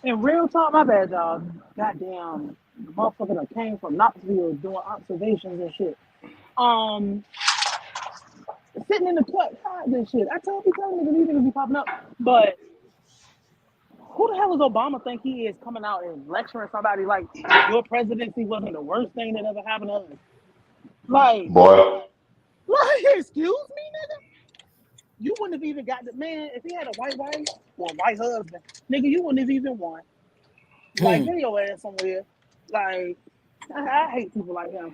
In real talk, my bad, y'all. Goddamn, the motherfucker that came from Knoxville doing observations and shit. Sitting in the court, and shit. I told these niggas be popping up. But who the hell does Obama think he is coming out and lecturing somebody like your presidency wasn't the worst thing that ever happened to us? Like, boy. Excuse me, nigga? You wouldn't have even got the man if he had a white wife or a white husband, nigga. You wouldn't have even won. Like, get your ass somewhere. Like, I hate people like him.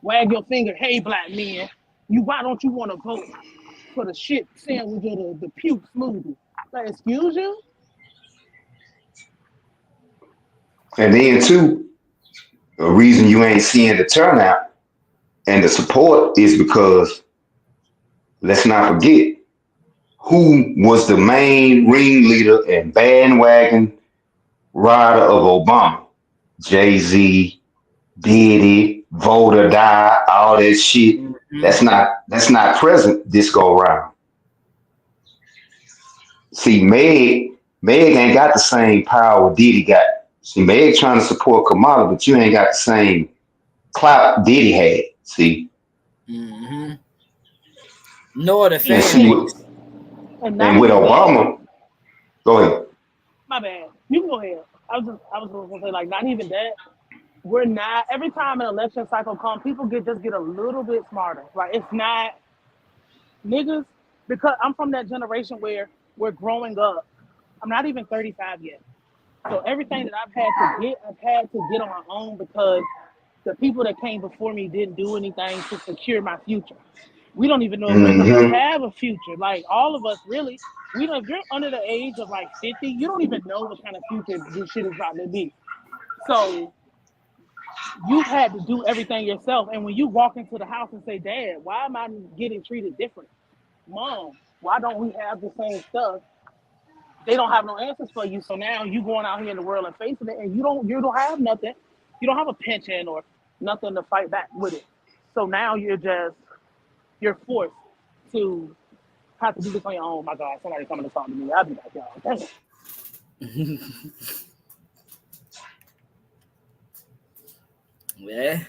Wag your finger, hey, black men. Why don't you want to vote for the shit sandwich or the puke smoothie? Like, excuse you? And then too, the reason you ain't seeing the turnout and the support is because let's not forget who was the main ringleader and bandwagon rider of Obama. Jay-Z, Diddy, Vote or Die, all that shit. That's not present this go around. See, Meg ain't got the same power Diddy got. See, Meg trying to support Kamala, but you ain't got the same clout Diddy had. See, Nor the fan base. And with Obama, go ahead. My bad. You can go ahead. I was going to say, like, not even that. We're not. Every time an election cycle comes, people get a little bit smarter. Like, it's not niggas, because I'm from that generation where we're growing up. I'm not even 35 yet. So everything that I've had to get on my own because the people that came before me didn't do anything to secure my future. We don't even know if we're going to have a future. Like, all of us, really, we don't, if you're under the age of like 50, you don't even know what kind of future this shit is about to be. So you've had to do everything yourself. And when you walk into the house and say, Dad, why am I getting treated different? Mom, why don't we have the same stuff? They don't have no answers for you. So now you going out here in the world and facing it, and you don't have nothing. You don't have a pension or nothing to fight back with it. So now you're forced to have to do this on your own. Oh my God, somebody coming to talk to me. I'll be back, y'all. Dang. Yeah.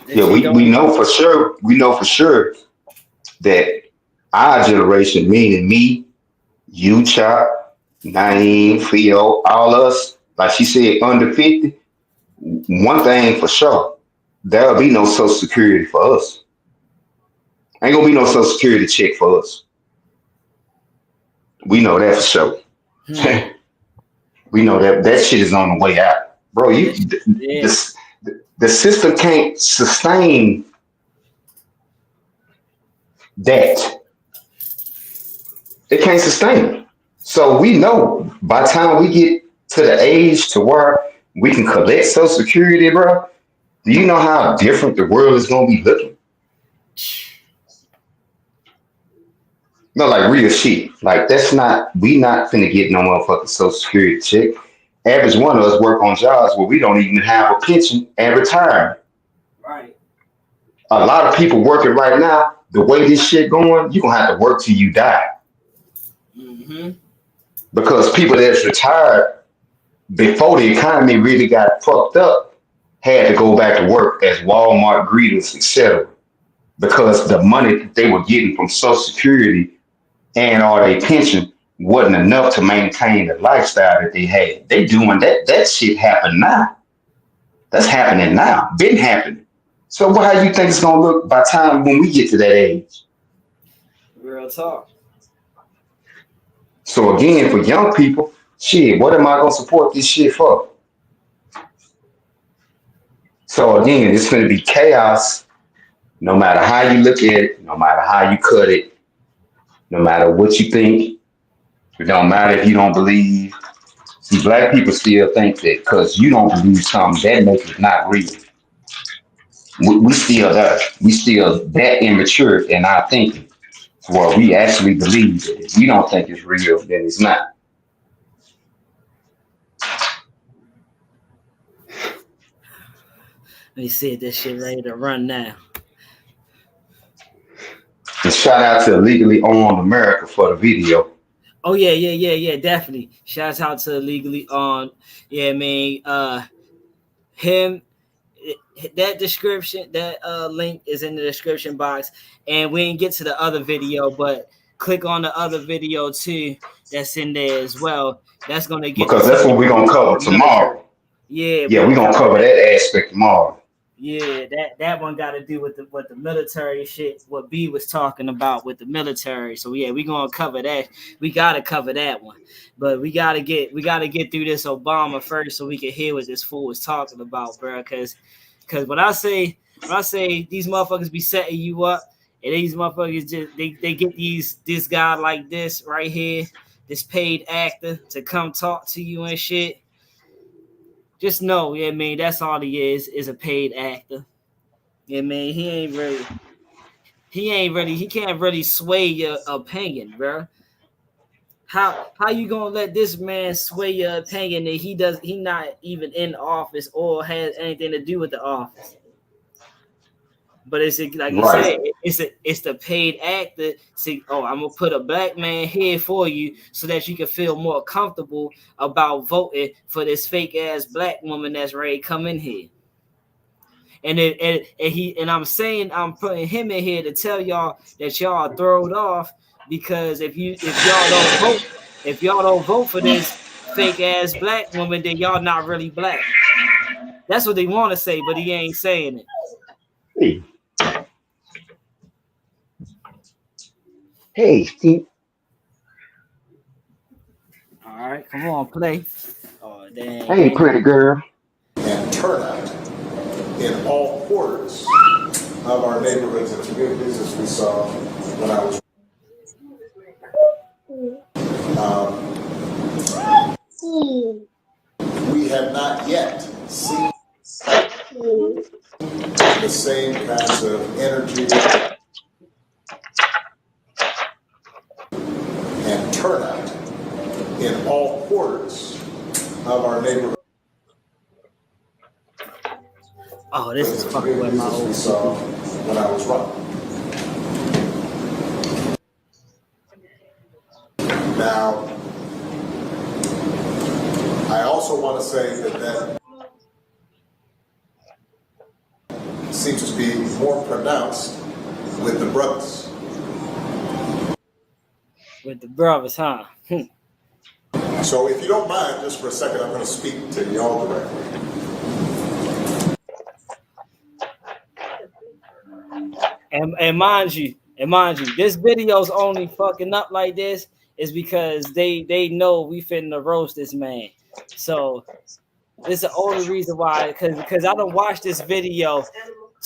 Yeah, we know for sure. We know for sure that our generation, meaning me, you, Chop, Naeem, Theo, all us, like she said, under 50. One thing for sure, there'll be no Social Security for us. Ain't gonna be no Social Security check for us. We know that for sure. We know that shit is on the way out, bro. The system can't sustain that. It can't sustain it. So we know by the time we get to the age to where we can collect Social Security, bro. Do you know how different the world is gonna be looking? No, like real shit. Like we not finna get no motherfucking Social Security check. Average one of us work on jobs where we don't even have a pension and retirement. Right. A lot of people working right now, the way this shit going, you're gonna have to work till you die. Mm-hmm. Because people that's retired before the economy really got fucked up had to go back to work as Walmart greeters, etc. Because the money that they were getting from Social Security and all their pension wasn't enough to maintain the lifestyle that they had. They doing that. That shit happen now. That's happening now. Been happening. So how do you think it's gonna look by the time when we get to that age? Real talk. So again, for young people, shit, what am I gonna support this shit for? So again, it's gonna be chaos no matter how you look at it, no matter how you cut it, no matter what you think. It don't matter if you don't believe. See, black people still think that because you don't believe something, that makes it not real. We still there. We still that immature in our thinking. Well, we actually believe that if we don't think it's real, then it's not. Let me see if this shit ready to run now. And shout out to Legally Owned America for the video. Oh yeah, definitely. Shouts out to Legally On. Yeah, man. Him. That description, that link is in the description box, and we didn't get to the other video, but click on the other video too. That's in there as well. That's gonna get because that's what we're gonna cover tomorrow. Yeah, we're gonna cover that aspect tomorrow. Yeah, that one got to do with the military shit. What B was talking about with the military. So yeah, we're gonna cover that. We gotta cover that one, but we gotta get through this Obama first so we can hear what this fool was talking about, bro. Because when I say these motherfuckers be setting you up, and these motherfuckers just they get this guy like this right here, this paid actor to come talk to you and shit. Just know, yeah, man, that's all he is a paid actor. Yeah, man, he can't really sway your opinion, bro. How you gonna let this man sway your opinion that he not even in office or has anything to do with the office? But it's like you said, it's the paid actor. See, I'm gonna put a black man here for you so that you can feel more comfortable about voting for this fake ass black woman that's ready to come in here. And I'm putting him in here to tell y'all that y'all are thrown off because if y'all don't vote for this fake ass black woman, then y'all not really black. That's what they want to say, but he ain't saying it. Hey, Steve. All right, come on, play. Oh, dang. Hey, pretty girl. And turnout in all quarters of our neighborhoods and communities, as we saw when I was. We have not yet seen the same kinds of energy and turnout in all quarters of our neighborhood. Oh, this is fucking with my old we saw when I was running. Now, I also want to say that seems to be more pronounced with the brothers. With the brothers, huh? So if you don't mind, just for a second, I'm going to speak to y'all directly. And mind you, this video's only fucking up like this is because they know we finna roast this man. So this is the only reason why, because I done watched this video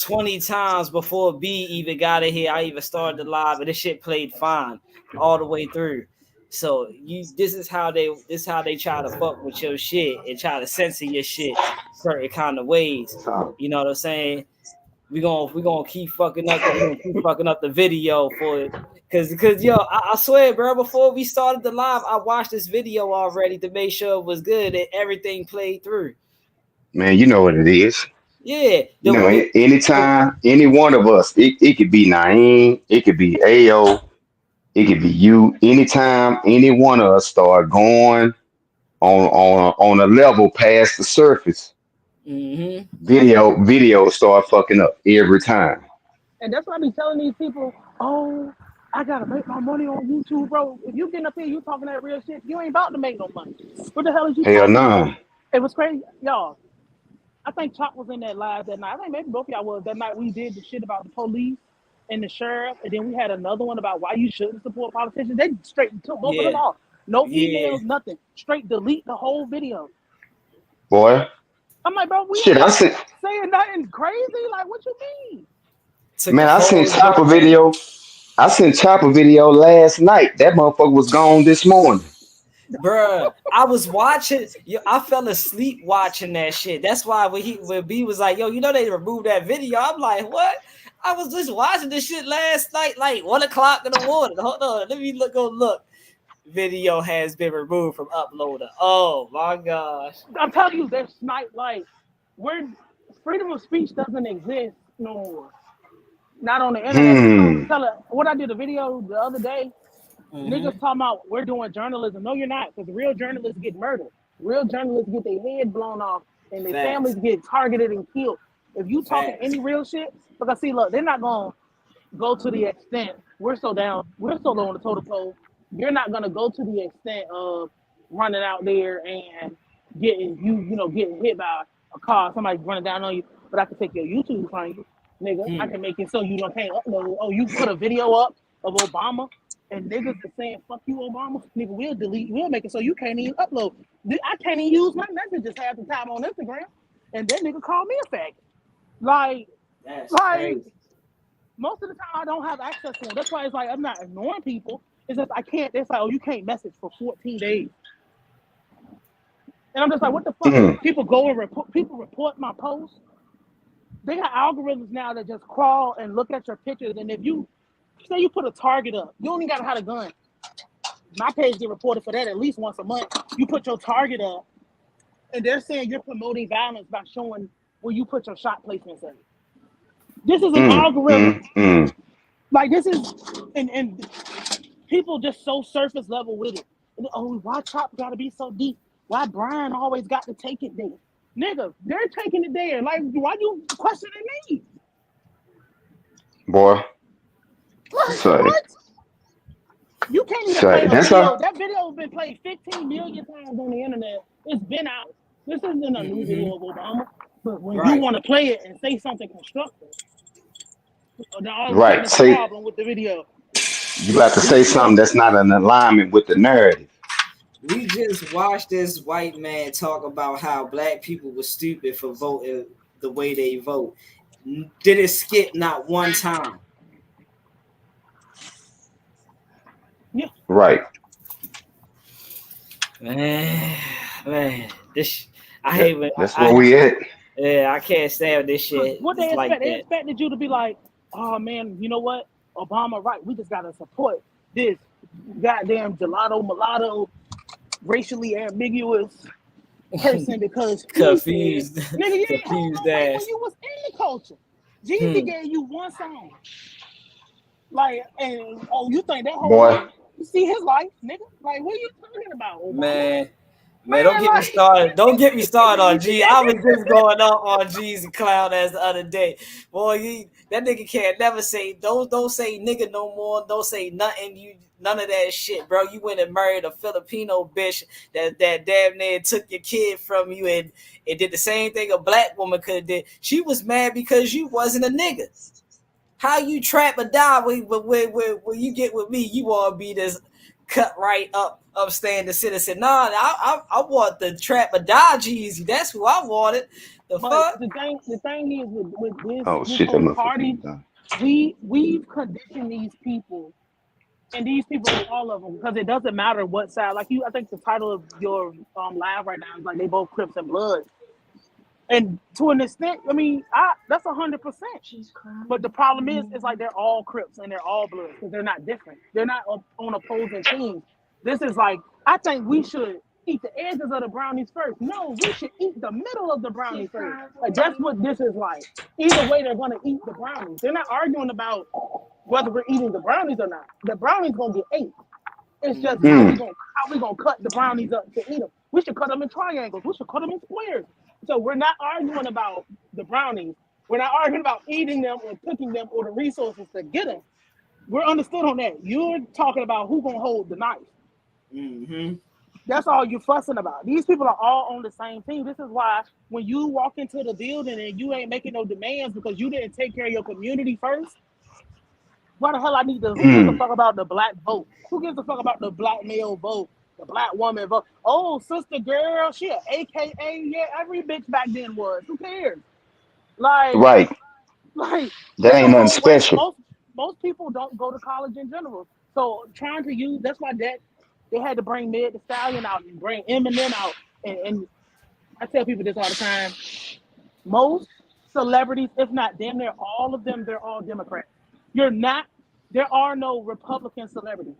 20 times before B even got in here. I even started the live, and this shit played fine all the way through. So this is how they try to fuck with your shit and try to censor your shit certain kind of ways. You know what I'm saying? We're gonna keep fucking up the video for it. Cause yo, I swear, bro, before we started the live, I watched this video already to make sure it was good and everything played through. Man, you know what it is. Yeah. You know, anytime, any one of us, it could be Naeem, it could be AO, it could be you. Anytime any one of us start going on a level past the surface, video start fucking up every time. And that's why I be telling these people, oh, I gotta make my money on YouTube, bro. If you getting up here, you talking that real shit, you ain't about to make no money. What the hell is you Hell talking nah. about? It was crazy, y'all. I think Chop was in that live that night. I think maybe both of y'all was that night. We did the shit about the police and the sheriff, and then we had another one about why you shouldn't support politicians. They straight took both of them off. No emails, nothing. Straight delete the whole video. Boy. I'm like, bro, we Shit, ain't I sent saying nothing crazy. Like, what you mean? Man, I sent Chop a video. I sent Chop a video last night. That motherfucker was gone this morning. Bruh, I was watching. I fell asleep watching that shit. That's why when B was like, "Yo, you know they removed that video," I'm like, "What?" I was just watching this shit last night, like 1:00 in the morning. Hold on, let me look. Video has been removed from uploader. Oh my gosh! I'm telling you, there's like freedom of speech doesn't exist no more. Not on the internet. What I did a video the other day. Niggas talking about we're doing journalism. No, you're not, because real journalists get murdered. Real journalists get their head blown off and their families get targeted and killed. If you talking any real shit, because see, look, they're not gonna go to the extent we're so low on the totem pole. You're not gonna go to the extent of running out there and getting hit by a car, somebody running down on you. But I can take your YouTube from you, nigga. I can make it so you can't upload. Oh, you put a video up of Obama. And niggas are saying, fuck you, Obama. Nigga, we'll make it so you can't even upload. I can't even use my messages half the time on Instagram. And that nigga called me a faggot. That's crazy. Most of the time I don't have access to them. That's why it's like I'm not ignoring people. It's just I can't. It's like, oh, you can't message for 14 days. And I'm just like, what the fuck? People go and report my posts. They got algorithms now that just crawl and look at your pictures. And if you say you put a target up, you only gotta have a gun. My page get reported for that at least once a month. You put your target up, and they're saying you're promoting violence by showing where you put your shot placements in. This is an algorithm. Like this is, and people just so surface level with it. And, oh, why Chop gotta be so deep? Why Brian always got to take it there? Nigga, they're taking it there. Like, why you questioning me? Boy. What? You can't even play a video. That video has been played 15 million times on the internet. It's been out. This isn't a new video of Obama. But when you want to play it and say something constructive, all of a sudden it's a problem with the video. You got to say We something just that's not in alignment with the narrative. we just watched this white man talk about how black people were stupid for voting the way they vote. Did it skip not one time? Yeah. Right. Man, this I That, hate when that's where we at. yeah, I can't stand this Because shit what they just like expect, they that. expected you to be like, oh man, you know what? Obama, right? We just gotta support this goddamn gelato mulatto, racially ambiguous person because he said, confused, nigga, you ain't hold confused no weight when ass. you was in the culture. Jeezy Hmm. gave you one song. Like, and oh, you think that whole Boy, you see his life, nigga? Like, what are you talking about, Obama? Man, don't Man, get me like, started. Don't get me started on G. I was just going up on G's and clown as the other day. Boy, that nigga can't never say don't say nigga no more. Don't say nothing. You none of that shit, bro. You went and married a Filipino bitch that damn near took your kid from you and did the same thing a black woman could have did. She was mad because you wasn't a nigga. How you trap or die when you get with me, you want to be this cut right up upstanding citizen. Nah, I want the trap or die Jeezy. That's who I wanted. The but fuck? the thing is with oh this shit, that whole motherfucker party, is done. we've conditioned these people, and these people are all of them, because it doesn't matter what side. Like you, I think the title of your live right now is like they both Crips and Blood. And to an extent, I mean, that's 100%. But the problem is, it's like they're all Crips and they're all Bloods because they're not different. They're not on opposing teams. This is like, I think we should eat the edges of the brownies first. No, we should eat the middle of the brownies first. Like that's what this is like. Either way, they're gonna eat the brownies. They're not arguing about whether we're eating the brownies or not. The brownies gonna get ate. It's just Mm, how we gonna cut the brownies up to eat them. We should cut them in triangles. We should cut them in squares. So we're not arguing about the brownies. We're not arguing about eating them or cooking them or the resources to get them. We're understood on that. You're talking about who gonna hold the knife. Mm-hmm. That's all you're fussing about. These people are all on the same team. This is why when you walk into the building and you ain't making no demands because you didn't take care of your community first, why the hell I need to? Who gives a mm. fuck about the black vote? Who gives a fuck about the black male vote? The black woman vote? Oh, sister girl, she a AKA. Yeah, every bitch back then was. Who cares? Like, Right. like That there's ain't a nothing whole way. special. Most people don't go to college in general. So trying to use that's why that they had to bring Meg Thee Stallion out and bring Eminem out. And I tell people this all the time. Most celebrities, if not damn near all of them, they're all Democrats. You're not. There are no Republican celebrities.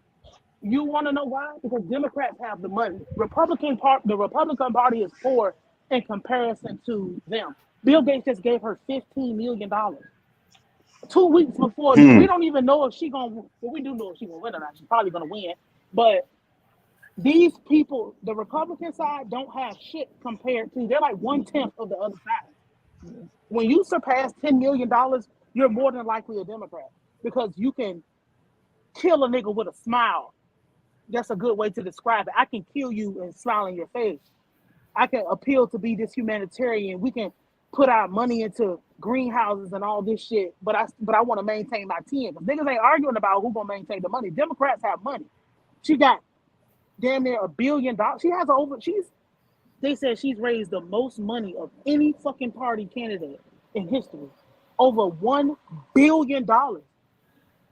You want to know why? Because Democrats have the money. The Republican Party is poor in comparison to them. Bill Gates just gave her $15 million 2 weeks before. We Hmm. don't even know if she's gonna. Well, we do know if she's gonna win or not. She's probably gonna win. But these people, the Republican side, don't have shit compared to. They're like 1/10 of the other side. When you surpass $10 million, you're more than likely a Democrat because you can kill a nigga with a smile. That's a good way to describe it. I can kill you and smile in your face. I can appeal to be this humanitarian. We can put our money into greenhouses and all this shit, but I want to maintain my 10. Because niggas ain't arguing about who gonna maintain the money. Democrats have money. She got damn near $1 billion. She has over. They said she's raised the most money of any fucking party candidate in history. Over $1 billion.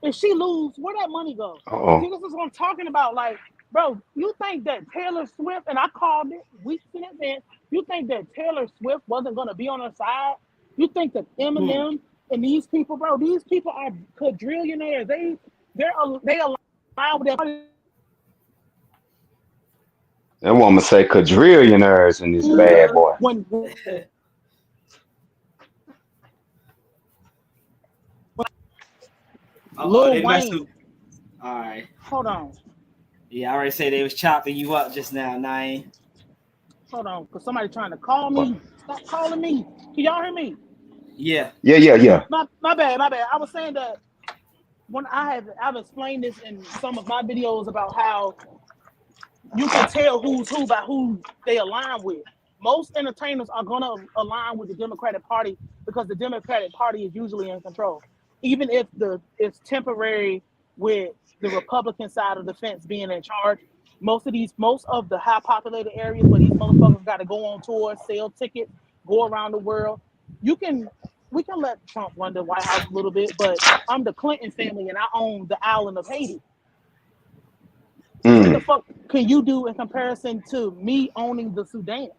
If she lose, where that money go? See, Oh. this is what I'm talking about. Like, bro, you think that Taylor Swift, and I called it weeks in advance, you think that Taylor Swift wasn't gonna be on her side? You think that Hmm. Eminem and these people, bro, these people are quadrillionaires. They align with their That woman say quadrillionaires in this bad boy. when Oh, Lil they messed Wayne. with. All right. Hold on, Yeah, I already say they was chopping you up just now, Nine. because somebody trying to call What? me. Stop calling me. Can y'all hear me? Yeah. Yeah, yeah, yeah. My bad, my bad. I was saying that when I've explained this in some of my videos about how you can tell who's who by who they align with. Most entertainers are gonna align with the Democratic Party because the Democratic Party is usually in control. Even if it's temporary with the Republican side of the fence being in charge. Most of the high populated areas where these motherfuckers got to go on tour, sell tickets, go around the world. We can let Trump run the White House a little bit, but I'm the Clinton family and I own the island of Haiti. What the fuck can you do in comparison to me owning the Sudan?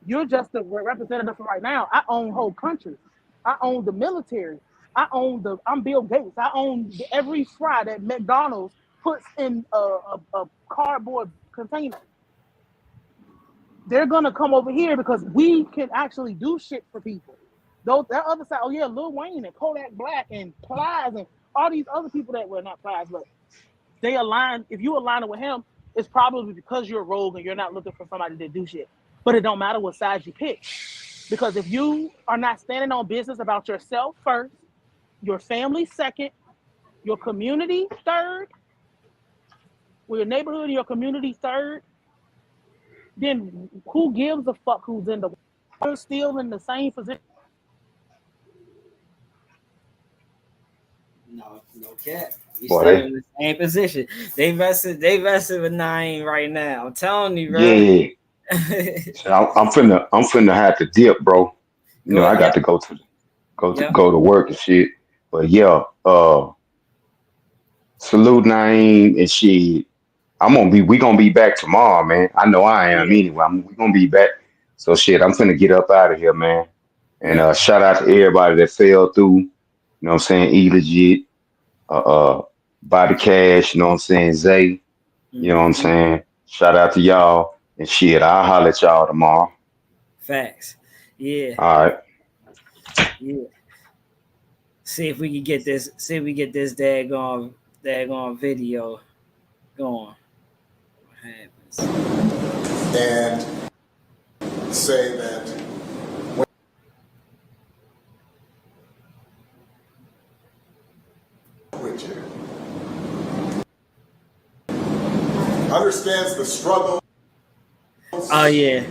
You're just the representative for right now. I own whole countries. I own the military. I'm Bill Gates. I own every fry that McDonald's puts in a cardboard container. They're gonna come over here because we can actually do shit for people. That other side, oh yeah, Lil Wayne and Kodak Black and Plies and all these other people that were not Plies, but they align. If you align with him, it's probably because you're rogue and you're not looking for somebody to do shit. But it don't matter what side you pick, because if you are not standing on business about yourself first, your family second, your community third, or your neighborhood and your community third, then who gives a fuck who's in the? We're still in the same position. No cap. We Boy, still in the same position. They vested with Naeem right now. I'm telling you, bro. yeah. So I'm finna have to dip, bro. You know, I got to go to work and shit. But yeah, salute Naeem and shit. We gonna be back tomorrow, man. I know I am anyway. We gonna be back. So shit, I'm finna get up out of here, man. And shout out to everybody that fell through. You know what I'm saying? E Legit, Body Cash, you know what I'm saying? Zay, you know what I'm saying? Shout out to y'all and shit. I'll holler at y'all tomorrow. Facts. Yeah. All right. Yeah. See if we can get this. See if we get this daggone video going. What happens? And say that Richard understands the struggle. Oh yeah.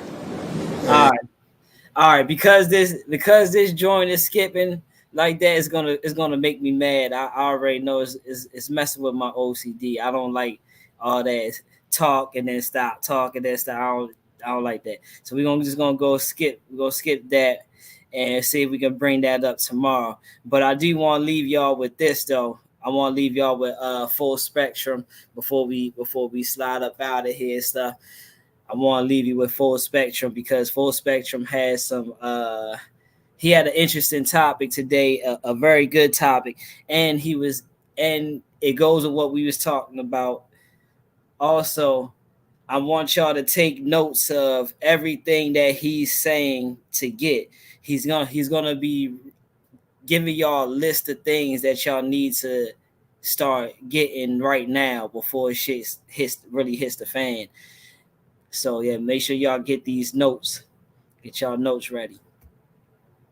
All right. Because this joint is skipping like that, it's gonna make me mad. I already know it's messing with my OCD. I don't like all that talk and then stop, talk and then stop. I don't like that. So we're just gonna go skip. We're gonna skip that and see if we can bring that up tomorrow. But I do want to leave y'all with this though. I want to leave y'all with Full Spectrum before we slide up out of here and stuff. I want to leave you with Full Spectrum because Full Spectrum has some. He had an interesting topic today, a very good topic, and it goes with what we was talking about. Also, I want y'all to take notes of everything that he's saying to get. He's gonna be giving y'all a list of things that y'all need to start getting right now before shit really hits the fan. So yeah, make sure y'all get these notes. Get y'all notes ready.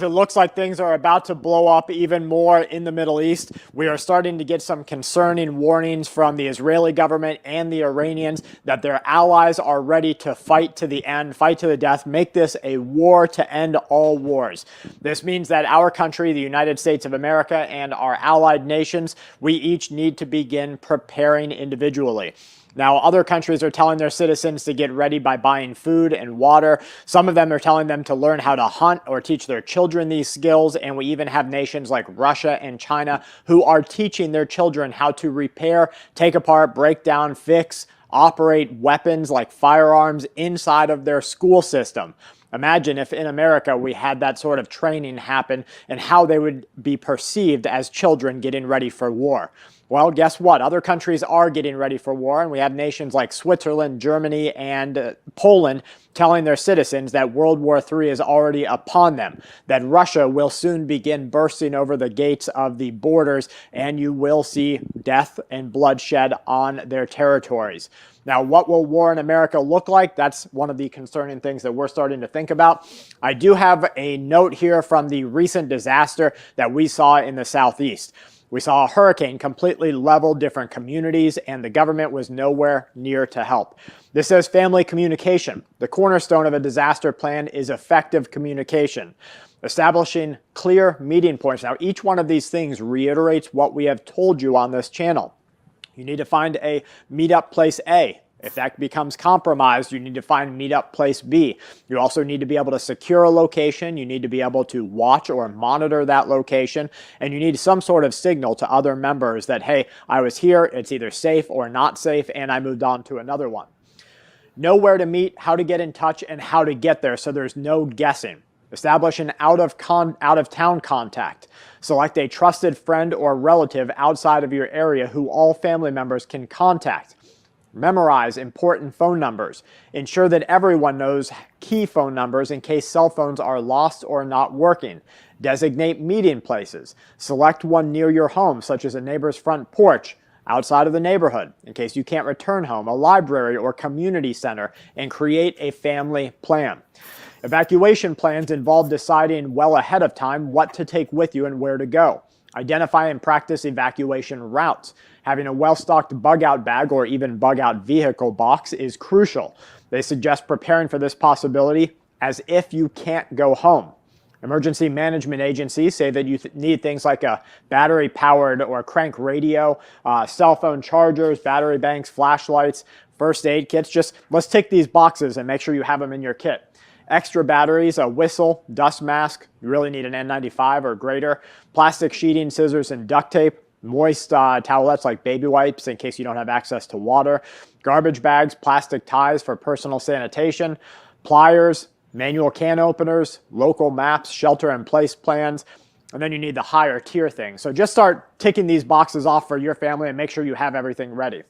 It looks like things are about to blow up even more in the Middle East. We are starting to get some concerning warnings from the Israeli government and the Iranians that their allies are ready to fight to the end, fight to the death, make this a war to end all wars. This means that our country, the United States of America, and our allied nations, we each need to begin preparing individually. Now, other countries are telling their citizens to get ready by buying food and water. Some of them are telling them to learn how to hunt or teach their children these skills. And we even have nations like Russia and China who are teaching their children how to repair, take apart, break down, fix, operate weapons like firearms inside of their school system. Imagine if in America we had that sort of training happen and how they would be perceived as children getting ready for war. Well, guess what? Other countries are getting ready for war, and we have nations like Switzerland, Germany, and Poland telling their citizens that World War III is already upon them, that Russia will soon begin bursting over the gates of the borders, and you will see death and bloodshed on their territories. Now, what will war in America look like? That's one of the concerning things that we're starting to think about. I do have a note here from the recent disaster that we saw in the Southeast. We saw a hurricane completely level different communities, and the government was nowhere near to help. This says family communication. The cornerstone of a disaster plan is effective communication. Establishing clear meeting points. Now, each one of these things reiterates what we have told you on this channel. You need to find a meetup place A. If that becomes compromised, you need to find meetup place B. You also need to be able to secure a location. You need to be able to watch or monitor that location. And you need some sort of signal to other members that, hey, I was here, it's either safe or not safe, and I moved on to another one. Know where to meet, how to get in touch, and how to get there so there's no guessing. Establish an out-of-town contact. Select a trusted friend or relative outside of your area who all family members can contact. Memorize important phone numbers. Ensure that everyone knows key phone numbers in case cell phones are lost or not working. Designate meeting places. Select one near your home, such as a neighbor's front porch, outside of the neighborhood, in case you can't return home, a library or community center, and create a family plan. Evacuation plans involve deciding well ahead of time what to take with you and where to go. Identify and practice evacuation routes. Having a well-stocked bug-out bag or even bug-out vehicle box is crucial. They suggest preparing for this possibility as if you can't go home. Emergency management agencies say that you need things like a battery-powered or crank radio, cell phone chargers, battery banks, flashlights, first aid kits. Just let's tick these boxes and make sure you have them in your kit. Extra batteries, a whistle, dust mask. You really need an N95 or greater. Plastic sheeting, scissors, and duct tape. Moist towelettes like baby wipes in case you don't have access to water. Garbage bags, plastic ties for personal sanitation. Pliers, manual can openers, local maps, shelter-in-place plans. And then you need the higher tier things. So just start ticking these boxes off for your family and make sure you have everything ready.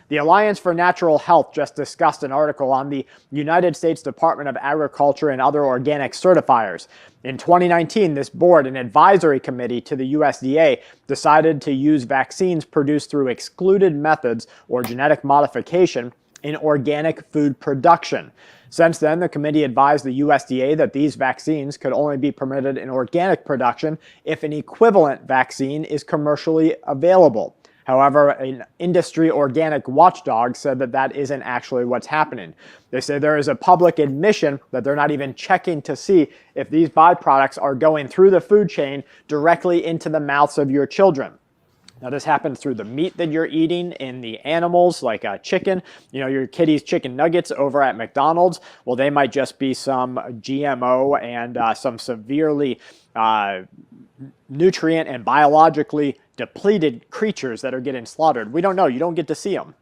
The Alliance for Natural Health just discussed an article on the United States Department of Agriculture and other organic certifiers. In 2019, this board, an advisory committee to the USDA, decided to use vaccines produced through excluded methods or genetic modification in organic food production. Since then, the committee advised the USDA that these vaccines could only be permitted in organic production if an equivalent vaccine is commercially available. However, an industry organic watchdog said that that isn't actually what's happening. They say there is a public admission that they're not even checking to see if these byproducts are going through the food chain directly into the mouths of your children. Now, this happens through the meat that you're eating in the animals, like chicken. You know, your kitty's chicken nuggets over at McDonald's. Well, they might just be some GMO and some severely nutrient and biologically depleted creatures that are getting slaughtered. We don't know. You don't get to see them.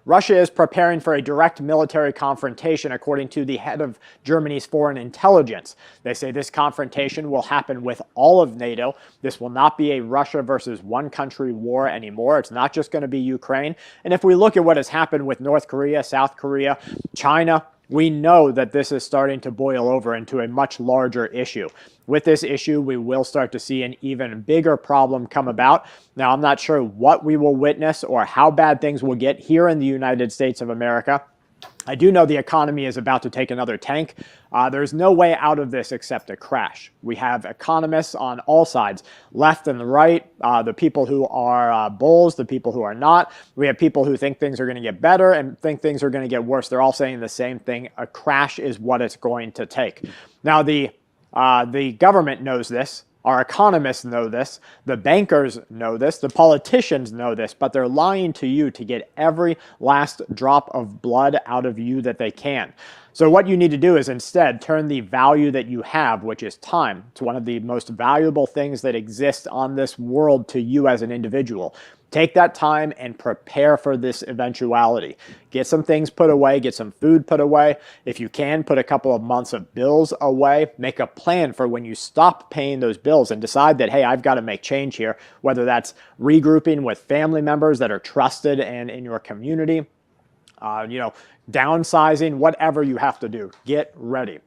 Russia is preparing for a direct military confrontation, according to the head of Germany's foreign intelligence. They say this confrontation will happen with all of NATO. This will not be a Russia versus one country war anymore. It's not just going to be Ukraine. And if we look at what has happened with North Korea, South Korea, China, we know that this is starting to boil over into a much larger issue. With this issue, we will start to see an even bigger problem come about. Now, I'm not sure what we will witness or how bad things will get here in the United States of America. I do know the economy is about to take another tank. There's no way out of this except a crash. We have economists on all sides, left and the right, the people who are bulls, the people who are not. We have people who think things are going to get better and think things are going to get worse. They're all saying the same thing. A crash is what it's going to take. Now, the government knows this. Our economists know this, the bankers know this, the politicians know this, but they're lying to you to get every last drop of blood out of you that they can. So what you need to do is instead turn the value that you have, which is time, to one of the most valuable things that exist on this world to you as an individual. Take that time and prepare for this eventuality. Get some things put away, get some food put away. If you can, put a couple of months of bills away. Make a plan for when you stop paying those bills and decide that, hey, I've got to make change here, whether that's regrouping with family members that are trusted and in your community, downsizing, whatever you have to do. Get ready.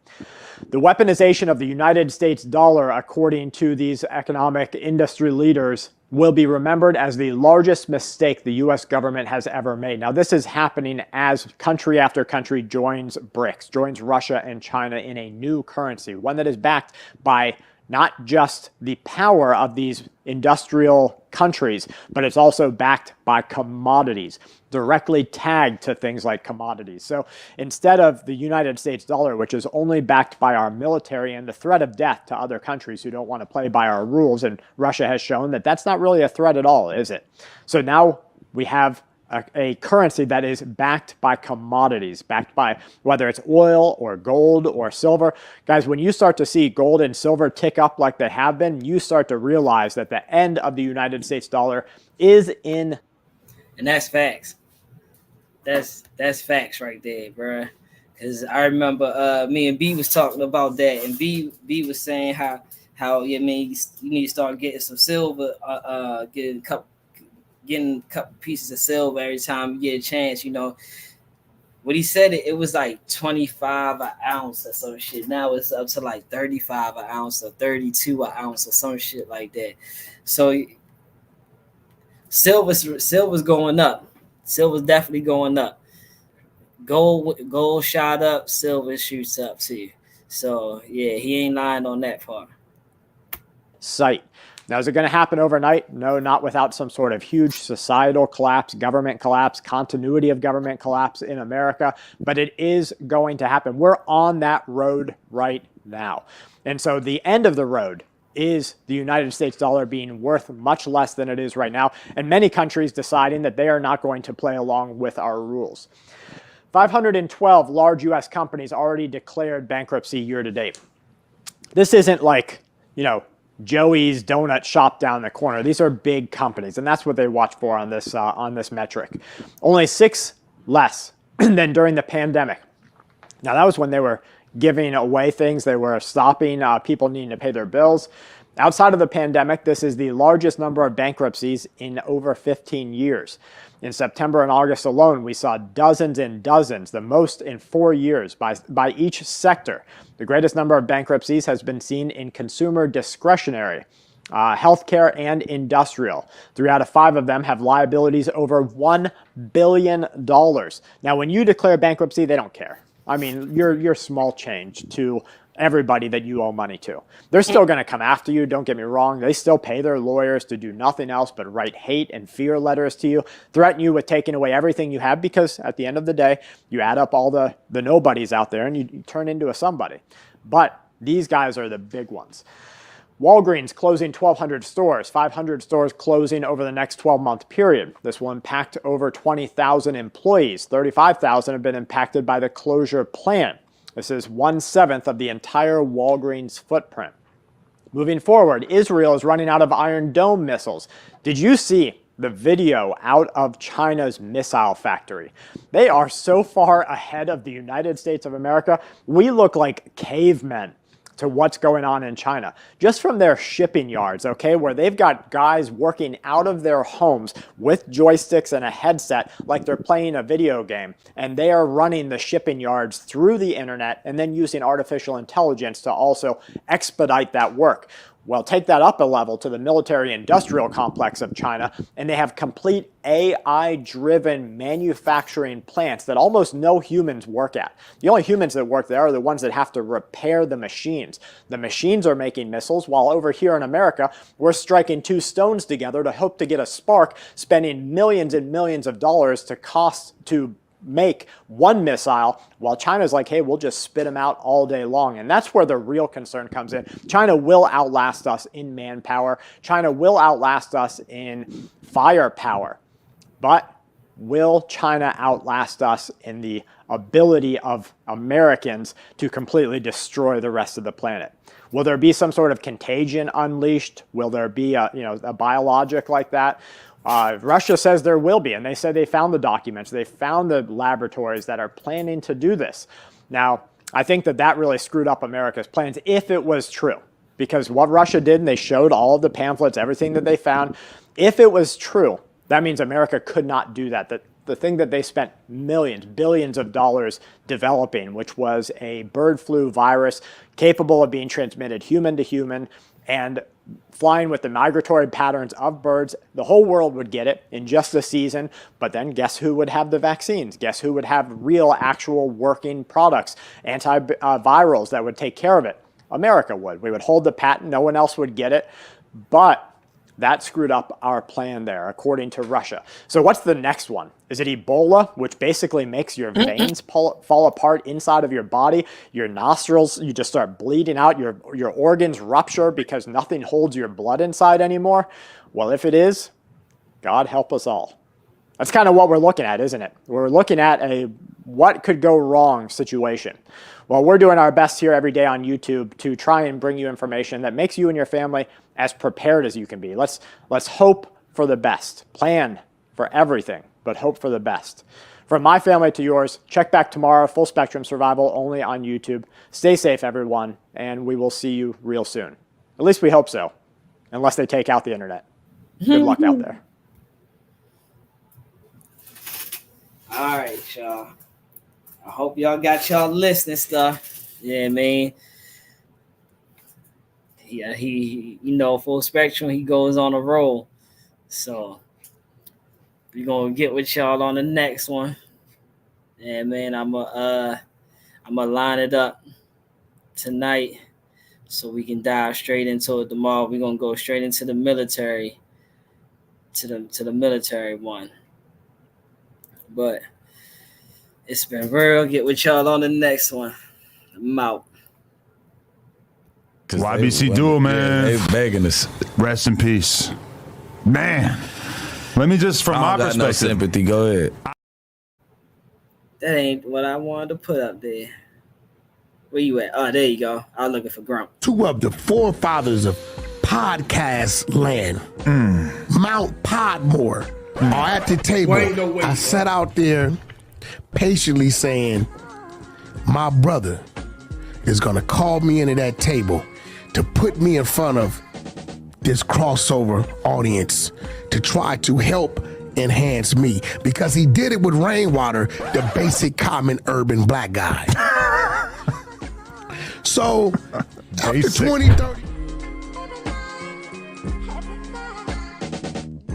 The weaponization of the United States dollar, according to these economic industry leaders, will be remembered as the largest mistake the U.S. government has ever made. Now, this is happening as country after country joins BRICS, joins Russia and China in a new currency, one that is backed by not just the power of these industrial countries, but it's also backed by commodities, directly tagged to things like commodities. So instead of the United States dollar, which is only backed by our military and the threat of death to other countries who don't want to play by our rules, and Russia has shown that that's not really a threat at all, is it? So now we have a currency that is backed by commodities, backed by whether it's oil or gold or silver. Guys, when you start to see gold and silver tick up like they have been, you start to realize that the end of the United States dollar is in. And that's facts. That's facts right there, bro. Because I remember me and B was talking about that, and B was saying how you need to start getting some silver, getting a couple pieces of silver every time you get a chance. When he said it was like 25 an ounce or some shit. Now it's up to like 35 an ounce or 32 an ounce or some shit like that. So silver's going up. Silver's definitely going up. Gold shot up, silver shoots up too. So yeah, he ain't lying on that part. Sight. Now, is it going to happen overnight? No, not without some sort of huge societal collapse, government collapse, continuity of government collapse in America, but it is going to happen. We're on that road right now. And so the end of the road is the United States dollar being worth much less than it is right now, and many countries deciding that they are not going to play along with our rules. 512 large U.S. companies already declared bankruptcy year to date. This isn't like, Joey's donut shop down the corner. These are big companies, and that's what they watch for on this metric. Only 6 less than during the pandemic. Now, that was when they were giving away things. They were stopping people needing to pay their bills. Outside of the pandemic, this is the largest number of bankruptcies in over 15 years. In September and August alone, we saw dozens and dozens, the most in 4 years by each sector. The greatest number of bankruptcies has been seen in consumer discretionary, healthcare, and industrial. 3 out of 5 of them have liabilities over $1 billion. Now, when you declare bankruptcy, they don't care. I mean, you're small change to everybody that you owe money to. They're still going to come after you, don't get me wrong. They still pay their lawyers to do nothing else but write hate and fear letters to you, threaten you with taking away everything you have, because at the end of the day, you add up all the nobodies out there and you turn into a somebody. But these guys are the big ones. Walgreens closing 1,200 stores, 500 stores closing over the next 12-month period. This will impact over 20,000 employees. 35,000 have been impacted by the closure plan. This is 1/7 of the entire Walgreens footprint. Moving forward, Israel is running out of Iron Dome missiles. Did you see the video out of China's missile factory? They are so far ahead of the United States of America. We look like cavemen to what's going on in China. Just from their shipping yards, okay, where they've got guys working out of their homes with joysticks and a headset like they're playing a video game, and they are running the shipping yards through the internet and then using artificial intelligence to also expedite that work. Well, take that up a level to the military-industrial complex of China, and they have complete AI-driven manufacturing plants that almost no humans work at. The only humans that work there are the ones that have to repair the machines. The machines are making missiles, while over here in America, we're striking 2 stones together to hope to get a spark, spending millions and millions of dollars to make one missile, while China's like, hey, we'll just spit them out all day long. And that's where the real concern comes in. China will outlast us in manpower. China will outlast us in firepower. But will China outlast us in the ability of Americans to completely destroy the rest of the planet? Will there be some sort of contagion unleashed? Will there be a biologic like that? Russia says there will be, and they said they found the documents. They found the laboratories that are planning to do this. Now, I think that really screwed up America's plans if it was true, because what Russia did, and they showed all of the pamphlets, everything that they found, if it was true, that means America could not do that. The thing that they spent millions, billions of dollars developing, which was a bird flu virus capable of being transmitted human to human and flying with the migratory patterns of birds, the whole world would get it in just a season. But then guess who would have the vaccines? Guess who would have real, actual working products, antivirals that would take care of it? America would. We would hold the patent. No one else would get it. But that screwed up our plan there, according to Russia. So what's the next one? Is it Ebola, which basically makes your veins fall apart inside of your body, your nostrils, you just start bleeding out, your organs rupture because nothing holds your blood inside anymore? Well, if it is, God help us all. That's kind of what we're looking at, isn't it? We're looking at a what could go wrong situation. Well, we're doing our best here every day on YouTube to try and bring you information that makes you and your family as prepared as you can be. Let's hope for the best. Plan for everything, but hope for the best. From my family to yours, check back tomorrow. Full Spectrum Survival only on YouTube. Stay safe, everyone, and we will see you real soon. At least we hope so, unless they take out the internet. Good luck out there. All right, y'all. I hope y'all got y'all listening stuff. Yeah, man. Yeah, he Full Spectrum, he goes on a roll. So we're gonna get with y'all on the next one. Yeah, man, I'm gonna line it up tonight so we can dive straight into it tomorrow. We're gonna go straight into the military, to the military one. But it's been real. Get with y'all on the next one. I'm out. YBC Duel, man. They begging us. Rest in peace. Man. Let me just, from my perspective. No sympathy. Go ahead. That ain't what I wanted to put up there. Where you at? Oh, there you go. I was looking for Grump. Two of the forefathers of podcast land, Mount Podmore, are at the table. I sat out there patiently saying, my brother is going to call me into that table to put me in front of this crossover audience to try to help enhance me, because he did it with Rainwater, the basic common urban black guy. So after 20, 30